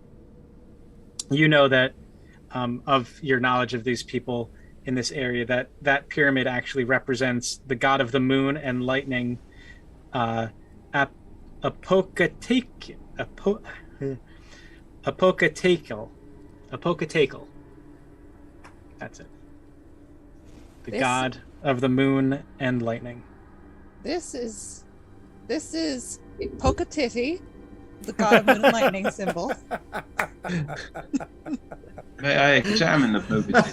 you know that of your knowledge of these people in this area, that pyramid actually represents the god of the moon and lightning, Apocatakel. That's it. The god of the moon and lightning. This is Pokatiti, the god of moon and lightning symbol. May I examine the Pokemon?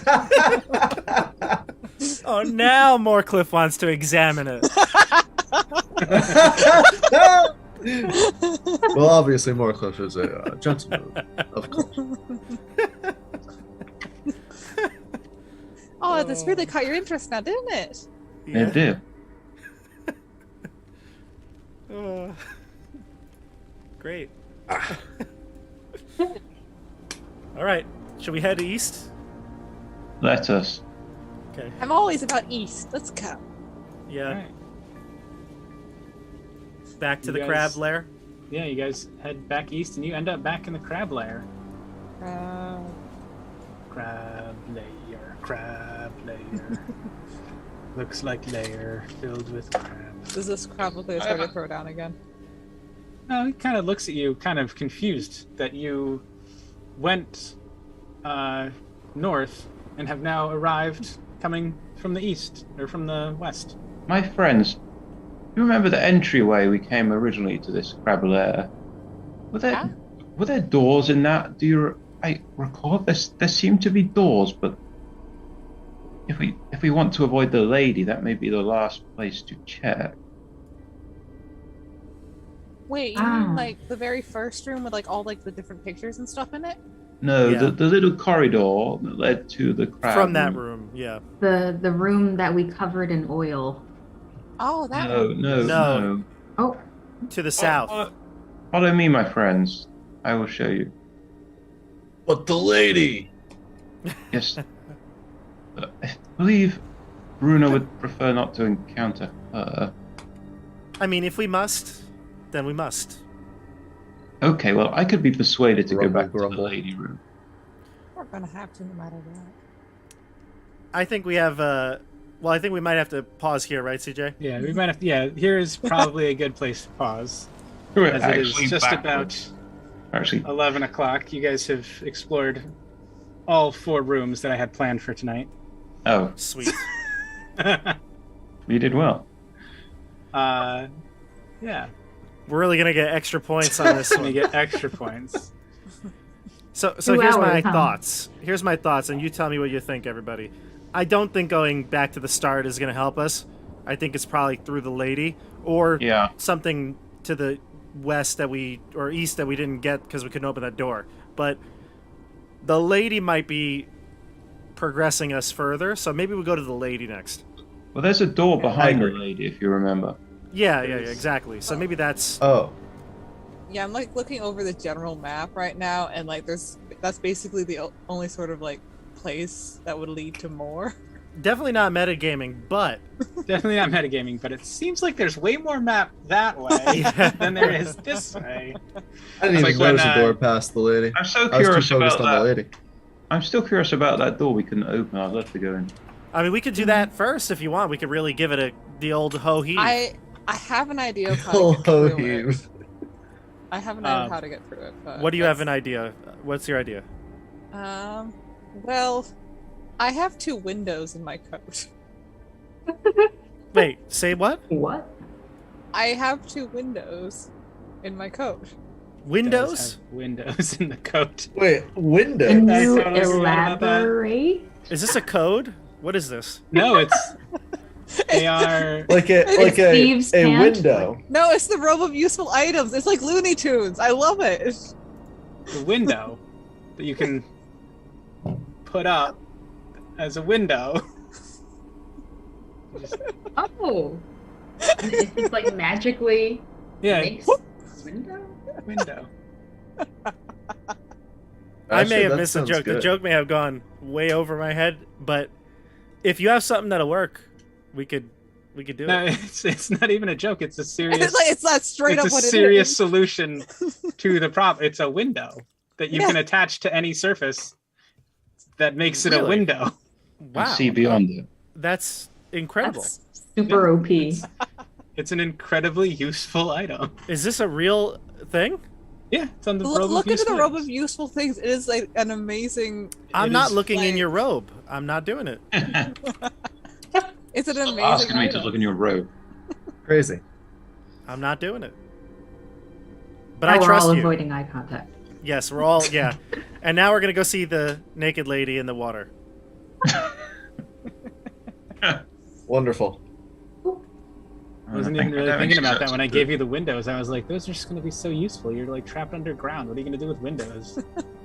Oh, now Moorcliffe wants to examine it. Well, obviously, Moorcliffe is a gentleman, of course. Oh, this really caught your interest now, didn't it? It did. Great. All right. Should we head east? Let us. Okay. I'm always about east. Let's go. Yeah. All right. Back to You the guys- crab lair. Yeah, you guys head back east, and you end up back in the crab lair. Crab lair. Looks like lair filled with crabs. Does this crab look like it's ready to throw down again? No, he kind of looks at you, kind of confused that you went north and have now arrived coming from the east or from the west. My friends, do you remember the entryway we came originally to this crab lair? Were there doors in that? I recall there seem to be doors, but if we want to avoid the lady, that may be the last place to check. Wait, you mean like the very first room with like all like the different pictures and stuff in it? No, Yeah. the little corridor that led to the crab From that room, yeah. The room that we covered in oil. Oh, that No, one. no. Oh, To the south. Follow me, my friends. I will show you. But the lady! Yes. I believe Bruno would prefer not to encounter her. I mean, if we must, then we must. Okay, well, I could be persuaded to Grumble, go back to grumble. the lady room. We're gonna have to no matter what. I think we have, well, I think we might have to pause here, right, CJ? Yeah, we might have to, yeah, here is probably a good place to pause, We're as it is actually just backwards. Actually, 11 o'clock. You guys have explored all 4 rooms that I had planned for tonight. oh, Sweet. you did well. Yeah, We're really going to get extra points on this and you one. get extra points. So 2 here's my hours, huh? thoughts. Here's my thoughts, and you tell me what you think, everybody. I don't think going back to the start is going to help us. I think it's probably through the lady, or Yeah. something to the west or east that we didn't get because we couldn't open that door. But the lady might be progressing us further, so maybe we go to the lady next. Well, there's a door behind the agree. lady, if you remember. Yeah, exactly. So maybe that's... Oh, Yeah, I'm like looking over the general map right now, and like that's basically the only sort of like place that would lead to more. Definitely not metagaming, but... Definitely not metagaming, but it seems like there's way more map that way than there is this way. I didn't It's even like when, notice the door past the lady. I'm so I was too curious about focused on the that. lady. I'm still curious about that door we couldn't open. I'd love to go in. I mean, we could do that first if you want. We could really give it the old ho-heave. I have an idea of how to get Oh, through it. heave. I have an idea of how to get through it. But What do you have an idea? What's your idea? Well, I have 2 windows in my coat. Wait, say what? What? I have 2 windows in my coat. Windows? Does have windows in the coat. Wait, window. Can I you totally forgot about that. elaborate? Is this a code? What is this? No, they are. Like It's a thieves' pant? window. No, it's the robe of useful items. It's like Looney Tunes. I love it. The window that you can put up as a window. Just- Oh. It's just like magically yeah, makes window? window. I may Actually, have that missed a sounds joke. The good. joke may have gone way over my head, but if you have something that'll work, we could do No, it. it's not even a joke. It's a serious. It's not straight it's up a what serious it is. solution to the problem. It's a window that you Yeah. can attach to any surface that makes it a Really? window. And Wow, see beyond it. that's incredible. That's super OP. It's an incredibly useful item. Is this a real thing? Yeah, it's on the robe Look of into the useful robe of items. useful things. It is like an amazing. I'm It not is looking in like- your robe. I'm not doing it. It's an Stop amazing asking me to item. look in your robe. Crazy. I'm not doing it. But Now I we're trust all you. avoiding eye contact. Yes, we're all And now we're gonna go see the naked lady in the water. Wonderful. I wasn't even really thinking about that when I gave you the windows. I was like, those are just going to be so useful. You're like trapped underground. What are you going to do with windows?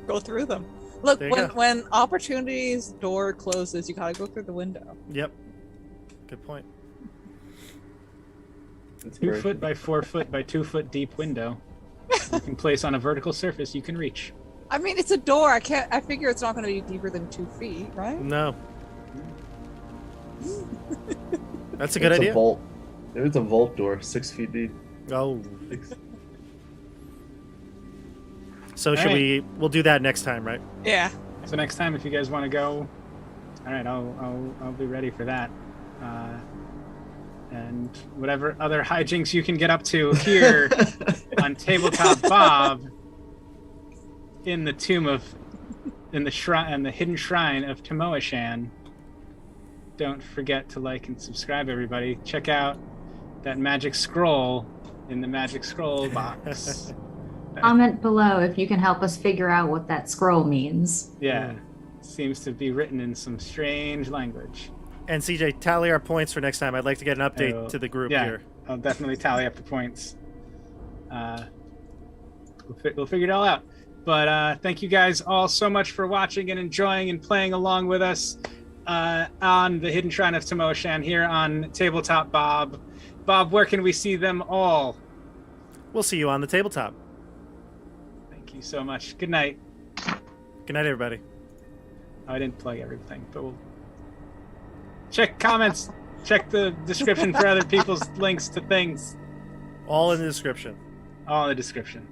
Go through them. Look, There you go. when opportunity's door closes, you gotta go through the window. Yep. Good point. 2 foot by 4 foot by 2 foot deep window. You can place on a vertical surface you can reach. I mean, it's a door. I figure it's not gonna be deeper than 2 feet, right? No. That's a good It's idea. a vault. Maybe it's a vault door, 6 feet deep. Oh. Six. So should right. we'll do that next time, right? Yeah. So next time, if you guys want to go, all right, I'll be ready for that. And whatever other hijinks you can get up to here on Tabletop Bob in the shrine and the hidden shrine of Tamoachan. Don't forget to like and subscribe, everybody. Check out that magic scroll in the magic scroll box. Comment below if you can help us figure out what that scroll means. Yeah, seems to be written in some strange language. And CJ, tally our points for next time. I'd like to get an update will. to the group Yeah. here. I'll definitely tally up the points. We'll figure it all out. But thank you guys all so much for watching and enjoying and playing along with us on the Hidden Shrine of Tamoachan here on Tabletop Bob. Bob, where can we see them all? We'll see you on the tabletop. Thank you so much. Good night. Good night, everybody. I didn't plug everything, but we'll check comments. Check the description for other people's links to things. All in the description. All in the description.